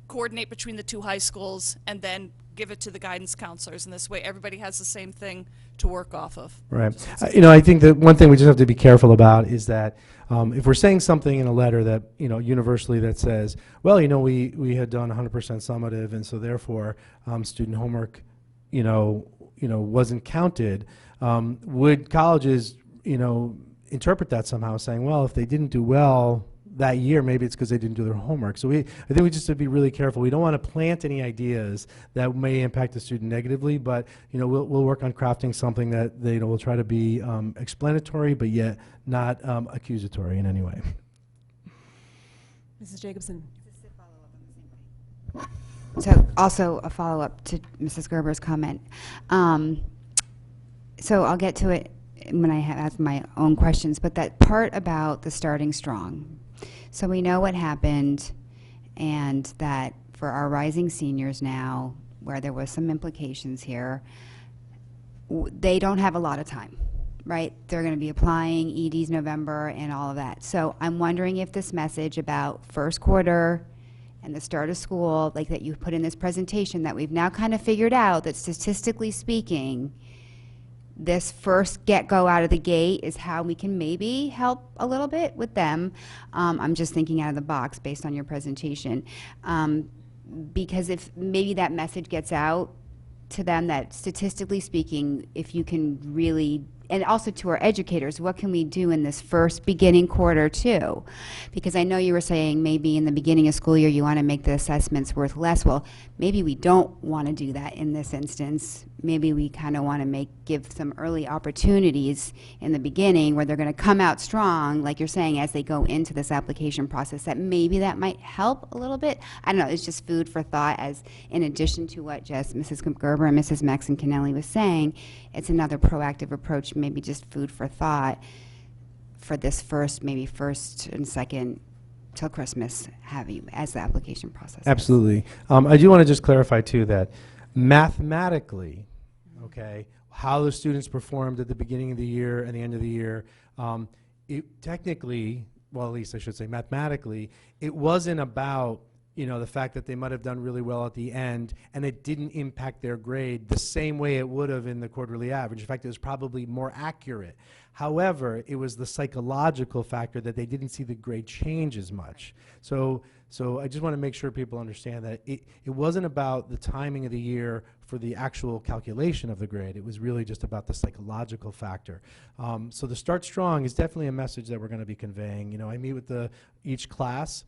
coordinate between the two high schools, and then give it to the guidance counselors. And this way everybody has the same thing to work off of. Right. You know, I think that one thing we just have to be careful about is that if we're saying something in a letter that, you know, universally that says, well, you know, we had done 100% summative, and so therefore student homework, you know, wasn't counted, would colleges, you know, interpret that somehow, saying, well, if they didn't do well that year, maybe it's because they didn't do their homework. So I think we just have to be really careful. We don't want to plant any ideas that may impact the student negatively, but, you know, we'll work on crafting something that they, you know, will try to be explanatory, but yet not accusatory in any way. Mrs. Jacobson. So also a follow-up to Mrs. Gerber's comment. So I'll get to it when I have my own questions, but that part about the starting strong. So we know what happened, and that for our rising seniors now, where there was some implications here, they don't have a lot of time, right? They're going to be applying EDs November and all of that. So I'm wondering if this message about first quarter and the start of school, like that you put in this presentation, that we've now kind of figured out that statistically speaking, this first get-go out of the gate is how we can maybe help a little bit with them. I'm just thinking out of the box based on your presentation. Because if maybe that message gets out to them that statistically speaking, if you can really, and also to our educators, what can we do in this first beginning quarter too? Because I know you were saying maybe in the beginning of school year you want to make the assessments worth less. Well, maybe we don't want to do that in this instance. Maybe we kind of want to give some early opportunities in the beginning where they're going to come out strong, like you're saying, as they go into this application process, that maybe that might help a little bit. I don't know, it's just food for thought, as in addition to what just Mrs. Gerber and Mrs. Maxinelli was saying, it's another proactive approach, maybe just food for thought for this maybe first and second till Christmas, as the application process. Absolutely. I do want to just clarify too that mathematically, okay, how the students performed at the beginning of the year and the end of the year, it technically, well, at least I should say mathematically, it wasn't about, you know, the fact that they might have done really well at the end, and it didn't impact their grade the same way it would have in the quarterly average. In fact, it was probably more accurate. However, it was the psychological factor that they didn't see the grade change as much. So I just want to make sure people understand that it wasn't about the timing of the year for the actual calculation of the grade. It was really just about the psychological factor. So the start strong is definitely a message that we're going to be conveying. You know, I meet with each class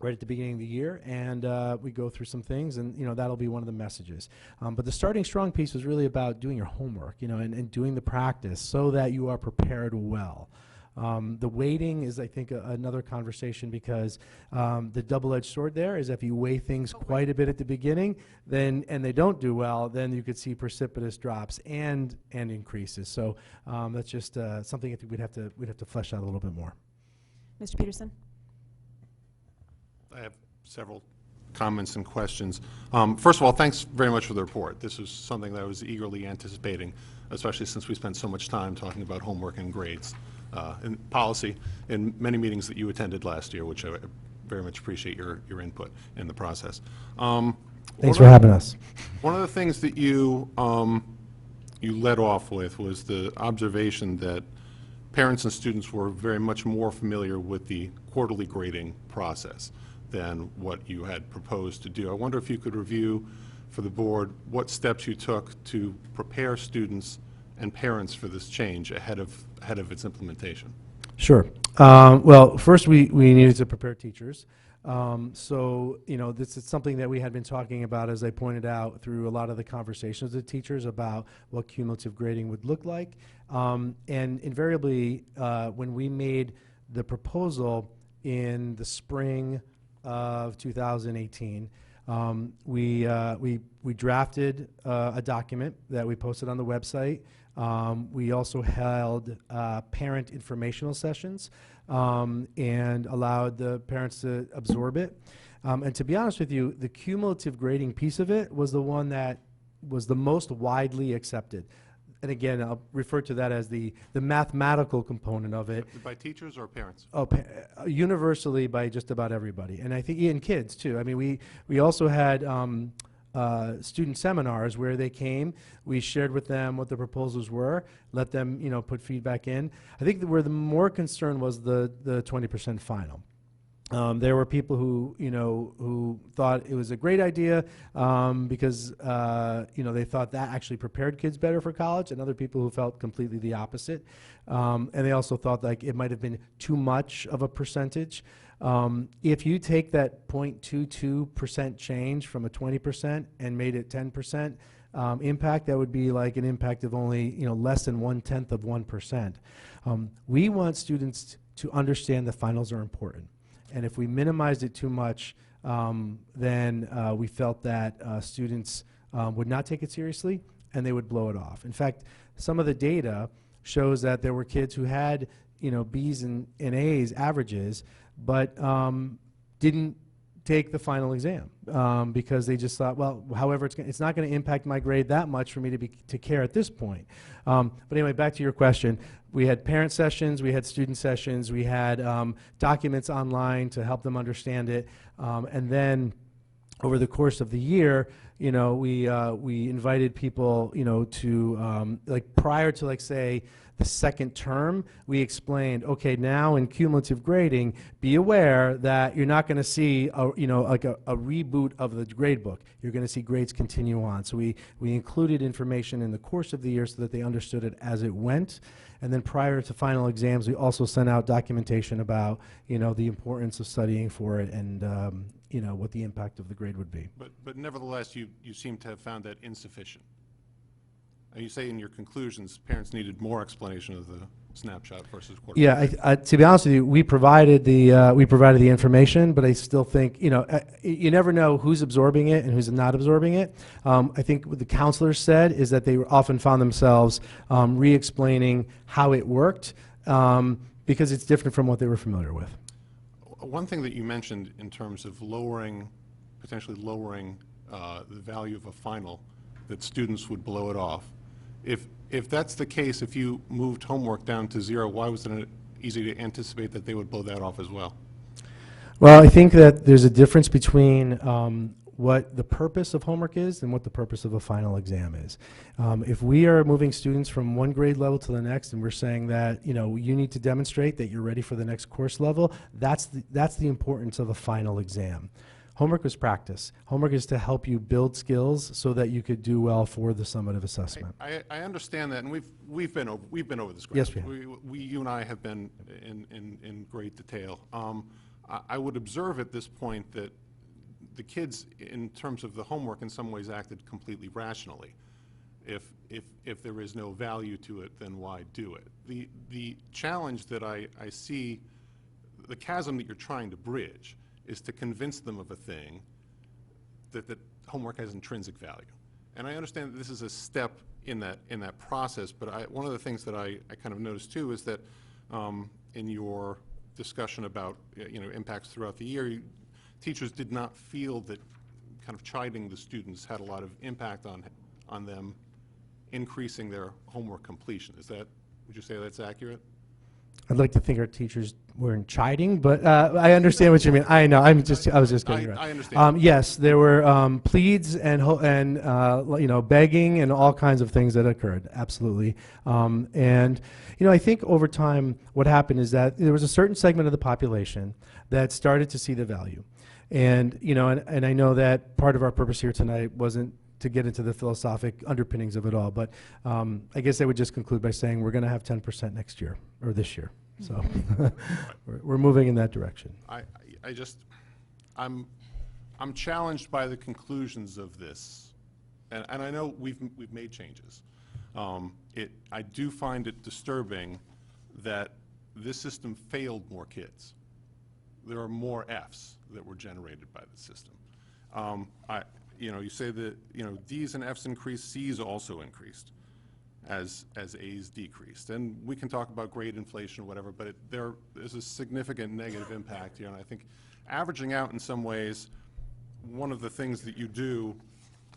right at the beginning of the year, and we go through some things, and, you know, that'll be one of the messages. But the starting strong piece was really about doing your homework, you know, and doing the practice so that you are prepared well. The weighting is, I think, another conversation because the double-edged sword there is if you weigh things quite a bit at the beginning, then and they don't do well, then you could see precipitous drops and increases. So that's just something I think we'd have to flesh out a little bit more. Mr. Peterson? I have several comments and questions. First of all, thanks very much for the report. This is something that I was eagerly anticipating, especially since we spent so much time talking about homework and grades and policy in many meetings that you attended last year, which I very much appreciate your input in the process. Thanks for having us. One of the things that you led off with was the observation that parents and students were very much more familiar with the quarterly grading process than what you had proposed to do. I wonder if you could review for the board what steps you took to prepare students and parents for this change ahead of its implementation. Sure. Well, first we needed to prepare teachers. So, this is something that we had been talking about, as I pointed out, through a lot of the conversations with teachers about what cumulative grading would look like. And invariably, when we made the proposal in the spring of 2018, we drafted a document that we posted on the website. We also held parent informational sessions and allowed the parents to absorb it. And to be honest with you, the cumulative grading piece of it was the one that was the most widely accepted. And again, I'll refer to that as the mathematical component of it. By teachers or parents? Oh, universally by just about everybody. And I think even kids too. I mean, we also had student seminars where they came. We shared with them what the proposals were, let them, put feedback in. I think that where the more concern was the 20% final. There were people who, who thought it was a great idea because, they thought that actually prepared kids better for college, and other people who felt completely the opposite. And they also thought like it might have been too much of a percentage. If you take that 0.22% change from a 20% and made it 10% impact, that would be like an impact of only, less than 1/10 of 1%. We want students to understand the finals are important. And if we minimized it too much, then we felt that students would not take it seriously and they would blow it off. In fact, some of the data shows that there were kids who had, B's and A's averages, but didn't take the final exam because they just thought, well, however, it's not going to impact my grade that much for me to care at this point. But anyway, back to your question. We had parent sessions, we had student sessions, we had documents online to help them understand it, and then over the course of the year, we invited people, to like prior to say the second term, we explained, okay, now in cumulative grading, be aware that you're not going to see a reboot of the grade book. You're going to see grades continue on. So we included information in the course of the year so that they understood it as it went. And then prior to final exams, we also sent out documentation about, the importance of studying for it and, what the impact of the grade would be. But nevertheless, you seem to have found that insufficient. And you say in your conclusions, parents needed more explanation of the snapshot versus quarter. Yeah, to be honest with you, we provided the information, but I still think you never know who's absorbing it and who's not absorbing it. I think what the counselors said is that they often found themselves re-explaining how it worked because it's different from what they were familiar with. One thing that you mentioned in terms of potentially lowering the value of a final, that students would blow it off. If that's the case, if you moved homework down to 0, why wasn't it easy to anticipate that they would blow that off as well? Well, I think that there's a difference between what the purpose of homework is and what the purpose of a final exam is. If we are moving students from one grade level to the next and we're saying that you need to demonstrate that you're ready for the next course level, that's the importance of a final exam. Homework is practice. Homework is to help you build skills so that you could do well for the summative assessment. I understand that, and we've been over this. Yes, we have. You and I have been in great detail. I would observe at this point that the kids, in terms of the homework, in some ways acted completely rationally. If there is no value to it, then why do it? The challenge that I see, the chasm that you're trying to bridge, is to convince them of a thing that homework has intrinsic value. And I understand that this is a step in that process, but one of the things that I kind of noticed too is that in your discussion about impacts throughout the year, teachers did not feel that kind of chiding the students had a lot of impact on them increasing their homework completion. Would you say that's accurate? I'd like to think our teachers weren't chiding, but I understand what you mean. I know. I was just kidding. I understand. Yes, there were pleads and begging and all kinds of things that occurred. Absolutely. And I think over time, what happened is that there was a certain segment of the population that started to see the value, and and I know that part of our purpose here tonight wasn't to get into the philosophic underpinnings of it all, but I guess I would just conclude by saying we're going to have 10% next year, or this year. So we're moving in that direction. I'm challenged by the conclusions of this, and I know we've made changes. I do find it disturbing that this system failed more kids. There are more Fs that were generated by the system. You say that D's and F's increased, C's also increased as A's decreased. And we can talk about grade inflation or whatever, but there is a significant negative impact here. And I think averaging out in some ways, one of the things that you do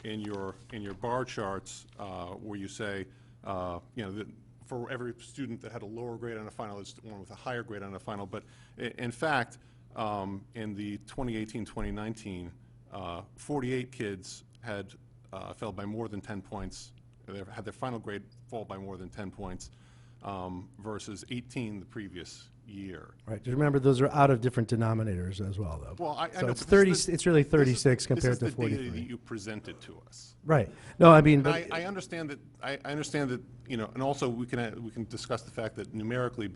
in your bar charts where you say, that for every student that had a lower grade on a final, it's one with a higher grade on a final. But in fact, in the 2018-2019, 48 kids had fell by more than 10 points, they had their final grade fall by more than 10 points, versus 18 the previous year. Right. Just remember, those are out of different denominators as well, though. Well, I so know, it's 30. It's really 36 compared to this is the 43. data that you presented to us. Right. No, I mean, And I understand that. I understand that. And also we can discuss the fact that numerically,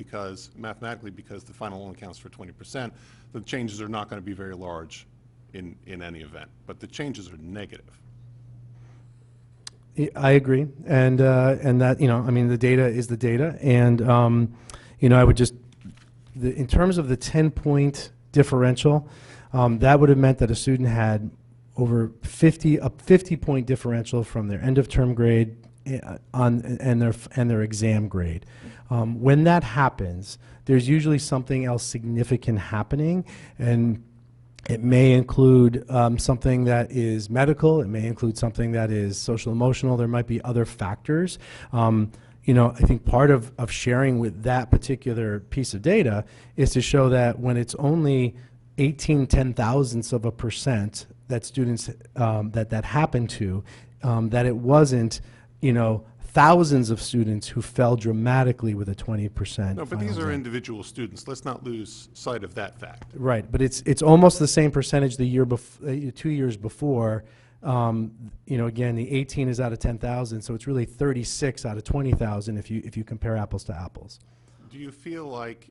mathematically, because the final only counts for 20%, the changes are not going to be very large in any event. But the changes are negative. I agree, and that I mean, the data is the data, and I would just, in terms of the 10-point differential, that would have meant that a student had over 50-point differential from their end of term grade and their exam grade. When that happens, there's usually something else significant happening, and it may include something that is medical. It may include something that is social emotional. There might be other factors. I think part of sharing with that particular piece of data is to show that when it's only 18 ten-thousandths of a percent that students that happen to, that it wasn't, thousands of students who fell dramatically with a 20%. No, but these are individual students. Let's not lose sight of that fact. Right, but it's almost the same percentage the year 2 years before. Again, the 18 is out of 10,000, so it's really 36 out of 20,000 if you compare apples to apples. Do you feel like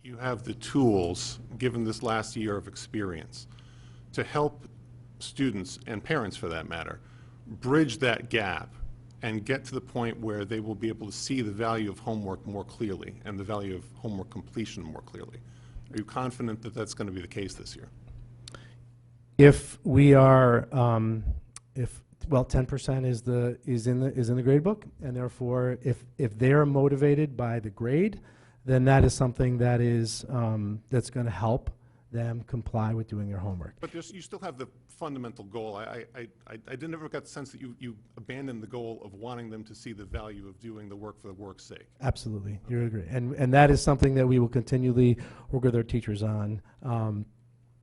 you have the tools, given this last year of experience, to help students, and parents for that matter, bridge that gap and get to the point where they will be able to see the value of homework more clearly and the value of homework completion more clearly? Are you confident that that's going to be the case this year? If we are, 10% is in the grade book, and therefore, if they are motivated by the grade, then that is something that is that's going to help them comply with doing their homework. But you still have the fundamental goal. I never got the sense that you abandoned the goal of wanting them to see the value of doing the work for the work's sake. Absolutely, you agree, and that is something that we will continually work with our teachers on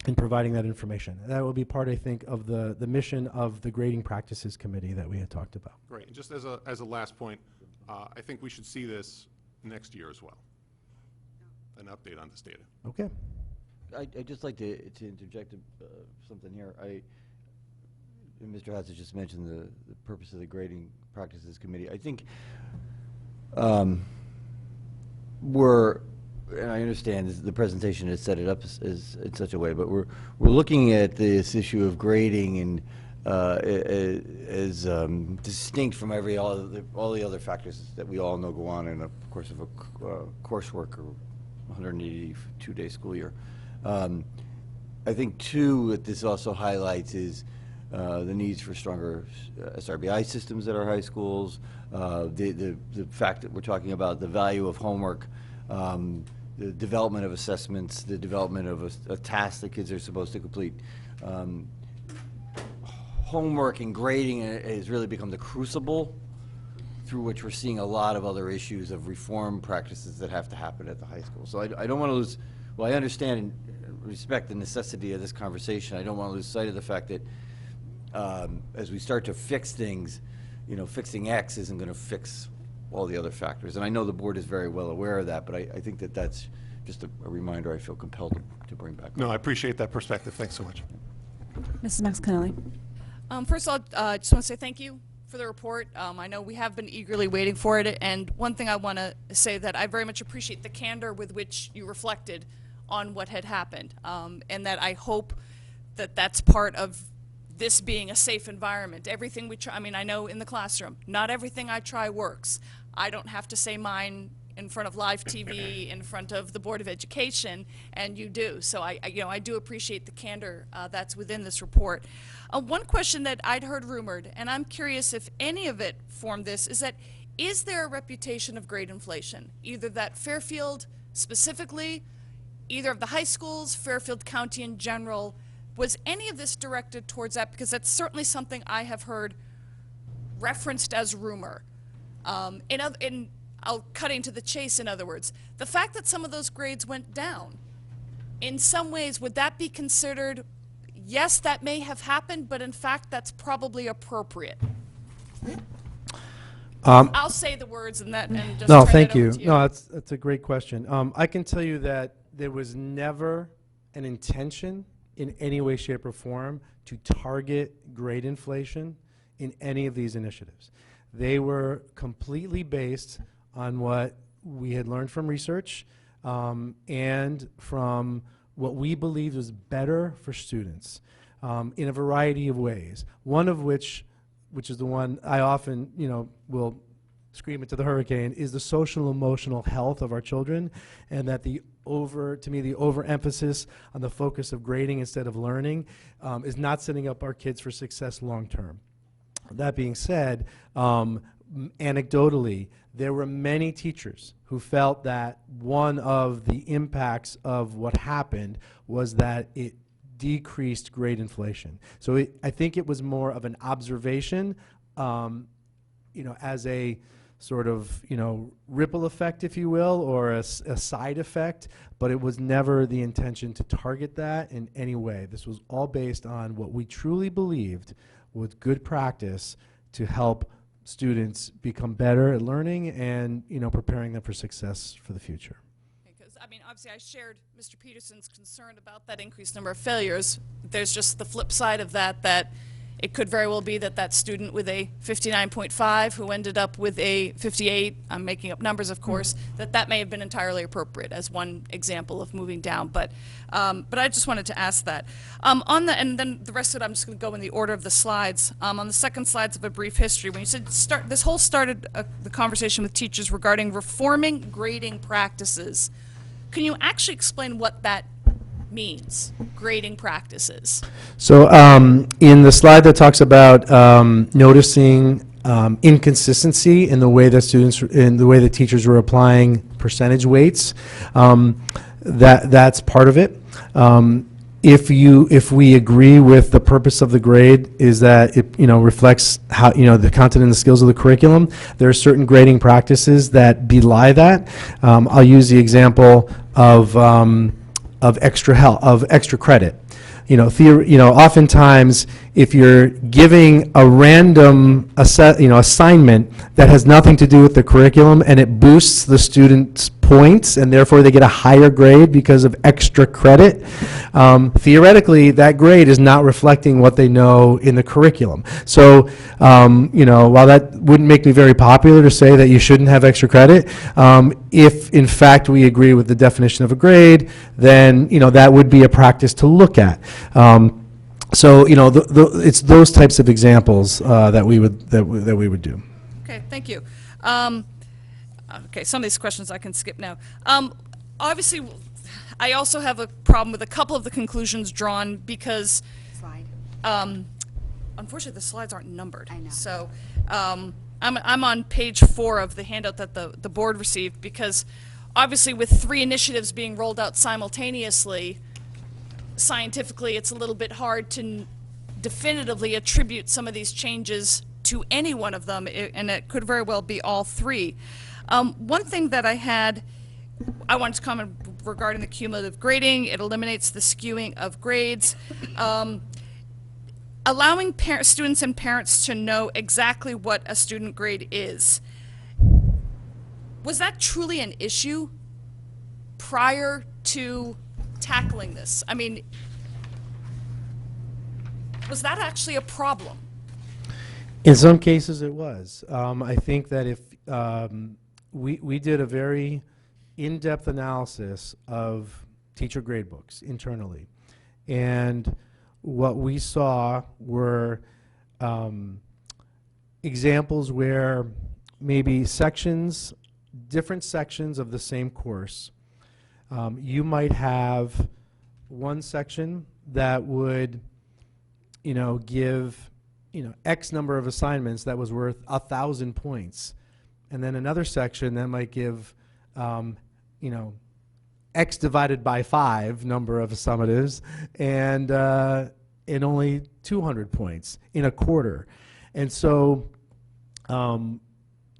in providing that information. That will be part, I think, of the mission of the Grading Practices Committee that we had talked about. Great. Just as a last point, I think we should see this next year as well. An update on this data. Okay. I'd just like to interject something here. Mr. Haas has just mentioned the purpose of the Grading Practices Committee. I think and I understand the presentation has set it up as in such a way, but we're looking at this issue of grading and is distinct from all the other factors that we all know go on in the course of a coursework or 182-day school year. I think, too, what this also highlights is the needs for stronger SRBI systems at our high schools, the fact that we're talking about the value of homework, the development of assessments, the development of a task that kids are supposed to complete. Homework and grading has really become the crucible through which we're seeing a lot of other issues of reform practices that have to happen at the high school. So I don't want to lose, well, I understand and respect the necessity of this conversation. I don't want to lose sight of the fact that as we start to fix things, fixing X isn't going to fix all the other factors. And I know the board is very well aware of that, but I think that that's just a reminder I feel compelled to bring back. No, I appreciate that perspective. Thanks so much. Mrs. Max Connolly. First of all, I just want to say thank you for the report. I know we have been eagerly waiting for it, and one thing I want to say that I very much appreciate the candor with which you reflected on what had happened, and that I hope that that's part of this being a safe environment. Everything we try, I know in the classroom, not everything I try works. I don't have to say mine in front of live TV, in front of the Board of Education, and you do. So I do appreciate the candor that's within this report. One question that I'd heard rumored, and I'm curious if any of it formed this, is there a reputation of grade inflation? Either that Fairfield specifically, either of the high schools, Fairfield County in general, was any of this directed towards that? Because that's certainly something I have heard referenced as rumor. I'll cutting to the chase, in other words. The fact that some of those grades went down, in some ways, would that be considered, yes, that may have happened, but in fact, that's probably appropriate? I'll say the words and just no, turn thank it over you. to you. No, that's a great question. I can tell you that there was never an intention in any way, shape, or form to target grade inflation in any of these initiatives. They were completely based on what we had learned from research and from what we believed was better for students in a variety of ways. One of which is the one I often, will scream into the hurricane, is the social emotional health of our children, and that the overemphasis on the focus of grading instead of learning is not setting up our kids for success long term. That being said, anecdotally, there were many teachers who felt that one of the impacts of what happened was that it decreased grade inflation. So I think it was more of an observation, as a sort of, ripple effect, if you will, or a side effect, but it was never the intention to target that in any way. This was all based on what we truly believed was good practice to help students become better at learning and, preparing them for success for the future. Because, obviously I shared Mr. Peterson's concern about that increased number of failures. There's just the flip side of that it could very well be that student with a 59.5 who ended up with a 58, I'm making up numbers, of course, that may have been entirely appropriate as one example of moving down. But I just wanted to ask that. And then the rest of it, I'm just going to go in the order of the slides. On the second slides of a brief history, when you said this whole started the conversation with teachers regarding reforming grading practices. Can you actually explain what that means, grading practices? So in the slide that talks about noticing inconsistency in the way that teachers were applying percentage weights, that's part of it. If we agree with the purpose of the grade is that it reflects how the content and the skills of the curriculum, there are certain grading practices that belie that. I'll use the example of extra credit. Oftentimes, if you're giving a random assignment that has nothing to do with the curriculum and it boosts the student's points and therefore they get a higher grade because of extra credit, theoretically that grade is not reflecting what they know in the curriculum. So, while that wouldn't make me very popular to say that you shouldn't have extra credit, if in fact we agree with the definition of a grade, then that would be a practice to look at. So, it's those types of examples that we would do. Okay, thank you. Okay, some of these questions I can skip now. Obviously, I also have a problem with a couple of the conclusions drawn because unfortunately the slides aren't numbered. I know. So I'm on page 4 of the handout that the board received, because obviously with 3 initiatives being rolled out simultaneously, scientifically it's a little bit hard to definitively attribute some of these changes to any one of them, and it could very well be all 3. One thing that I wanted to comment regarding the cumulative grading: it eliminates the skewing of grades. Allowing students and parents to know exactly what a student grade is. Was that truly an issue prior to tackling this? I mean, was that actually a problem? In some cases it was. I think that if we did a very in-depth analysis of teacher grade books internally, and what we saw were examples where maybe different sections of the same course, you might have one section that would, give, X number of assignments that was worth 1,000 points, and then another section that might give, X divided by 5 number of summatives, and only 200 points in a quarter. And so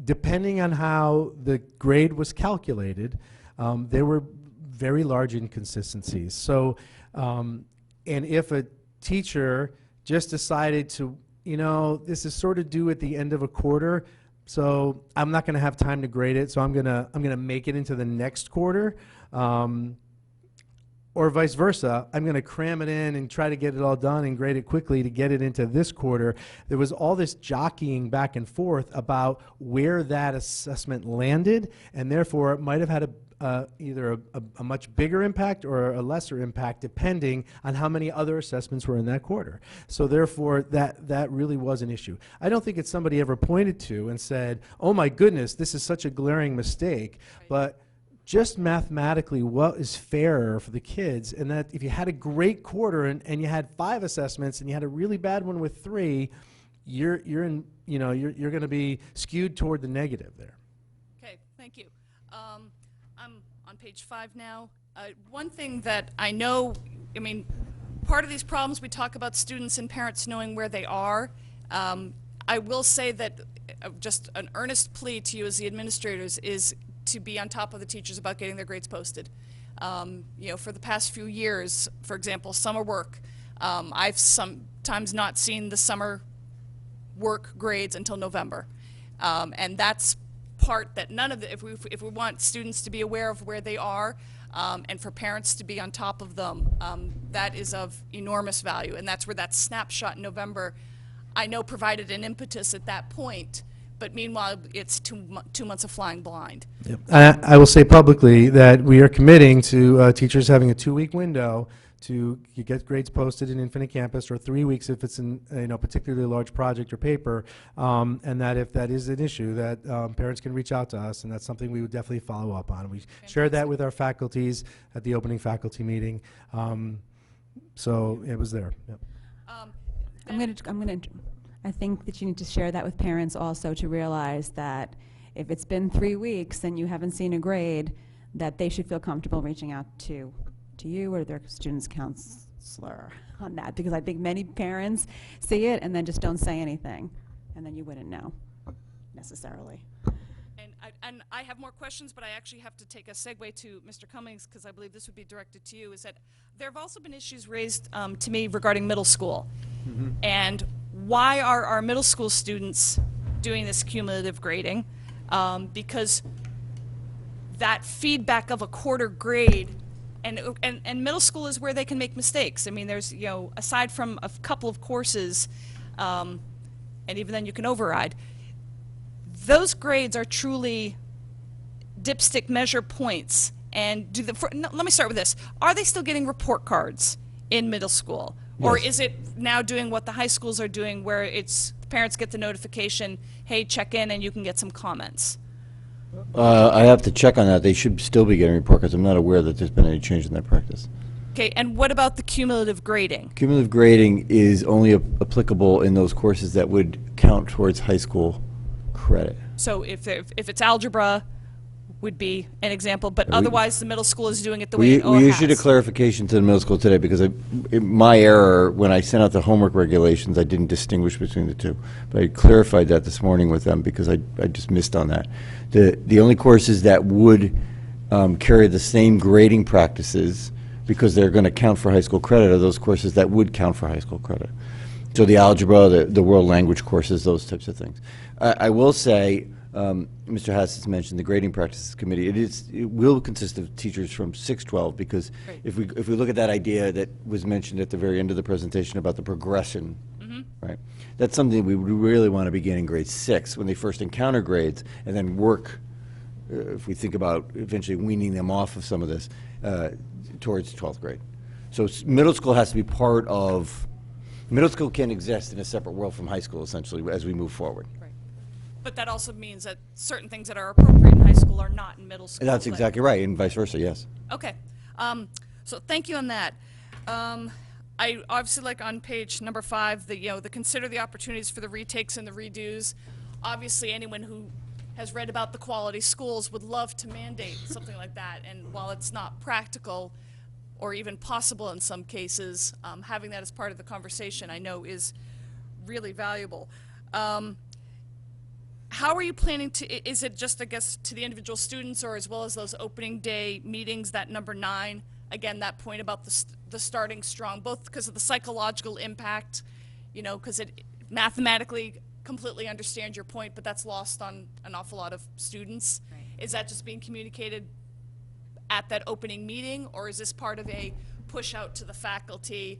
depending on how the grade was calculated, there were very large inconsistencies. So, and if a teacher just decided to, this is sort of due at the end of a quarter, so I'm not going to have time to grade it, so I'm gonna make it into the next quarter, or vice versa. I'm going to cram it in and try to get it all done and grade it quickly to get it into this quarter. There was all this jockeying back and forth about where that assessment landed, and therefore it might have had either a much bigger impact or a lesser impact depending on how many other assessments were in that quarter. So therefore that really was an issue. I don't think it's somebody ever pointed to and said, oh my goodness, this is such a glaring mistake, but just mathematically what is fairer for the kids, and that if you had a great quarter and you had 5 assessments and you had a really bad one with 3, you're going to be skewed toward the negative there. Okay, thank you. I'm on page 5 now. One thing that I know, part of these problems, we talk about students and parents knowing where they are. I will say that just an earnest plea to you as the administrators is to be on top of the teachers about getting their grades posted. For the past few years, for example, summer work, I've sometimes not seen the summer work grades until November. And that's part that if we want students to be aware of where they are, and for parents to be on top of them, that is of enormous value. And that's where that snapshot in November, I know, provided an impetus at that point. But meanwhile, it's 2 months of flying blind. Yep. I will say publicly that we are committing to teachers having a 2-week window to get grades posted in Infinite Campus, or 3 weeks if it's in particularly large project or paper, and that if that is an issue, that parents can reach out to us, and that's something we would definitely follow up on. We shared that with our faculties at the opening faculty meeting, so it was there. Yep. I think that you need to share that with parents also, to realize that if it's been 3 weeks and you haven't seen a grade, that they should feel comfortable reaching out to you or their student's counselor on that, because I think many parents see it and then just don't say anything, and then you wouldn't know necessarily. And I have more questions, but I actually have to take a segue to Mr. Cummings, because I believe this would be directed to you. Is that there have also been issues raised to me regarding middle school. Mm-hmm. And why are our middle school students doing this cumulative grading? Because that feedback of a quarter grade, and middle school is where they can make mistakes. There's, aside from a couple of courses, and even then you can override, those grades are truly dipstick measure points. And let me start with this. Are they still getting report cards in middle school? Or Yes. is it now doing what the high schools are doing, where it's parents get the notification, hey, check in and you can get some comments? I have to check on that. They should still be getting a report because I'm not aware that there's been any change in that practice. Okay, and what about the cumulative grading? Cumulative grading is only applicable in those courses that would count towards high school credit. So if it's algebra, would be an example, but We- otherwise the middle school is doing it the way We OHA issued a has. clarification to the middle school today because my error, when I sent out the homework regulations, I didn't distinguish between the two. But I clarified that this morning with them because I just missed on that. The only courses that would carry the same grading practices, because they're going to count for high school credit, are those courses that would count for high school credit. So the algebra, the world language courses, those types of things. I will say, Mr. Hass has mentioned the grading practices committee. It will consist of teachers from 6-12 because if we look at that idea that was mentioned at the very end of the presentation about the progression, right? That's something we would really want to begin in grade 6 when they first encounter grades, and then work. If we think about eventually weaning them off of some of this towards 12th grade. So middle school has to be part of. Middle school can exist in a separate world from high school, essentially, as we move forward. But that also means that certain things that are appropriate in high school are not in middle school. That's like- exactly right, and vice versa, yes. Okay, so thank you on that. I obviously like on page number 5, the consider the opportunities for the retakes and the redos. Obviously, anyone who has read about the quality schools would love to mandate something like that, and while it's not practical or even possible in some cases, having that as part of the conversation I know is really valuable. How are you planning to, is it just, I guess, to the individual students or as well as those opening day meetings, that number 9? Again, that point about the starting strong, both because of the psychological impact, because it mathematically completely understand your point, but that's lost on an awful lot of students. Right. Is that just being communicated at that opening meeting, or is this part of a push out to the faculty,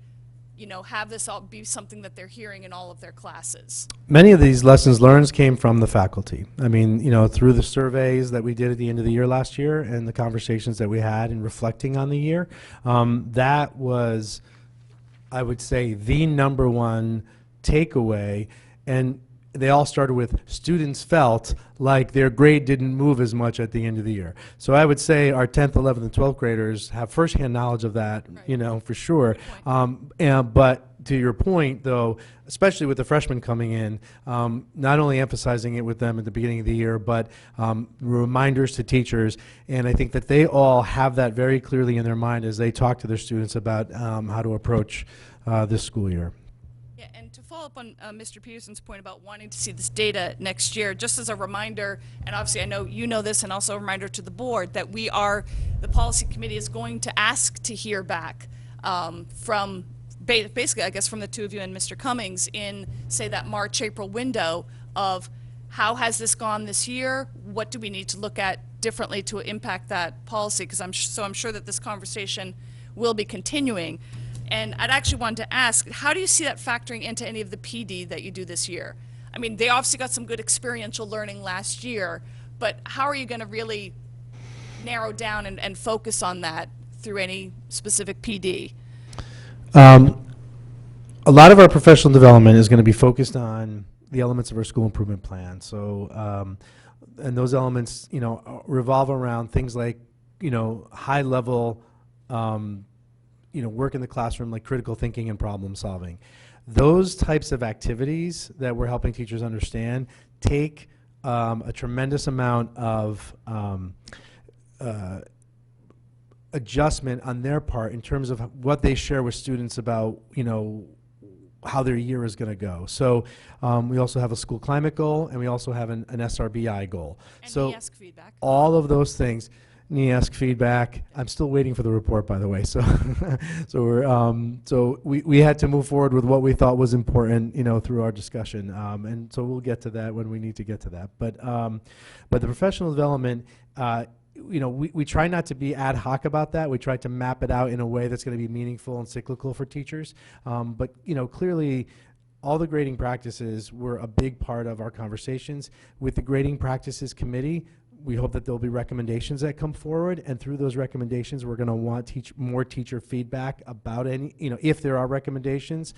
have this all be something that they're hearing in all of their classes? Many of these lessons learned came from the faculty. I mean, through the surveys that we did at the end of the year last year and the conversations that we had in reflecting on the year, that was, I would say, the number one takeaway. And they all started with students felt like their grade didn't move as much at the end of the year. So I would say our 10th, 11th, and 12th graders have firsthand knowledge of that, for sure. But to your point, though, especially with the freshmen coming in, not only emphasizing it with them at the beginning of the year, but reminders to teachers. And I think that they all have that very clearly in their mind as they talk to their students about how to approach this school year. Yeah, and to follow up on Mr. Peterson's point about wanting to see this data next year, just as a reminder, and obviously I know you know this, and also a reminder to the board, that the policy committee is going to ask to hear back from, basically, I guess, from the two of you and Mr. Cummings in, say, that March, April window of how has this gone this year? What do we need to look at differently to impact that policy? Because I'm sure that this conversation will be continuing. And I'd actually wanted to ask, how do you see that factoring into any of the PD that you do this year? I mean, they obviously got some good experiential learning last year, but how are you going to really narrow down and focus on that through any specific PD? A lot of our professional development is going to be focused on the elements of our school improvement plan. So, and those elements, revolve around things like, high level, work in the classroom, like critical thinking and problem solving. Those types of activities that we're helping teachers understand take a tremendous amount of adjustment on their part in terms of what they share with students about, how their year is going to go. So we also have a school climate goal, and we also have an SRBI goal. And so NEASC feedback. All of those things. NEASC feedback. I'm still waiting for the report, by the way. So, so we had to move forward with what we thought was important, through our discussion, and so we'll get to that when we need to get to that. But the professional development, we try not to be ad hoc about that. We try to map it out in a way that's going to be meaningful and cyclical for teachers. But clearly, all the grading practices were a big part of our conversations with the grading practices committee. we hope that there'll be recommendations that come forward, and through those recommendations, we're going to want more teacher feedback about any, if there are recommendations.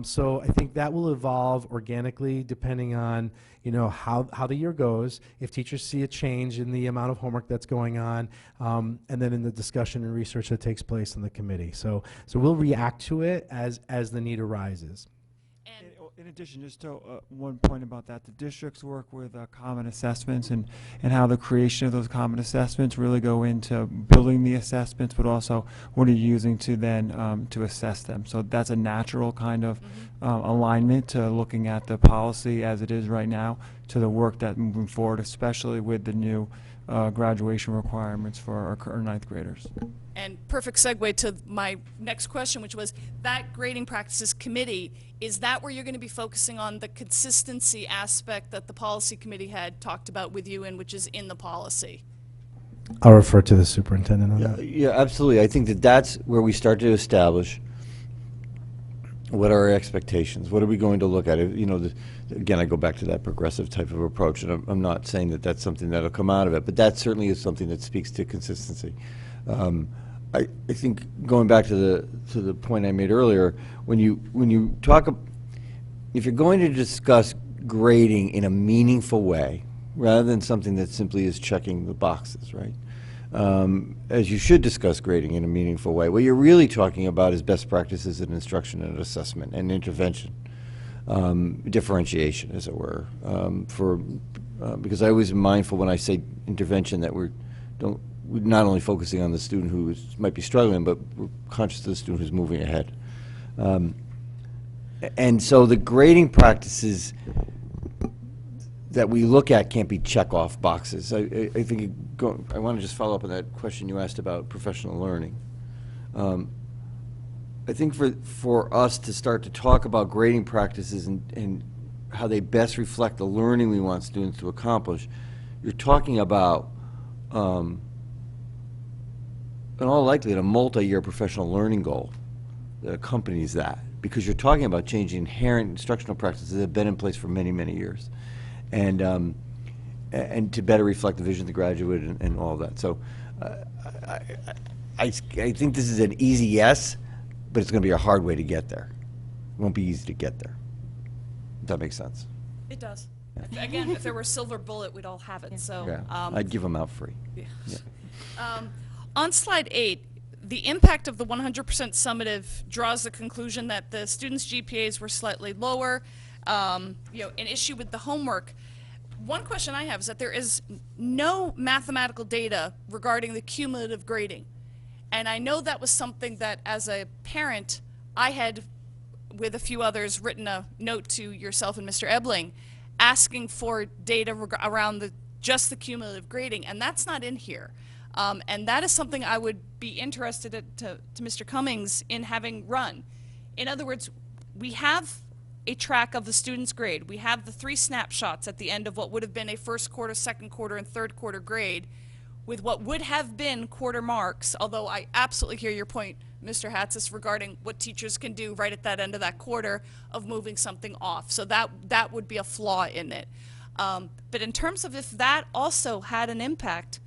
So I think that will evolve organically depending on, how the year goes, if teachers see a change in the amount of homework that's going on, and then in the discussion and research that takes place in the committee. So we'll react to it as the need arises. In addition, just one point about that, the districts work with common assessments and how the creation of those common assessments really go into building the assessments, but also what are you using to then to assess them. So that's a natural kind of alignment to looking at the policy as it is right now to the work that moving forward, especially with the new graduation requirements for our ninth graders. And perfect segue to my next question, which was that grading practices committee, is that where you're going to be focusing on the consistency aspect that the policy committee had talked about with you and which is in the policy? I'll refer to the superintendent on that. Yeah, absolutely. I think that's where we start to establish what are our expectations. What are we going to look at? Again, I go back to that progressive type of approach, and I'm not saying that that's something that'll come out of it, but that certainly is something that speaks to consistency. I think going back to the point I made earlier, when you talk, if you're going to discuss grading in a meaningful way, rather than something that simply is checking the boxes, right? As you should discuss grading in a meaningful way. What you're really talking about is best practices in instruction and assessment and intervention, differentiation, as it were. Because I always am mindful when I say intervention that we're not only focusing on the student who might be struggling, but we're conscious of the student who's moving ahead. And so the grading practices that we look at can't be check-off boxes. I think I want to just follow up on that question you asked about professional learning. I think for us to start to talk about grading practices and how they best reflect the learning we want students to accomplish, you're talking about in all likelihood, a multi-year professional learning goal that accompanies that, because you're talking about changing inherent instructional practices that have been in place for many, many years, and to better reflect the vision of the graduate and all of that. So I think this is an easy yes, but it's going to be a hard way to get there. It won't be easy to get there. Does that make sense? It does. Yeah. Again, if there were a silver bullet, we'd all have it. So yeah. I'd give them out free. Yeah. Yeah. On slide 8, the impact of the 100% summative draws the conclusion that the students' GPAs were slightly lower. An issue with the homework. One question I have is that there is no mathematical data regarding the cumulative grading. And I know that was something that, as a parent, I had, with a few others, written a note to yourself and Mr. Ebling asking for data around just the cumulative grading, and that's not in here. And that is something I would be interested to Mr. Cummings in having run. In other words, we have a track of the student's grade. We have the 3 snapshots at the end of what would have been a first quarter, second quarter, and third quarter grade with what would have been quarter marks, although I absolutely hear your point, Mr. Hatzis, regarding what teachers can do right at that end of that quarter of moving something off. So that would be a flaw in it. But in terms of if that also had an impact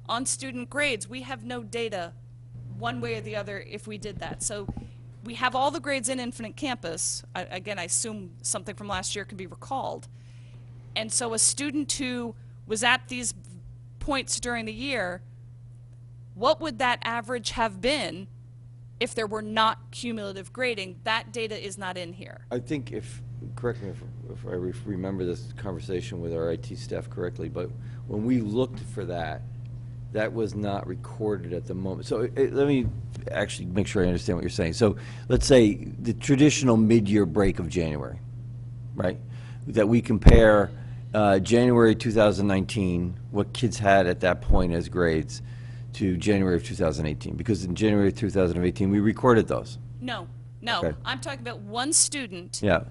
on student grades, we have no data one way or the other if we did that. So we have all the grades in Infinite Campus. Again, I assume something from last year can be recalled. And so a student who was at these points during the year, what would that average have been if there were not cumulative grading? That data is not in here. I think correct me if I remember this conversation with our IT staff correctly, but when we looked for that was not recorded at the moment. So let me actually make sure I understand what you're saying. So let's say the traditional mid-year break of January, right? That we compare January 2019, what kids had at that point as grades, to January of 2018, because in January of 2018 we recorded those. No. Okay. I'm talking about one student Yeah.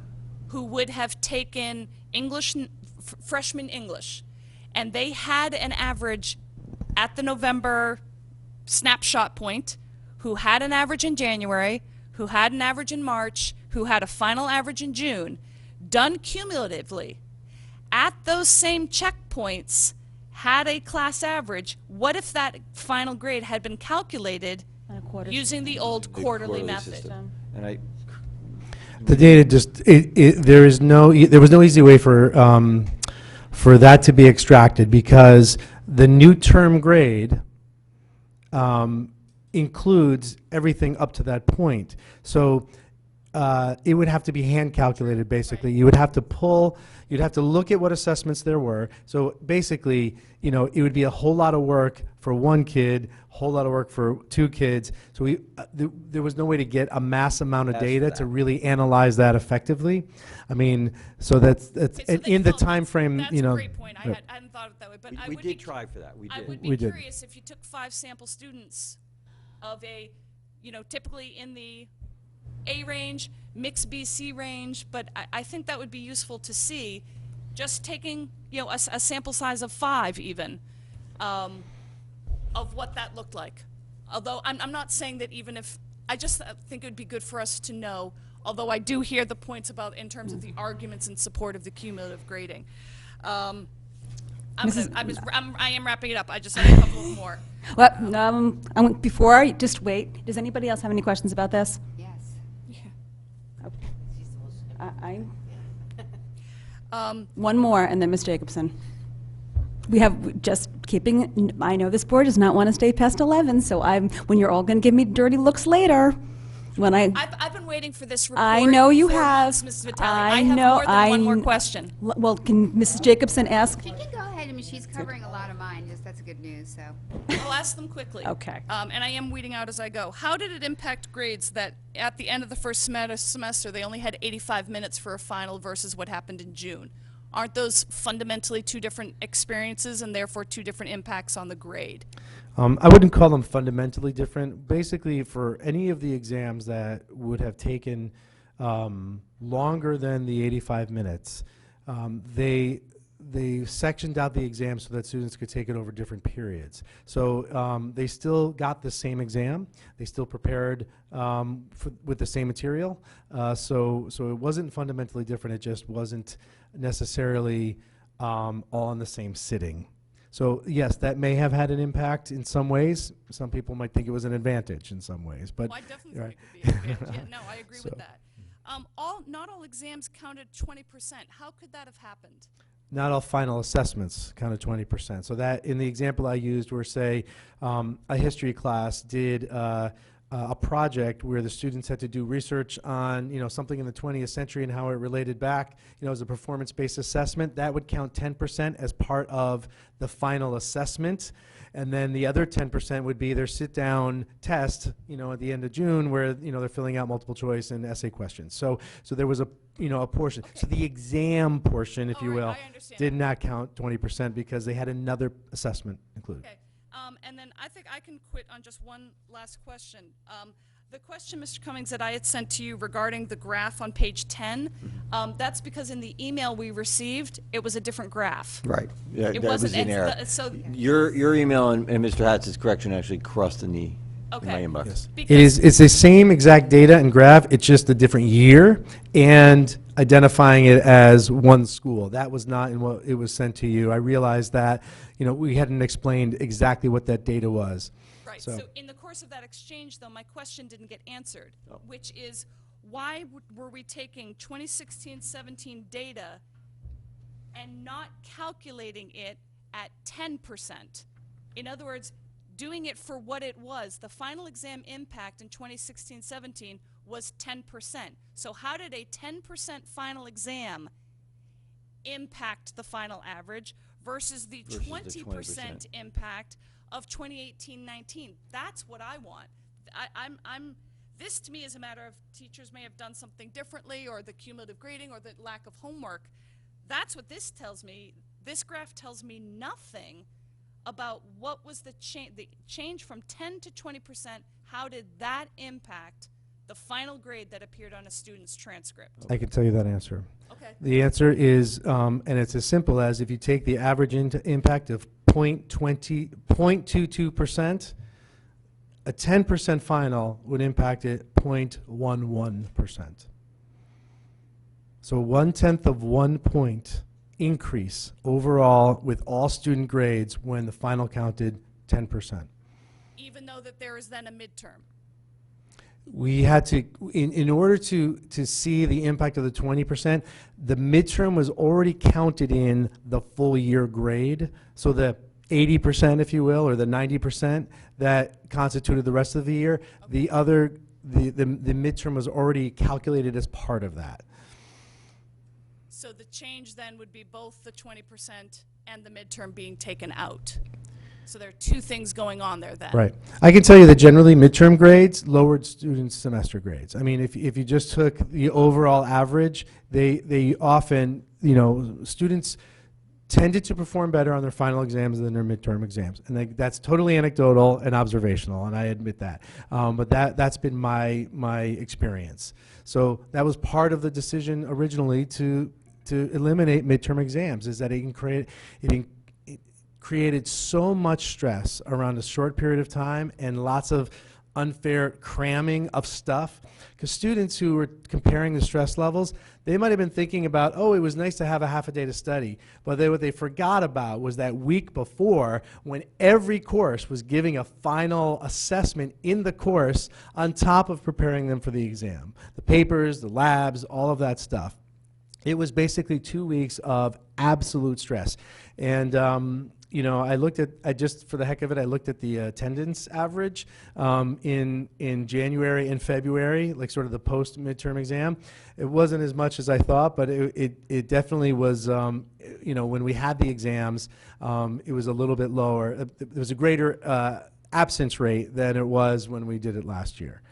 who would have taken English, freshman English, and they had an average at the November snapshot point, who had an average in January, who had an average in March, who had a final average in June, done cumulatively. At those same checkpoints, had a class average, what if that final grade had been calculated using the old quarterly method? system. And The data just, there was no easy way for that to be extracted, because the new term grade includes everything up to that point. So it would have to be hand calculated, basically. You would have to you'd have to look at what assessments there were. So basically, it would be a whole lot of work for one kid, a whole lot of work for two kids. So there was no way to get a mass amount of data to really analyze that effectively. I mean, so that's and in the time frame, That's a great point. I hadn't thought of it that way, but we did try for that. I would be We did. curious if you took 5 sample students of a, typically in the A range, mixed BC range, but I think that would be useful to see, just taking, a sample size of 5 even, of what that looked like. Although I'm not saying that even if, I just think it would be good for us to know, although I do hear the points about in terms of the arguments in support of the cumulative grading. I am wrapping it up. I just have a couple more. Well, before I just wait, does anybody else have any questions about this? Yes. One more, and then Ms. Jacobson. We have just keeping, I know this board does not want to stay past 11, so when you're all going to give me dirty looks later, when I've been waiting for this report. I know you for have. months, Mrs. Vitale. I have more than one more question. Well, can Mrs. Jacobson ask? She can go ahead. I mean, she's covering a lot of mine. That's good news, so. I'll ask them quickly. Okay. And I am weeding out as I go. How did it impact grades that at the end of the first semester they only had 85 minutes for a final versus what happened in June? Aren't those fundamentally 2 different experiences and therefore 2 different impacts on the grade? I wouldn't call them fundamentally different. Basically, for any of the exams that would have taken longer than the 85 minutes, they sectioned out the exam so that students could take it over different periods. So they still got the same exam. They still prepared with the same material. So it wasn't fundamentally different. It just wasn't necessarily all in the same sitting. So yes, that may have had an impact in some ways. Some people might think it was an advantage in some ways, but I definitely think it could be an advantage. Yeah, no, I agree with that. Not all exams counted 20%. How could that have happened? Not all final assessments counted 20%. So that, in the example I used, where say a history class did a project where the students had to do research on something in the 20th century and how it related back, as a performance-based assessment, that would count 10% as part of the final assessment. And then the other 10% would be their sit-down test, at the end of June, where they're filling out multiple choice and essay questions. So there was a portion. Okay. So the exam portion, if you will, did not count 20% because they had another assessment included. Okay. And then I think I can quit on just one last question. The question, Mr. Cummings, that I had sent to you regarding the graph on page 10, that's because in the email we received, it was a different graph. Right. Yeah, It that was wasn't- in error. so- Your email and Mr. Hatz's correction actually crossed in my Okay. inbox. Yes. It's the same exact data and graph, it's just a different year and identifying it as one school. That was not in what it was sent to you. I realized that, we hadn't explained exactly what that data was. Right. So in the course of that exchange, though, my question didn't get answered, which is why were we taking 2016-17 data and not calculating it at 10%? In other words, doing it for what it was. The final exam impact in 2016-17 was 10%. So how did a 10% final exam impact the final average versus the 20% impact of 2018-19? That's what I want. This to me is a matter of teachers may have done something differently, or the cumulative grading, or the lack of homework. That's what this tells me. This graph tells me nothing about what was the change from 10 to 20%. How did that impact the final grade that appeared on a student's transcript? I can tell you that answer. Okay. The answer is, and it's as simple as if you take the average impact of 0.22%, a 10% final would impact it 0.11%. So 1/10 of 1 point increase overall with all student grades when the final counted 10%. Even though that there is then a midterm. We had to, in order to see the impact of the 20%, the midterm was already counted in the full year grade. So the 80%, if you will, or the 90% that constituted the rest of the year, the midterm was already calculated as part of that. So the change then would be both the 20% and the midterm being taken out. So there are two things going on there then. Right. I can tell you that generally midterm grades lowered students' semester grades. I mean, if you just took the overall average, they often, you know, students tended to perform better on their final exams than their midterm exams. And that's totally anecdotal and observational, and I admit that. But that's been my experience. So that was part of the decision originally to eliminate midterm exams, is that it created so much stress around a short period of time and lots of unfair cramming of stuff. Because students who were comparing the stress levels, they might have been thinking about, oh, it was nice to have a half a day to study. But what they forgot about was that week before, when every course was giving a final assessment in the course on top of preparing them for the exam. The papers, the labs, all of that stuff. It was basically 2 weeks of absolute stress. And you know, I just for the heck of it, I looked at the attendance average in January and February, like sort of the post-midterm exam. It wasn't as much as I thought, but it definitely was, you know, when we had the exams, it was a little bit lower. There was a greater absence rate than it was when we did it last year.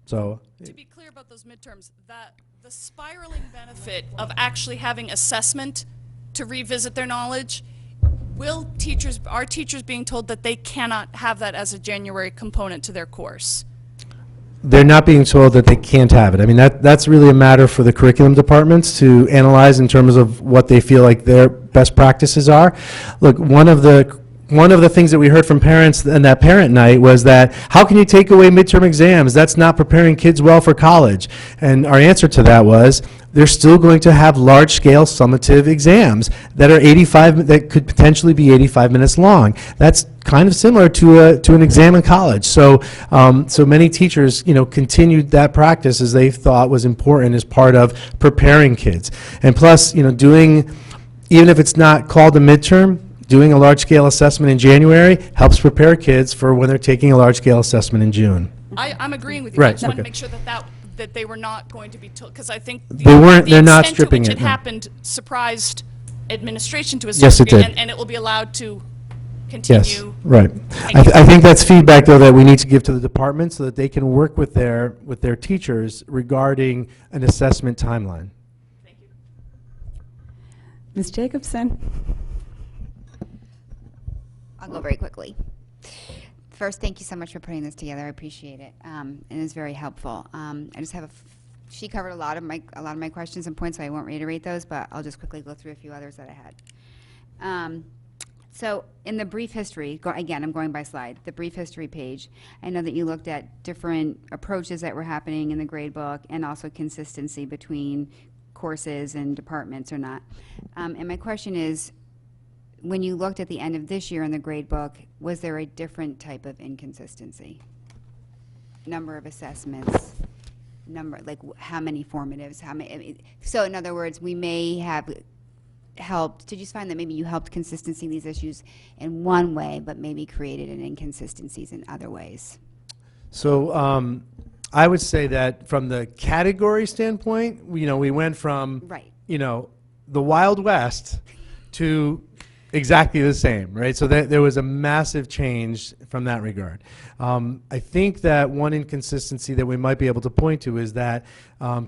So to be clear about those midterms, that the spiraling benefit of actually having assessment to revisit their knowledge, are teachers being told that they cannot have that as a January component to their course? they're not being told that they can't have it. I mean, that's really a matter for the curriculum departments to analyze in terms of what they feel like their best practices are. Look, one of the things that we heard from parents in that parent night was that, how can you take away midterm exams? That's not preparing kids well for college. And our answer to that was, they're still going to have large-scale summative exams that are that could potentially be 85 minutes long. That's kind of similar to an exam in college. So so many teachers, continued that practice as they thought was important as part of preparing kids. And plus, even if it's not called a midterm, doing a large-scale assessment in January helps prepare kids for when they're taking a large-scale assessment in June. I'm agreeing with you. Right, I just want to okay. make sure that they were not going to be told, because I think they're not stripping which it, it no. happened surprised administration to a Yes, certain it degree, did. and it will be allowed to continue. Yes, right. I think that's feedback, though, that we need to give to the department so that they can work with their teachers regarding an assessment timeline. Ms. Jacobson? I'll go very quickly. First, thank you so much for putting this together. I appreciate it. It is very helpful. I just have she covered a lot of my questions and points, so I won't reiterate those, but I'll just quickly go through a few others that I had. So in the brief history, again, I'm going by slide, the brief history page, I know that you looked at different approaches that were happening in the grade book and also consistency between courses and departments or not. And my question is, when you looked at the end of this year in the grade book, was there a different type of inconsistency? Number of assessments, how many formatives, how many, so in other words, we may have helped, did you find that maybe you helped consistency in these issues in one way, but maybe created an inconsistencies in other ways? So I would say that from the category standpoint, we went from, the Wild West to exactly the same, right? So there was a massive change from that regard. I think that one inconsistency that we might be able to point to is that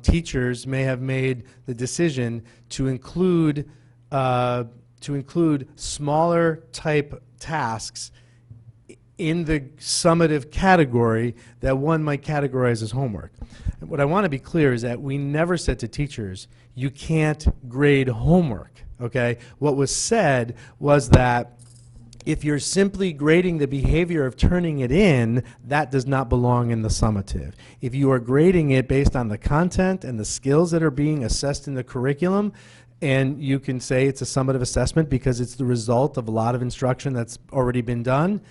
teachers may have made the decision to include smaller type tasks in the summative category that one might categorize as homework. And what I want to be clear is that we never said to teachers, you can't grade homework. Okay, what was said was that if you're simply grading the behavior of turning it in, that does not belong in the summative. If you are grading it based on the content and the skills that are being assessed in the curriculum, and you can say it's a summative assessment because it's the result of a lot of instruction that's already been done.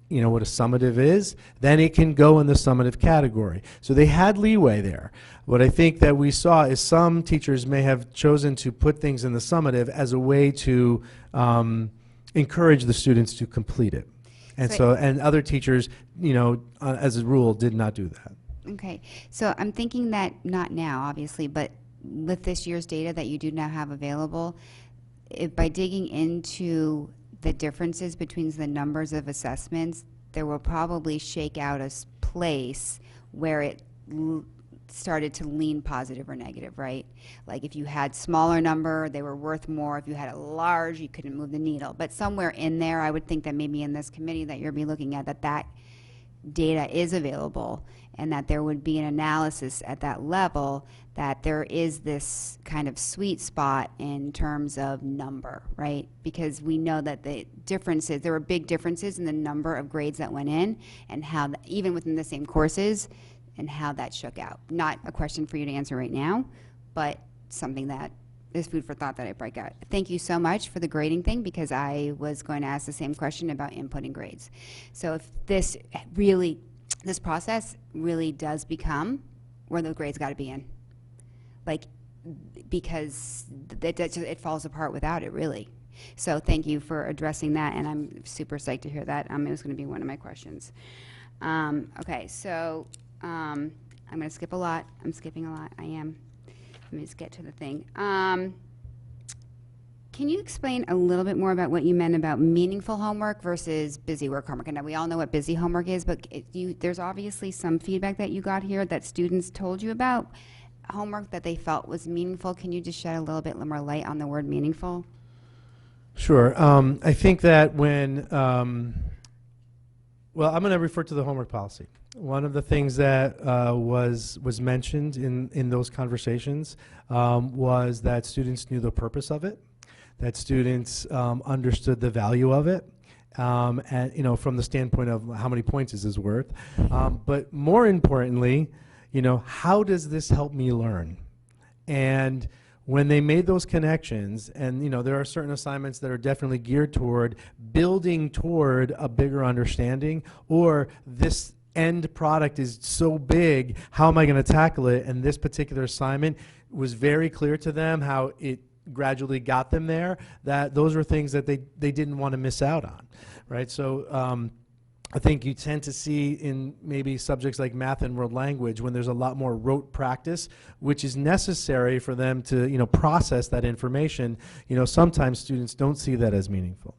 You know what a summative is, then it can go in the summative category. So they had leeway there. What I think that we saw is some teachers may have chosen to put things in the summative as a way to encourage the students to complete it. And and other teachers, you know, as a rule, did not do that. Okay, so I'm thinking that not now, obviously, but with this year's data that you do now have available, by digging into the differences between the numbers of assessments, there will probably shake out a place where it started to lean positive or negative, right? Like if you had smaller number, they were worth more. If you had a large, you couldn't move the needle. But somewhere in there, I would think that maybe in this committee that you'll be looking at that data is available, and that there would be an analysis at that level that there is this kind of sweet spot in terms of number, right? Because we know that the differences, there were big differences in the number of grades that went in, and how, even within the same courses, and how that shook out. Not a question for you to answer right now, but something that is food for thought that I break out. Thank you so much for the grading thing, because I was going to ask the same question about inputting grades. So if this process really does become where the grades got to be in, like, because it falls apart without it, really. So thank you for addressing that, and I'm super psyched to hear that. It was going to be one of my questions. Okay, so I'm going to skip a lot. I'm skipping a lot. I am. Let me just get to the thing. Can you explain a little bit more about what you meant about meaningful homework versus busy work homework? And now we all know what busy homework is, but there's obviously some feedback that you got here that students told you about homework that they felt was meaningful. Can you just shed a little bit more light on the word meaningful? Sure. I think that when, well, I'm going to refer to the homework policy. One of the things that was mentioned in those conversations was that students knew the purpose of it, that students understood the value of it, and you know, from the standpoint of how many points is this worth, but more importantly, you know, how does this help me learn? And when they made those connections, and you know, there are certain assignments that are definitely geared toward building toward a bigger understanding, or this end product is so big, how am I going to tackle it? And this particular assignment was very clear to them how it gradually got them there, that those were things that they didn't want to miss out on, right? So I think you tend to see in maybe subjects like math and world language when there's a lot more rote practice, which is necessary for them to, you know, process that information. You know, sometimes students don't see that as meaningful.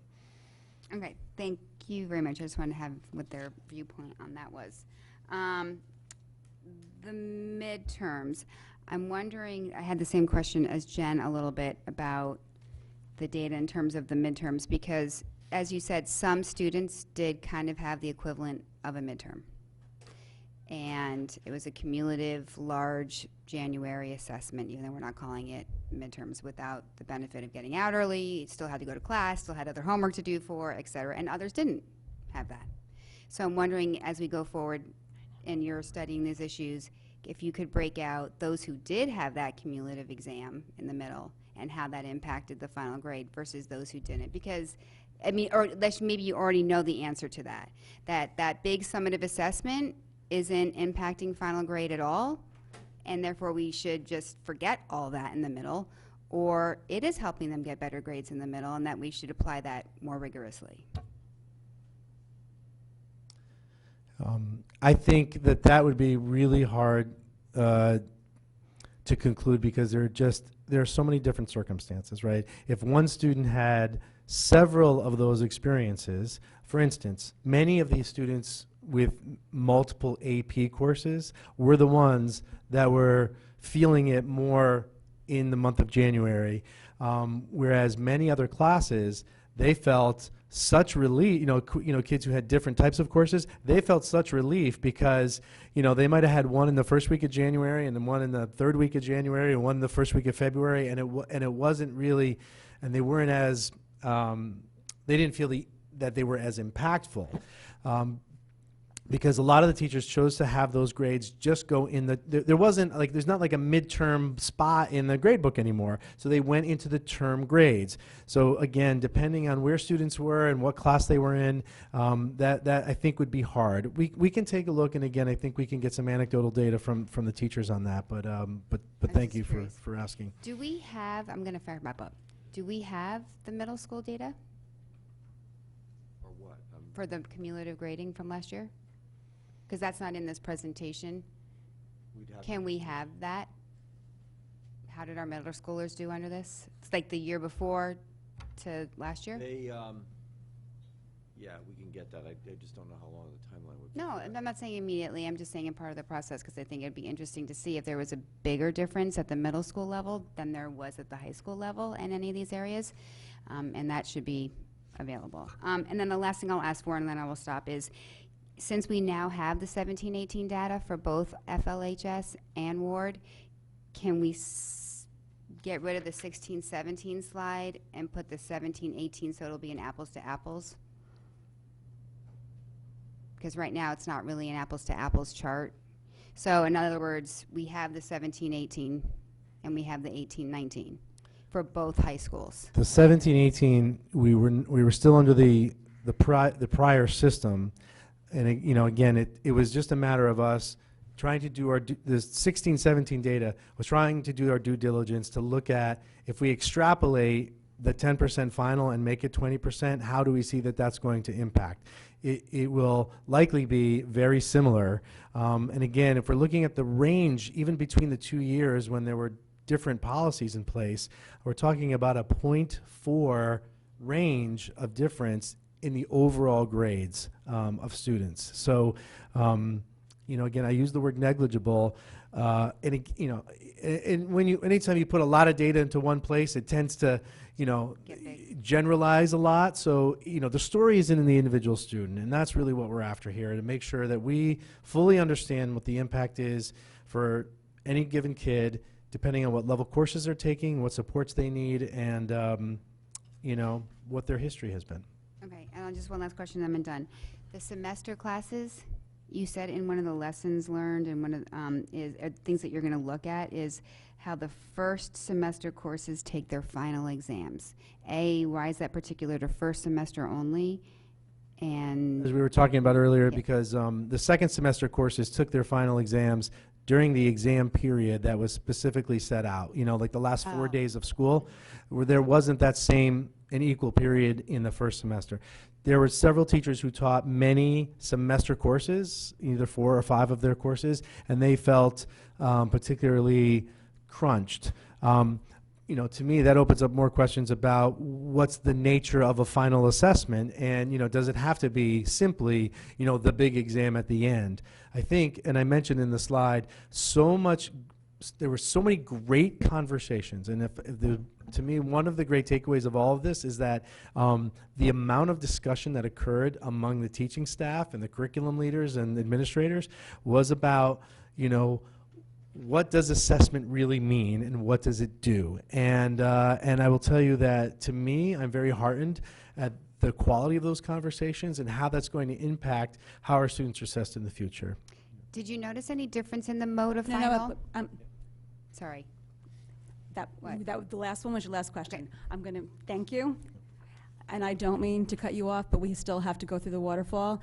Okay, thank you very much. I just wanted to have what their viewpoint on that was. The midterms. I'm wondering, I had the same question as Jen a little bit about the data in terms of the midterms, because as you said, some students did kind of have the equivalent of a midterm. And it was a cumulative, large January assessment, even though we're not calling it midterms, without the benefit of getting out early, still had to go to class, still had other homework to do for, et cetera, and others didn't have that. So I'm wondering, as we go forward and you're studying these issues, if you could break out those who did have that cumulative exam in the middle and how that impacted the final grade versus those who didn't. Because I mean, or maybe you already know the answer to that. That big summative assessment isn't impacting final grade at all, and therefore we should just forget all that in the middle, or it is helping them get better grades in the middle, and that we should apply that more rigorously. I think that would be really hard to conclude, because there are so many different circumstances, right? If one student had several of those experiences, for instance, many of these students with multiple AP courses were the ones that were feeling it more in the month of January, whereas many other classes, they felt such relief, you know, kids who had different types of courses, they felt such relief because, you know, they might have had one in the first week of January and then one in the third week of January and one in the first week of February, and it wasn't really, and they weren't as, they didn't feel that they were as impactful. because a lot of the teachers chose to have those grades just go in the, there wasn't, like, there's not like a midterm spot in the grade book anymore. So they went into the term grades. So again, depending on where students were and what class they were in, that I think would be hard. We can take a look, and again, I think we can get some anecdotal data from the teachers on that, but thank you for asking. Do we have, I'm going to fire my up. Do we have the middle school data? Or what? For the cumulative grading from last year? Because that's not in this presentation. Can we have that? How did our middle schoolers do under this? It's like the year before to last year? They, yeah, we can get that. I just don't know how long the timeline would be. No, and I'm not saying immediately. I'm just saying in part of the process, because I think it'd be interesting to see if there was a bigger difference at the middle school level than there was at the high school level in any of these areas. And that should be available. And then the last thing I'll ask for, and then I will stop, is since we now have the 17-18 data for both FLHS and Ward, can we get rid of the 16-17 slide and put the 17-18 so it'll be an apples to apples? Because right now it's not really an apples to apples chart. So in other words, we have the 17-18 and we have the 18-19 for both high schools. The 17-18, we were still under the prior system. And you know, again, it was just a matter of us trying to do our the 16-17 data was trying to do our due diligence to look at if we extrapolate the 10% final and make it 20%, how do we see that that's going to impact? It will likely be very similar. And again, if we're looking at the range, even between the 2 years when there were different policies in place, we're talking about a 0.4 range of difference in the overall grades of students. So, you know, again, I use the word negligible, and you know, and anytime you put a lot of data into one place, it tends to, you know, generalize a lot. So, you know, the story is in the individual student, and that's really what we're after here, to make sure that we fully understand what the impact is for any given kid, depending on what level courses they're taking, what supports they need, and you know, what their history has been. Okay, and just one last question, then I'm done. The semester classes, you said in one of the lessons learned, and one of things that you're going to look at is how the first semester courses take their final exams. Why is that particular to first semester only? And as we were talking about earlier, because the second semester courses took their final exams during the exam period that was specifically set out. You know, like the last 4 days of school, where there wasn't that same and equal period in the first semester. There were several teachers who taught many semester courses, either 4 or 5 of their courses, and they felt particularly crunched. You know, to me, that opens up more questions about what's the nature of a final assessment, and, you know, does it have to be simply, you know, the big exam at the end? I think, and I mentioned in the slide, there were so many great conversations, and to me, one of the great takeaways of all of this is that the amount of discussion that occurred among the teaching staff and the curriculum leaders and administrators was about, you know, what does assessment really mean and what does it do? And I will tell you that, to me, I'm very heartened at the quality of those conversations and how that's going to impact how our students are assessed in the future. did you notice any difference in the mode of No, final? no, Sorry. that What? the last one was your last question. I'm going to thank you, and I don't mean to cut you off, but we still have to go through the waterfall.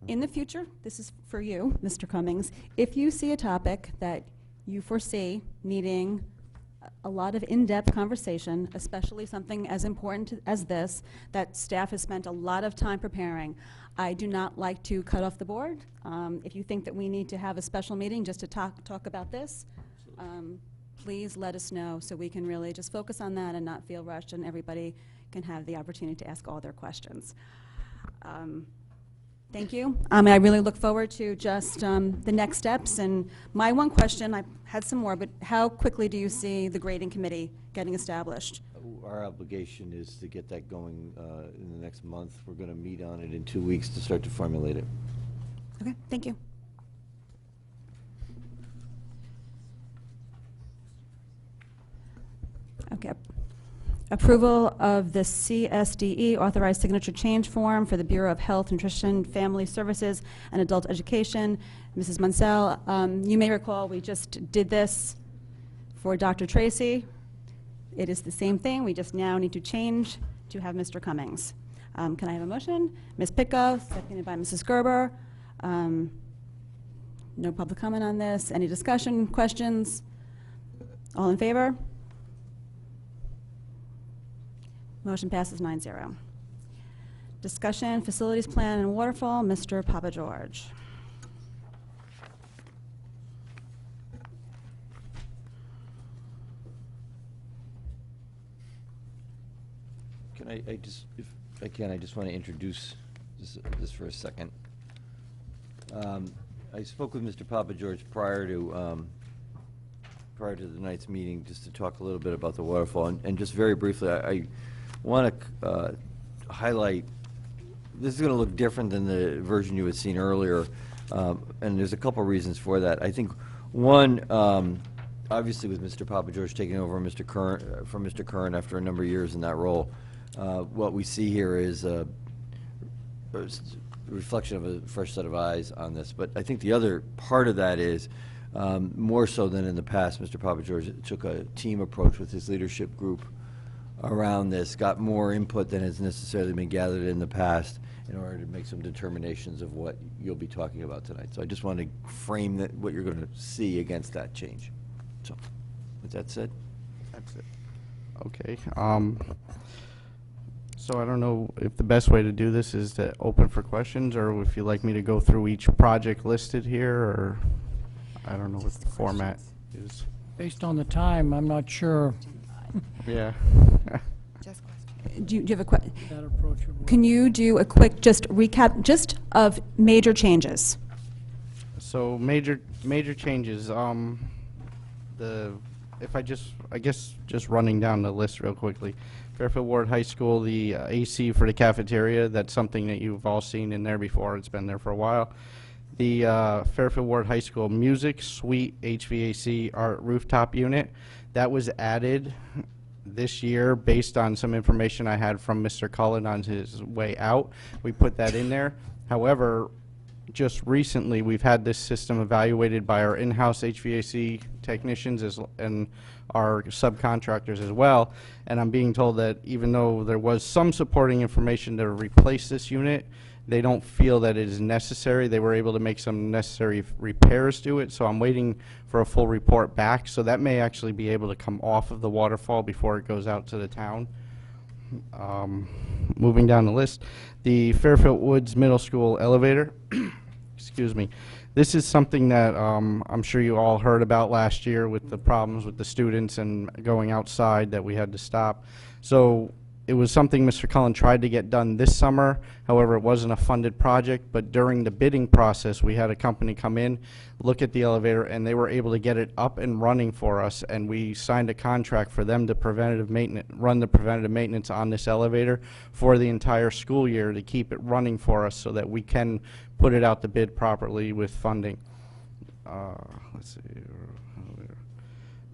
In the future, this is for you, Mr. Cummings, if you see a topic that you foresee needing a lot of in-depth conversation, especially something as important as this, that staff has spent a lot of time preparing, I do not like to cut off the board. If you think that we need to have a special meeting just to talk about this, please let us know so we can really just focus on that and not feel rushed, and everybody can have the opportunity to ask all their questions. Thank you. I really look forward to just the next steps. And my one question, I had some more, but how quickly do you see the grading committee getting established? Our obligation is to get that going in the next month. We're going to meet on it in 2 weeks to start to formulate it. Okay, thank you. Okay. Approval of the CSDE authorized signature change form for the Bureau of Health, Nutrition, Family Services, and Adult Education. Mrs. Munsell, you may recall we just did this for Dr. Tracy. It is the same thing. We just now need to change to have Mr. Cummings. Can I have a motion? Ms. Pitko, seconded by Mrs. Gerber. No public comment on this. Any discussion, questions? All in favor? Motion passes 9-0. Discussion, facilities plan and waterfall, Mr. Papa George. Can I just, if I can, I just want to introduce this for a second. I spoke with Mr. Papa George prior to tonight's meeting, just to talk a little bit about the waterfall. And just very briefly, I want to highlight, this is going to look different than the version you had seen earlier, and there's a couple reasons for that. I think one, obviously with Mr. Papa George taking over from Mr. Curran after a number of years in that role, what we see here is a reflection of a fresh set of eyes on this. But I think the other part of that is, more so than in the past, Mr. Papa George took a team approach with his leadership group around this, got more input than has necessarily been gathered in the past in order to make some determinations of what you'll be talking about tonight. So I just want to frame that, what you're going to see against that change. So, with that said, that's it. Okay. So I don't know if the best way to do this is to open for questions, or if you'd like me to go through each project listed here, or I don't know what the format is. Based on the time, I'm not sure. Yeah. Do you have a question? That approach would work. Can you do a quick just recap just of major changes? So major changes. I guess just running down the list real quickly. Fairfield Ward High School, the AC for the cafeteria, that's something that you've all seen in there before. It's been there for a while. The Fairfield Ward High School Music Suite HVAC Art Rooftop Unit, that was added this year based on some information I had from Mr. Cullen on his way out. We put that in there. However, just recently we've had this system evaluated by our in-house HVAC technicians and our subcontractors as well, and I'm being told that even though there was some supporting information to replace this unit, they don't feel that it is necessary. They were able to make some necessary repairs to it, so I'm waiting for a full report back. So that may actually be able to come off of the waterfall before it goes out to the town. Moving down the list, the Fairfield Woods Middle School elevator. Excuse me. This is something that I'm sure you all heard about last year with the problems with the students and going outside that we had to stop. So it was something Mr. Cullen tried to get done this summer. However, it wasn't a funded project, but during the bidding process, we had a company come in, look at the elevator, and they were able to get it up and running for us, and we signed a contract for them to run the preventative maintenance on this elevator for the entire school year to keep it running for us so that we can put it out to bid properly with funding. Let's see.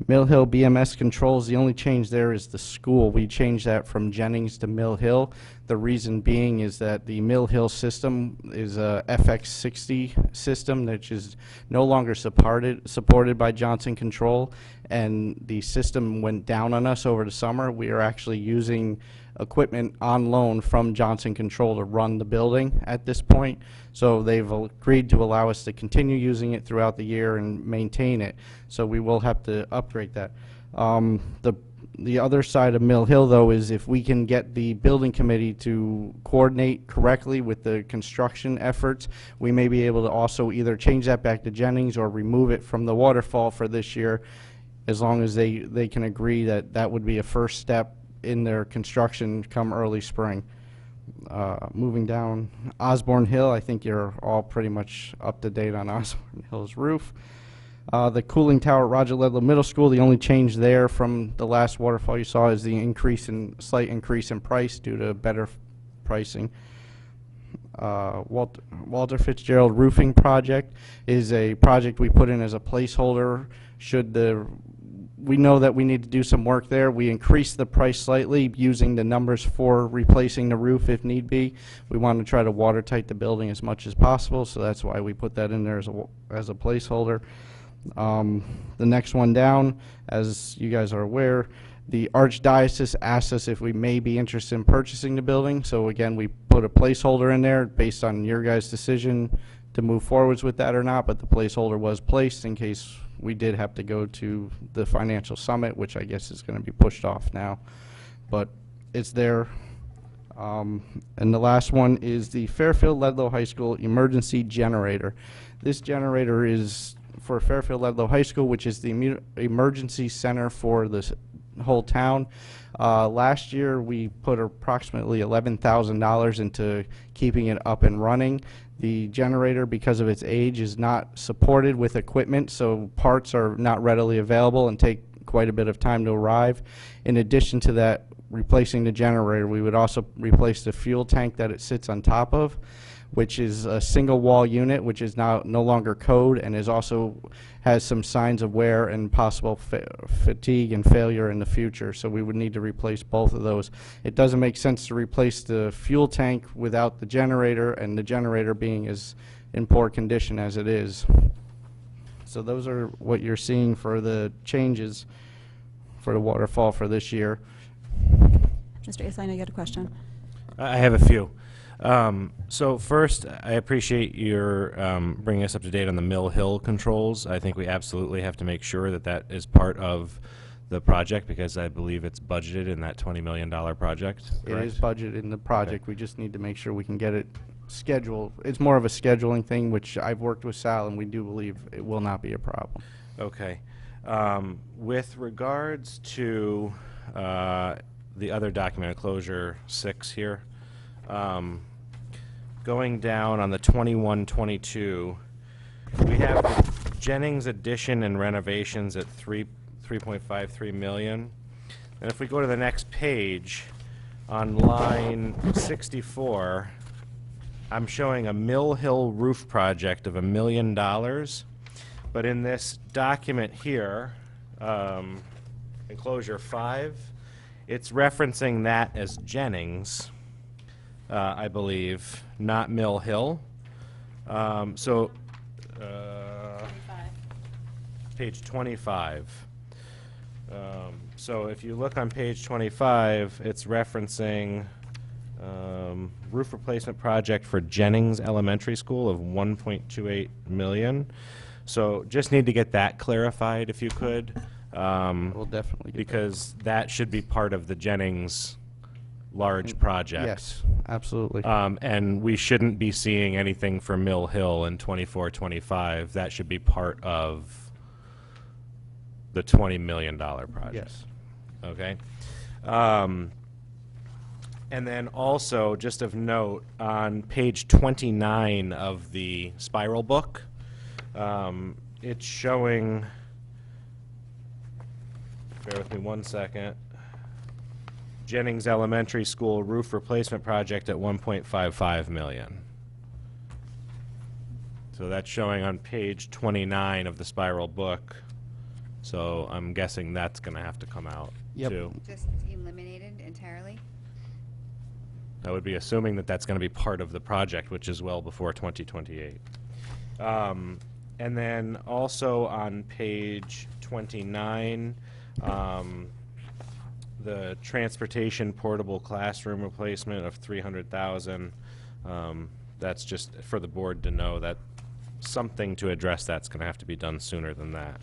Mill Hill BMS controls, the only change there is the school. We changed that from Jennings to Mill Hill. The reason being is that the Mill Hill system is a FX60 system, which is no longer supported by Johnson Control, and the system went down on us over the summer. We are actually using equipment on loan from Johnson Control to run the building at this point. So they've agreed to allow us to continue using it throughout the year and maintain it. So we will have to upgrade that. The other side of Mill Hill, though, is if we can get the building committee to coordinate correctly with the construction efforts, we may be able to also either change that back to Jennings or remove it from the waterfall for this year, as long as they can agree that that would be a first step in their construction come early spring. Moving down, Osborne Hill, I think you're all pretty much up to date on Osborne Hill's roof. The cooling tower at Roger Ledlow Middle School, the only change there from the last waterfall you saw is the slight increase in price due to better pricing. Walter Fitzgerald Roofing Project is a project we put in as a placeholder we know that we need to do some work there. We increased the price slightly using the numbers for replacing the roof if need be. We want to try to watertight the building as much as possible, so that's why we put that in there as a placeholder. The next one down, as you guys are aware, the Archdiocese asked us if we may be interested in purchasing the building. So again, we put a placeholder in there based on your guys' decision to move forwards with that or not, but the placeholder was placed in case we did have to go to the financial summit, which I guess is going to be pushed off now. But it's there. And the last one is the Fairfield-Ludlow High School emergency generator. This generator is for Fairfield-Ludlow High School, which is the emergency center for the whole town. Last year, we put approximately $11,000 into keeping it up and running. The generator, because of its age, is not supported with equipment, so parts are not readily available and take quite a bit of time to arrive. In addition to that, replacing the generator, we would also replace the fuel tank that it sits on top of, which is a single wall unit, which is now no longer code and is also has some signs of wear and possible fatigue and failure in the future. So we would need to replace both of those. It doesn't make sense to replace the fuel tank without the generator, and the generator being as in poor condition as it is. So those are what you're seeing for the changes for the waterfall for this year. Mr. Ace, I know you had a question. I have a few. So first, I appreciate your bringing us up to date on the Mill Hill controls. I think we absolutely have to make sure that that is part of the project, because I believe it's budgeted in that $20 million project. It is budgeted in the project. Okay. We just need to make sure we can get it scheduled. It's more of a scheduling thing, which I've worked with Sal, and we do believe it will not be a problem. Okay. With regards to the other document, enclosure 6 here, going down on the 21-22, we have the Jennings addition and renovations at 3.53 million. And if we go to the next page, on line 64, I'm showing a Mill Hill roof project of $1 million. But in this document here, enclosure 5, it's referencing that as Jennings, I believe, not Mill Hill. Page 25. So if you look on page 25, it's referencing roof replacement project for Jennings Elementary School of 1.28 million. So just need to get that clarified if you could. We'll definitely get because that should be part of the Jennings large project. Yes, absolutely. And we shouldn't be seeing anything for Mill Hill in 24-25. That should be part of the $20 million project. Yes. Okay. And then also, just of note, on page 29 of the spiral book, it's showing, bear with me one second, Jennings Elementary School roof replacement project at 1.55 million. So that's showing on page 29 of the spiral book. So I'm guessing that's going to have to come out too. Just eliminated entirely? I would be assuming that that's going to be part of the project, which is well before 2028. And then also on page 29, the transportation portable classroom replacement of 300,000. That's just for the board to know that something to address that's going to have to be done sooner than that.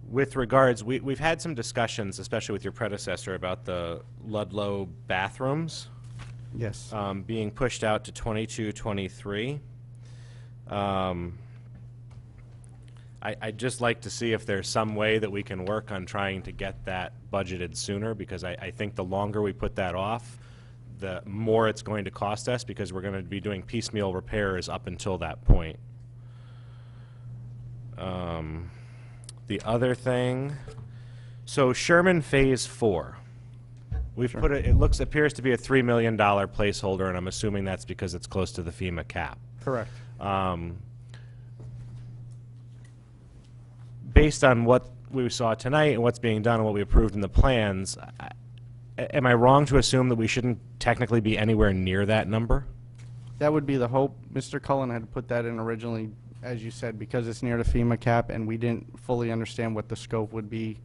With regards, we've had some discussions, especially with your predecessor, about the Ludlow bathrooms. Yes. Being pushed out to 22-23. I'd just like to see if there's some way that we can work on trying to get that budgeted sooner, because I think the longer we put that off, the more it's going to cost us, because we're going to be doing piecemeal repairs up until that point. The other thing, so Sherman Phase 4. We've put it appears to be a $3 million placeholder, and I'm assuming that's because it's close to the FEMA cap. Correct. based on what we saw tonight and what's being done and what we approved in the plans, am I wrong to assume that we shouldn't technically be anywhere near that number? That would be the hope. Mr. Cullen had put that in originally, as you said, because it's near the FEMA cap, and we didn't fully understand what the scope would be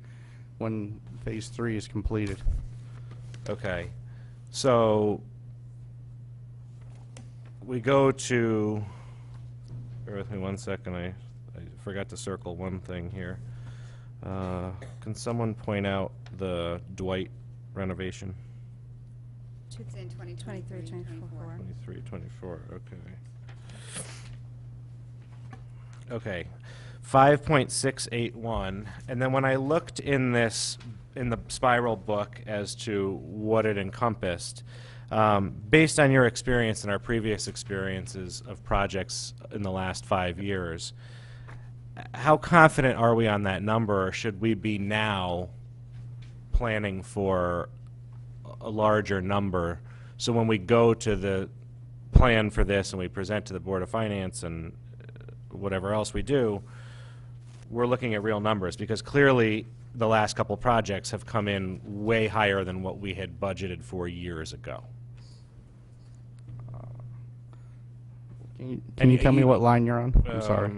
when Phase 3 is completed. Okay. So we go to, bear with me 1 second, I forgot to circle one thing here. Can someone point out the Dwight renovation? It's in 23, 24. 23, 24, okay. Okay, 5.681, and then when I looked in this, in the spiral book as to what it encompassed, based on your experience and our previous experiences of projects in the last 5 years, how confident are we on that number, or should we be now planning for a larger number, so when we go to the plan for this and we present to the Board of Finance and whatever else we do, we're looking at real numbers? Because clearly the last couple projects have come in way higher than what we had budgeted for years ago. Can you tell me what line you're on? I'm sorry.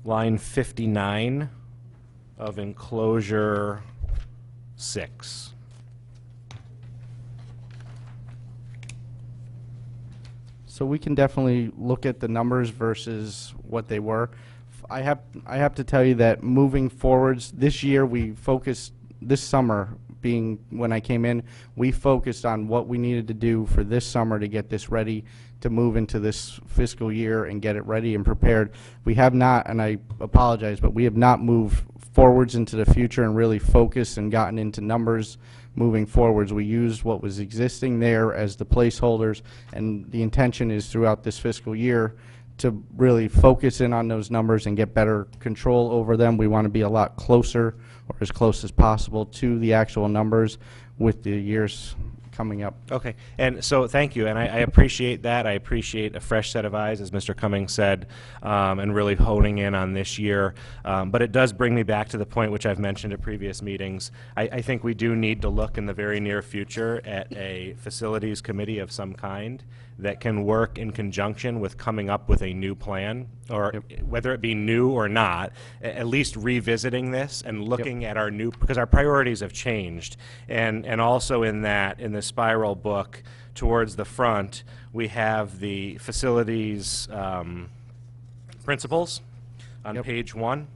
Line 59 of enclosure 6. So we can definitely look at the numbers versus what they were. I have to tell you that moving forwards, this year we focused, this summer being when I came in, we focused on what we needed to do for this summer to get this ready to move into this fiscal year and get it ready and prepared. We have not, and I apologize, but we have not moved forwards into the future and really focused and gotten into numbers moving forwards. We used what was existing there as the placeholders, and the intention is throughout this fiscal year to really focus in on those numbers and get better control over them. We want to be a lot closer, or as close as possible, to the actual numbers with the years coming up. Okay, and so thank you, and I appreciate that. I appreciate a fresh set of eyes, as Mr. Cummings said, and really honing in on this year. But it does bring me back to the point which I've mentioned at previous meetings. I think we do need to look in the very near future at a facilities committee of some kind that can work in conjunction with coming up with a new plan, or whether it be new or not, at least revisiting this and looking at our new, because our priorities have changed. And also in that, in the spiral book towards the front, we have the facilities principles on page 1.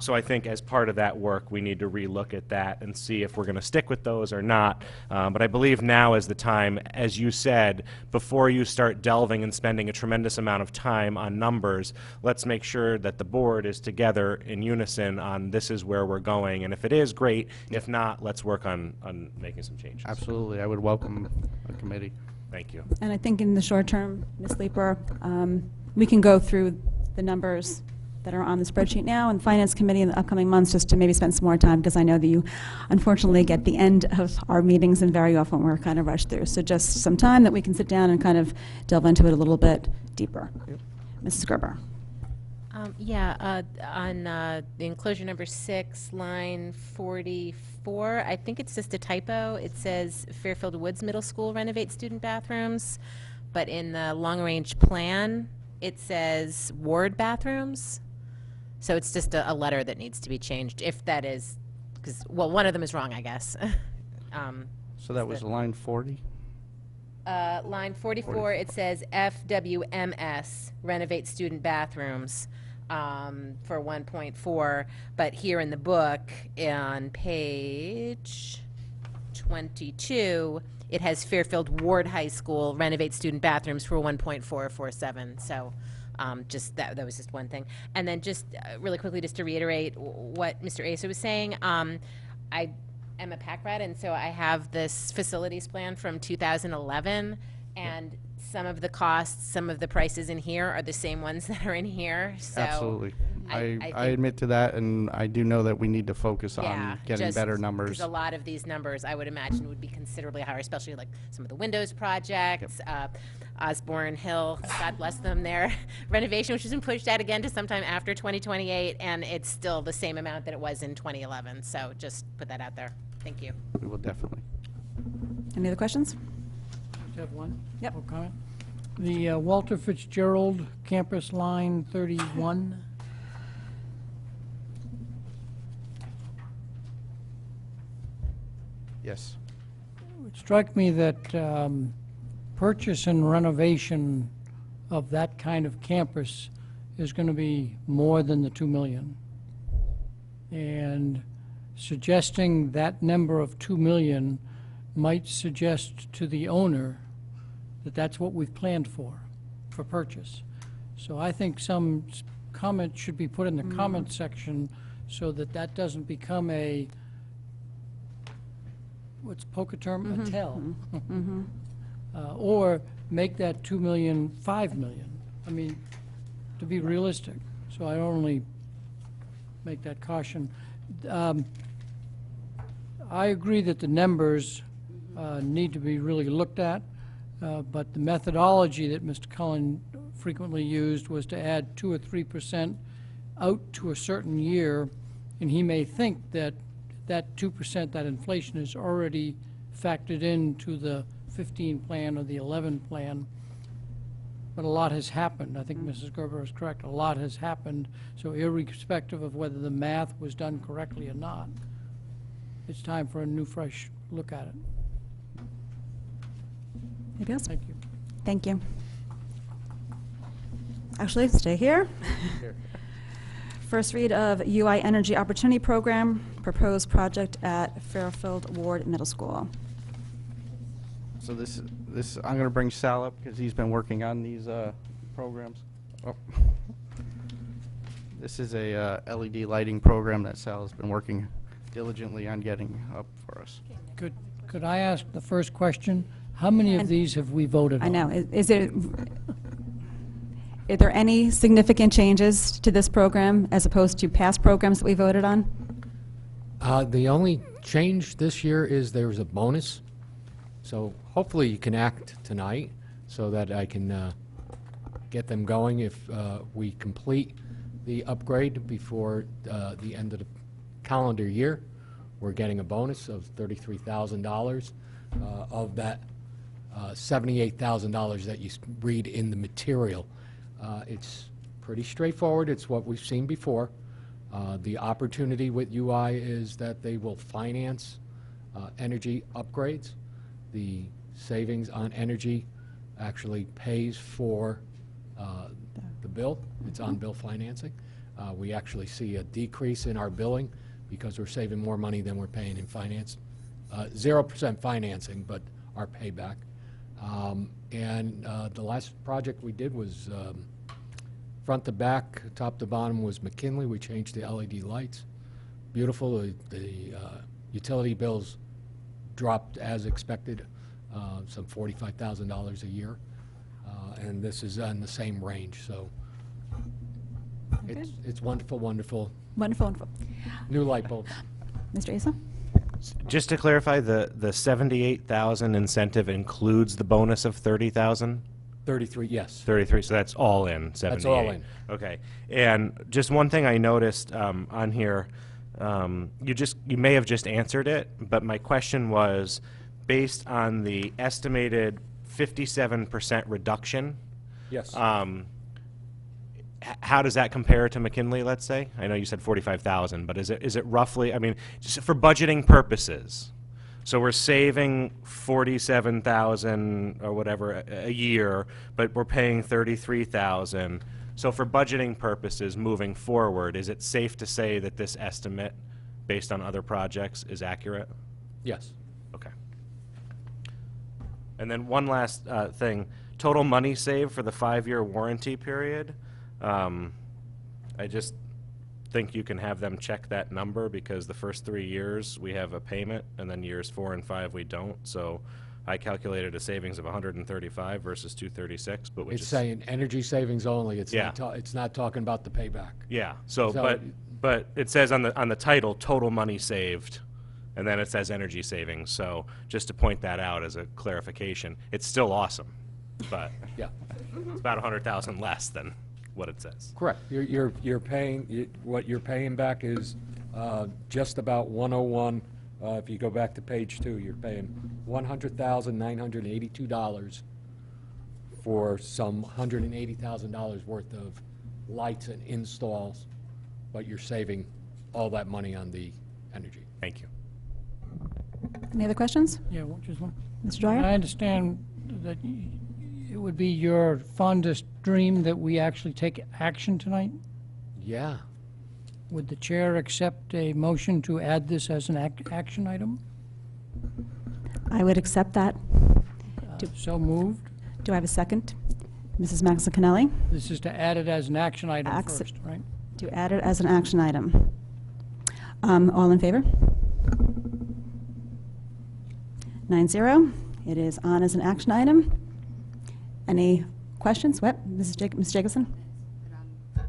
So I think as part of that work, we need to relook at that and see if we're going to stick with those or not. But I believe now is the time, as you said, before you start delving and spending a tremendous amount of time on numbers, let's make sure that the board is together in unison on this is where we're going. And if it is, great. If not, let's work on making some changes. Absolutely. I would welcome a committee. Thank you. And I think in the short term, Ms. Leeper, we can go through the numbers that are on the spreadsheet now, and Finance Committee in the upcoming months, just to maybe spend some more time, because I know that you unfortunately get the end of our meetings, and very often we're kind of rushed through. So just some time that we can sit down and kind of delve into it a little bit deeper. Mrs. Gerber. On the enclosure number 6, line 44, I think it's just a typo. It says Fairfield Woods Middle School renovate student bathrooms, but in the long-range plan, it says ward bathrooms. So it's just a letter that needs to be changed, if that is, because, well, one of them is wrong, I guess. So that was line 40? Line 44, it says FWMS, renovate student bathrooms, for 1.4, but here in the book, on page 22, it has Fairfield Ward High School, renovate student bathrooms for 1.447, so just that was just one thing. And then just really quickly, just to reiterate what Mr. Asa was saying, I am a pack rat, and so I have this facilities plan from 2011, and some of the costs, some of the prices in here are the same ones that are in here. So absolutely. I admit to that, and I do know that we need to focus on getting better numbers. Because a lot of these numbers, I would imagine, would be considerably higher, especially like some of the Windows projects. Osborne Hill, God bless them, their renovation, which has been pushed out again to sometime after 2028, and it's still the same amount that it was in 2011. So just put that out there. Thank you. We will definitely. Any other questions? Just have one? Yep. More comment? The Walter Fitzgerald Campus Line 31. Yes. It would strike me that purchase and renovation of that kind of campus is going to be more than the 2 million. And suggesting that number of 2 million might suggest to the owner that that's what we've planned for purchase. So I think some comment should be put in the comment section so that that doesn't become a, what's poker term, a tell. Or make that 2 million, 5 million. I mean, to be realistic. So I only make that caution. I agree that the numbers need to be really looked at, but the methodology that Mr. Cullen frequently used was to add 2 or 3% out to a certain year, and he may think that that 2%, that inflation, is already factored into the 15 plan or the 11 plan. But a lot has happened. I think Mrs. Gerber is correct. A lot has happened. So irrespective of whether the math was done correctly or not, it's time for a new, fresh look at it. Anybody else? Thank you. Thank you. Actually, stay here. First read of UI Energy Opportunity Program, proposed project at Fairfield Ward Middle School. So this I'm going to bring Sal up because he's been working on these programs. Oh. This is a LED lighting program that Sal has been working diligently on getting up for us. Could I ask the first question? How many of these have we voted on? I know. Are there any significant changes to this program as opposed to past programs that we voted on? The only change this year is there's a bonus. So hopefully you can act tonight so that I can get them going. If we complete the upgrade before the end of the calendar year, we're getting a bonus of $33,000 of that $78,000 that you read in the material. It's pretty straightforward. It's what we've seen before. The opportunity with UI is that they will finance energy upgrades. The savings on energy actually pays for the bill. It's on bill financing. We actually see a decrease in our billing because we're saving more money than we're paying in finance. 0% financing, but our payback. And the last project we did was front to back, top to bottom was McKinley. We changed the LED lights. Beautiful. The utility bills dropped as expected, some $45,000 a year. And this is in the same range. So it's wonderful, wonderful. Wonderful, wonderful. New light bulbs. Mr. Asa? Just to clarify, the 78,000 incentive includes the bonus of 30,000? 33, yes. 33, so that's all in, 78. That's all in. Okay. And just one thing I noticed on here, you may have just answered it, but my question was, based on the estimated 57% reduction, yes. How does that compare to McKinley, let's say? I know you said 45,000, but is it roughly, I mean, just for budgeting purposes, so we're saving 47,000 or whatever a year, but we're paying 33,000. So for budgeting purposes moving forward, is it safe to say that this estimate, based on other projects, is accurate? Yes. Okay. And then one last thing, total money saved for the 5-year warranty period. I just think you can have them check that number because the first 3 years we have a payment and then years 4 and 5 we don't. So I calculated a savings of 135 versus 236, but It's saying energy savings only. It's Yeah. it's not talking about the payback. Yeah. So but it says on the title total money saved, and then it says energy savings. So just to point that out as a clarification, it's still awesome. but Yeah. it's about 100,000 less than what it says. Correct. You're paying, what you're paying back is just about 101. If you go back to page 2, you're paying $100,982 for some $180,000 worth of lights and installs, but you're saving all that money on the energy. Thank you. Any other questions? Yeah, just one. Mr. Dwyer? I understand that it would be your fondest dream that we actually take action tonight? Yeah. Would the chair accept a motion to add this as an action item? I would accept that. So moved. Do I have a second? Mrs. Maxicanelli? This is to add it as an action item first, right? To add it as an action item. All in favor? 9-0. It is on as an action item. Any questions? What? Ms. Jacobson? The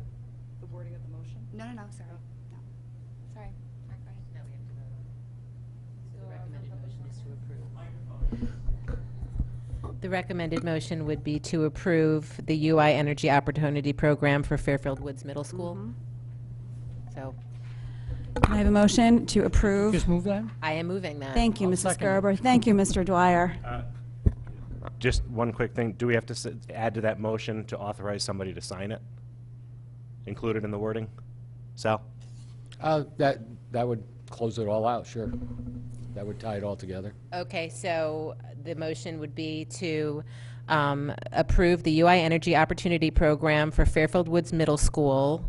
wording of the motion? No, sorry. No. Sorry. The recommended motion would be to approve the UI Energy Opportunity Program for Fairfield Woods Middle School. So Can I have a motion to approve? Just move that? I am moving that. Thank you, I'll Mrs. second it. Gerber. Thank you, Mr. Dwyer. Just one quick thing. Do we have to add to that motion to authorize somebody to sign it? Included in the wording? Sal? That would close it all out, sure. That would tie it all together. Okay, so the motion would be to approve the UI Energy Opportunity Program for Fairfield Woods Middle School.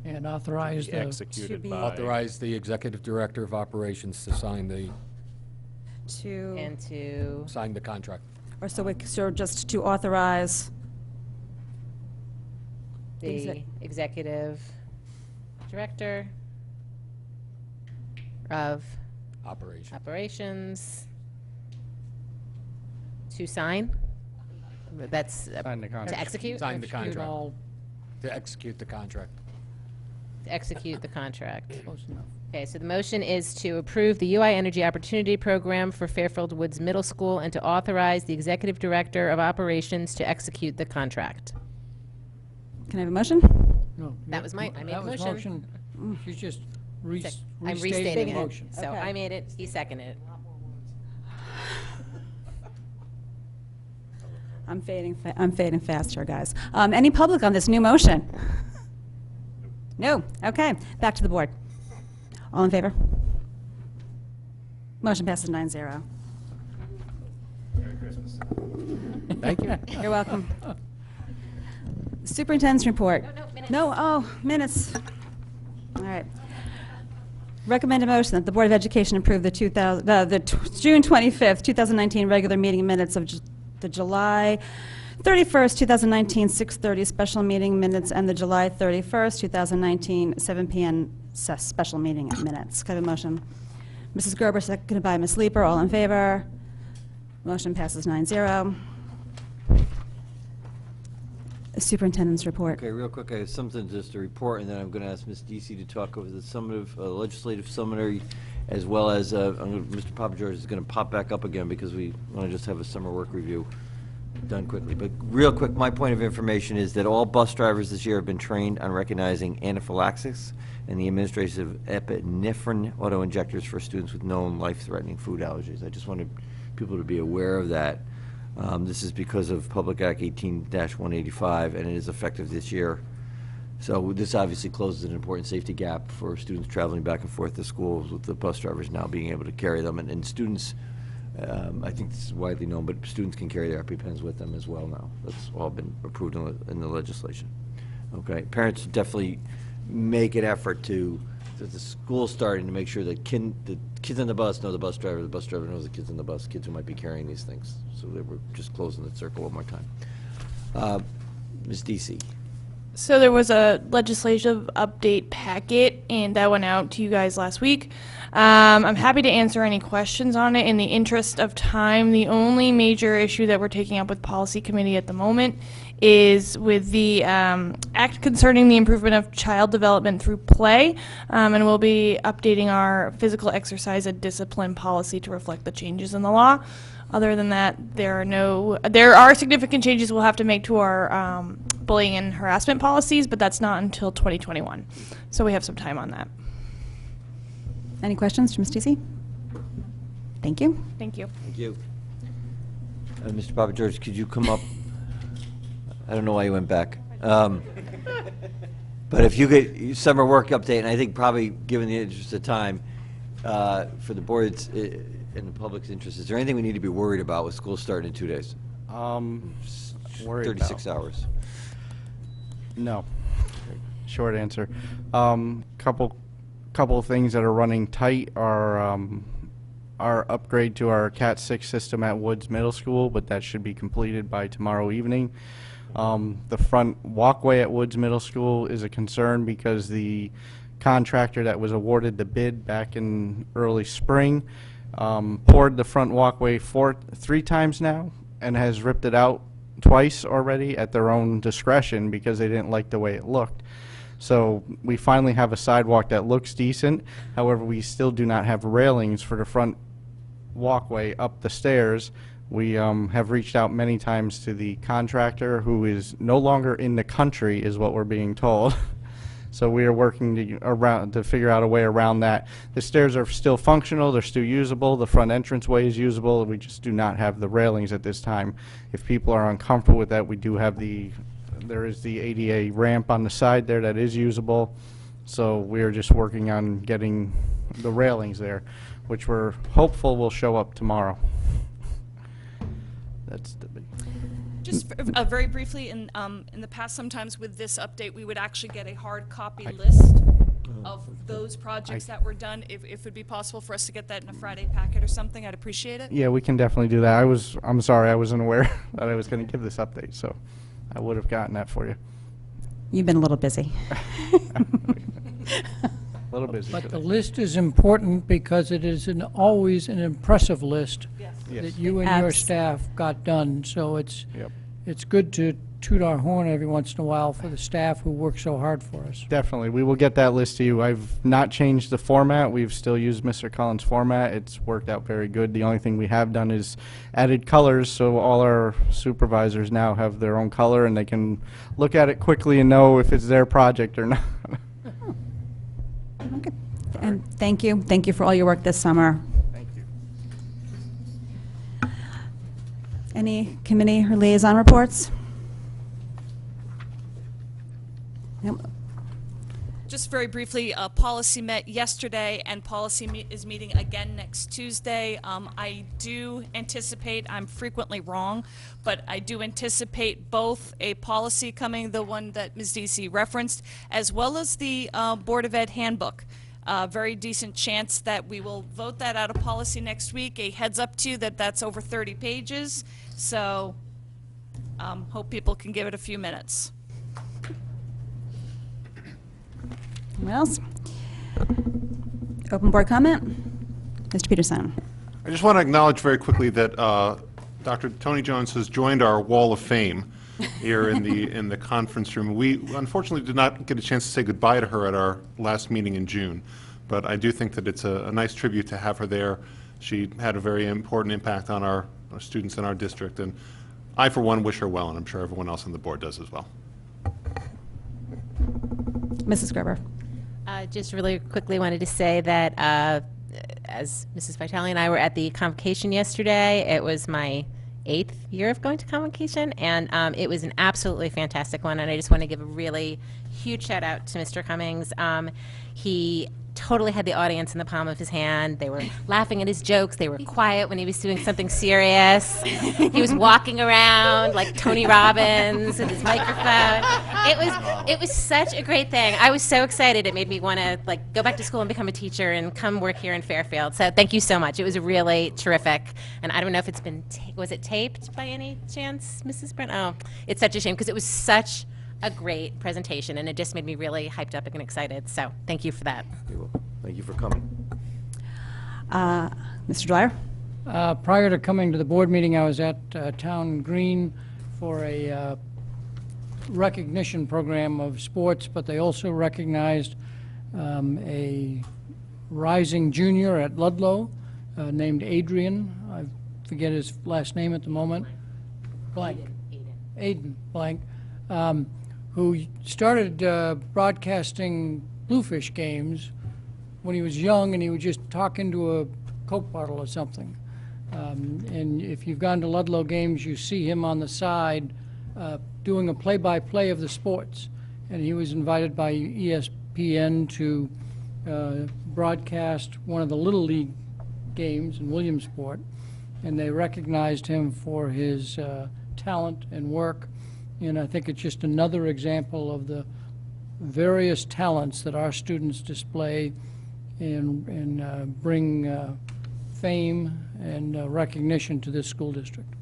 And authorize the... Executed by... Authorize the Executive Director of Operations to sign the And to... sign the contract. Or so just to authorize the Executive Director of Operations to sign? That's Sign the contract. to execute? Sign the contract. all To execute the contract. To execute the contract. close enough. Okay, so the motion is to approve the UI Energy Opportunity Program for Fairfield Woods Middle School and to authorize the Executive Director of Operations to execute the contract. Can I have a motion? No. That was I made That the was motion. She's just I'm restating restating the it. motion. So Okay. I made it, he seconded it. I'm fading fast here, guys. Any public on this new motion? No. Okay. Back to the board. All in favor? Motion passes 9-0. Thank you. You're welcome. Superintendent's report. minutes. No, oh, minutes. All right. Recommended motion that the Board of Education approve the June 25th, 2019 regular meeting minutes of the July 31st, 2019, 6:30 special meeting minutes, and the July 31st, 2019, 7 p.m. special meeting minutes. Can I have a motion? Mrs. Gerber, seconded by Ms. Leeper. All in favor? Motion passes 9-0. Superintendent's report. Okay, real quick, I have something just to report, and then I'm going to ask Ms. Deasy to talk over the summative, legislative summary, as well as Mr. Papageorge is going to pop back up again because we want to just have a summer work review done quickly. But real quick, my point of information is that all bus drivers this year have been trained on recognizing anaphylaxis and the administration of epinephrine auto-injectors for students with known life-threatening food allergies. I just wanted people to be aware of that. This is because of Public Act 18-185, and it is effective this year. So this obviously closes an important safety gap for students traveling back and forth to schools, with the bus drivers now being able to carry them. And students, I think this is widely known, but students can carry their EpiPens with them as well now. That's all been approved in the legislation. Okay, parents definitely make an effort to the school's starting to make sure that the kids on the bus know the bus driver knows the kids on the bus, kids who might be carrying these things. So they were just closing the circle one more time. Ms. Deasy. So there was a legislative update packet, and that went out to you guys last week. I'm happy to answer any questions on it. In the interest of time, the only major issue that we're taking up with policy committee at the moment is with the act concerning the improvement of child development through play, and we'll be updating our physical exercise and discipline policy to reflect the changes in the law. Other than that, there are significant changes we'll have to make to our bullying and harassment policies, but that's not until 2021. So we have some time on that. Any questions for Ms. Teasy? Thank you. Thank you. Thank you. Mr. Papa George, could you come up? I don't know why you went back. But if you get summer work update, and I think probably given the interest of time, for the board's and the public's interest, is there anything we need to be worried about with school starting in 2 days? Worried 36 about. hours. No. Short answer. Couple of things that are running tight are our upgrade to our Cat 6 system at Woods Middle School, but that should be completed by tomorrow evening. The front walkway at Woods Middle School is a concern because the contractor that was awarded the bid back in early spring poured the front walkway 3 times now and has ripped it out twice already at their own discretion because they didn't like the way it looked. So we finally have a sidewalk that looks decent. However, we still do not have railings for the front walkway up the stairs. We have reached out many times to the contractor, who is no longer in the country, is what we're being told. So we are working to figure out a way around that. The stairs are still functional, they're still usable, the front entranceway is usable, we just do not have the railings at this time. If people are uncomfortable with that, we do have there is the ADA ramp on the side there that is usable. So we are just working on getting the railings there, which we're hopeful will show up tomorrow. That's the big. Just very briefly, in the past, sometimes with this update, we would actually get a hard copy list of those projects that were done. If it would be possible for us to get that in a Friday packet or something, I'd appreciate it. Yeah, we can definitely do that. I'm sorry, I wasn't aware that I was going to give this update, so I would have gotten that for you. You've been a little busy. A little busy But today. the list is important because it is always an impressive list that you and your staff got done. So it's good to toot our horn every once in a while for the staff who work so hard for us. Definitely. We will get that list to you. I've not changed the format. We've still used Mr. Cullen's format. It's worked out very good. The only thing we have done is added colors, so all our supervisors now have their own color and they can look at it quickly and know if it's their project or not. Okay. And thank you. Thank you for all your work this summer. Thank you. Any committee or liaison reports? Nope. Just very briefly, policy met yesterday, and policy is meeting again next Tuesday. I do anticipate, I'm frequently wrong, but I do anticipate both a policy coming, the one that Ms. Deasy referenced, as well as the Board of Ed handbook. Very decent chance that we will vote that out of policy next week. A heads up to you that that's over 30 pages, so hope people can give it a few minutes. Anyone else? Open board comment? Mr. Peterson. I just want to acknowledge very quickly that Dr. Tony Jones has joined our wall of fame here in the conference room. We unfortunately did not get a chance to say goodbye to her at our last meeting in June, but I do think that it's a nice tribute to have her there. She had a very important impact on our students in our district, and I, for one, wish her well, and I'm sure everyone else on the board does as well. Mrs. Gerber. Just really quickly wanted to say that as Mrs. Vitale and I were at the convocation yesterday, it was my 8th year of going to convocation, and it was an absolutely fantastic one, and I just want to give a really huge shout out to Mr. Cummings. He totally had the audience in the palm of his hand. They were laughing at his jokes. They were quiet when he was doing something serious. He was walking around like Tony Robbins with his microphone. It was such a great thing. I was so excited. It made me want to like go back to school and become a teacher and come work here in Fairfield. So thank you so much. It was really terrific. And I don't know if it's been, was it taped by any chance, Mrs. Brent? Oh, it's such a shame because it was such a great presentation, and it just made me really hyped up and excited. So thank you for that. Thank you for coming. Mr. Dwyer? Prior to coming to the board meeting, I was at Town Green for a recognition program of sports, but they also recognized a rising junior at Ludlow named Adrian. I forget his last name at the moment. Blank. Aiden Blank, who started broadcasting Bluefish games when he was young, and he would just talk into a Coke bottle or something. And if you've gone to Ludlow games, you see him on the side doing a play-by-play of the sports. And he was invited by ESPN to broadcast one of the Little League games in Williamsport, and they recognized him for his talent and work. And I think it's just another example of the various talents that our students display and bring fame and recognition to this school district.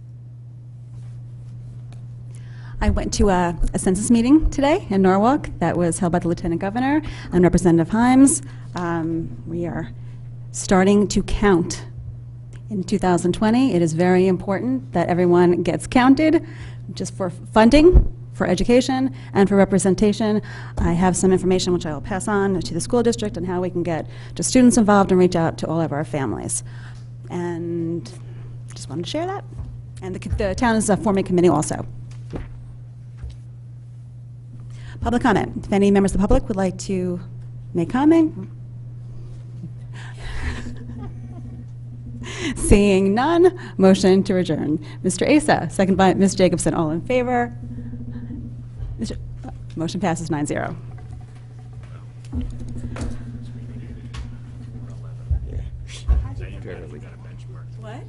I went to a census meeting today in Norwalk that was held by the Lieutenant Governor and Representative Himes. We are starting to count in 2020. It is very important that everyone gets counted, just for funding, for education, and for representation. I have some information which I will pass on to the school district on how we can get just students involved and reach out to all of our families. And just wanted to share that. And the town is forming a committee also. Public comment. If any members of the public would like to make comment. Seeing none, motion to adjourn. Mr. Asa, second by Ms. Jacobson. All in favor? Motion passes 9-0. What?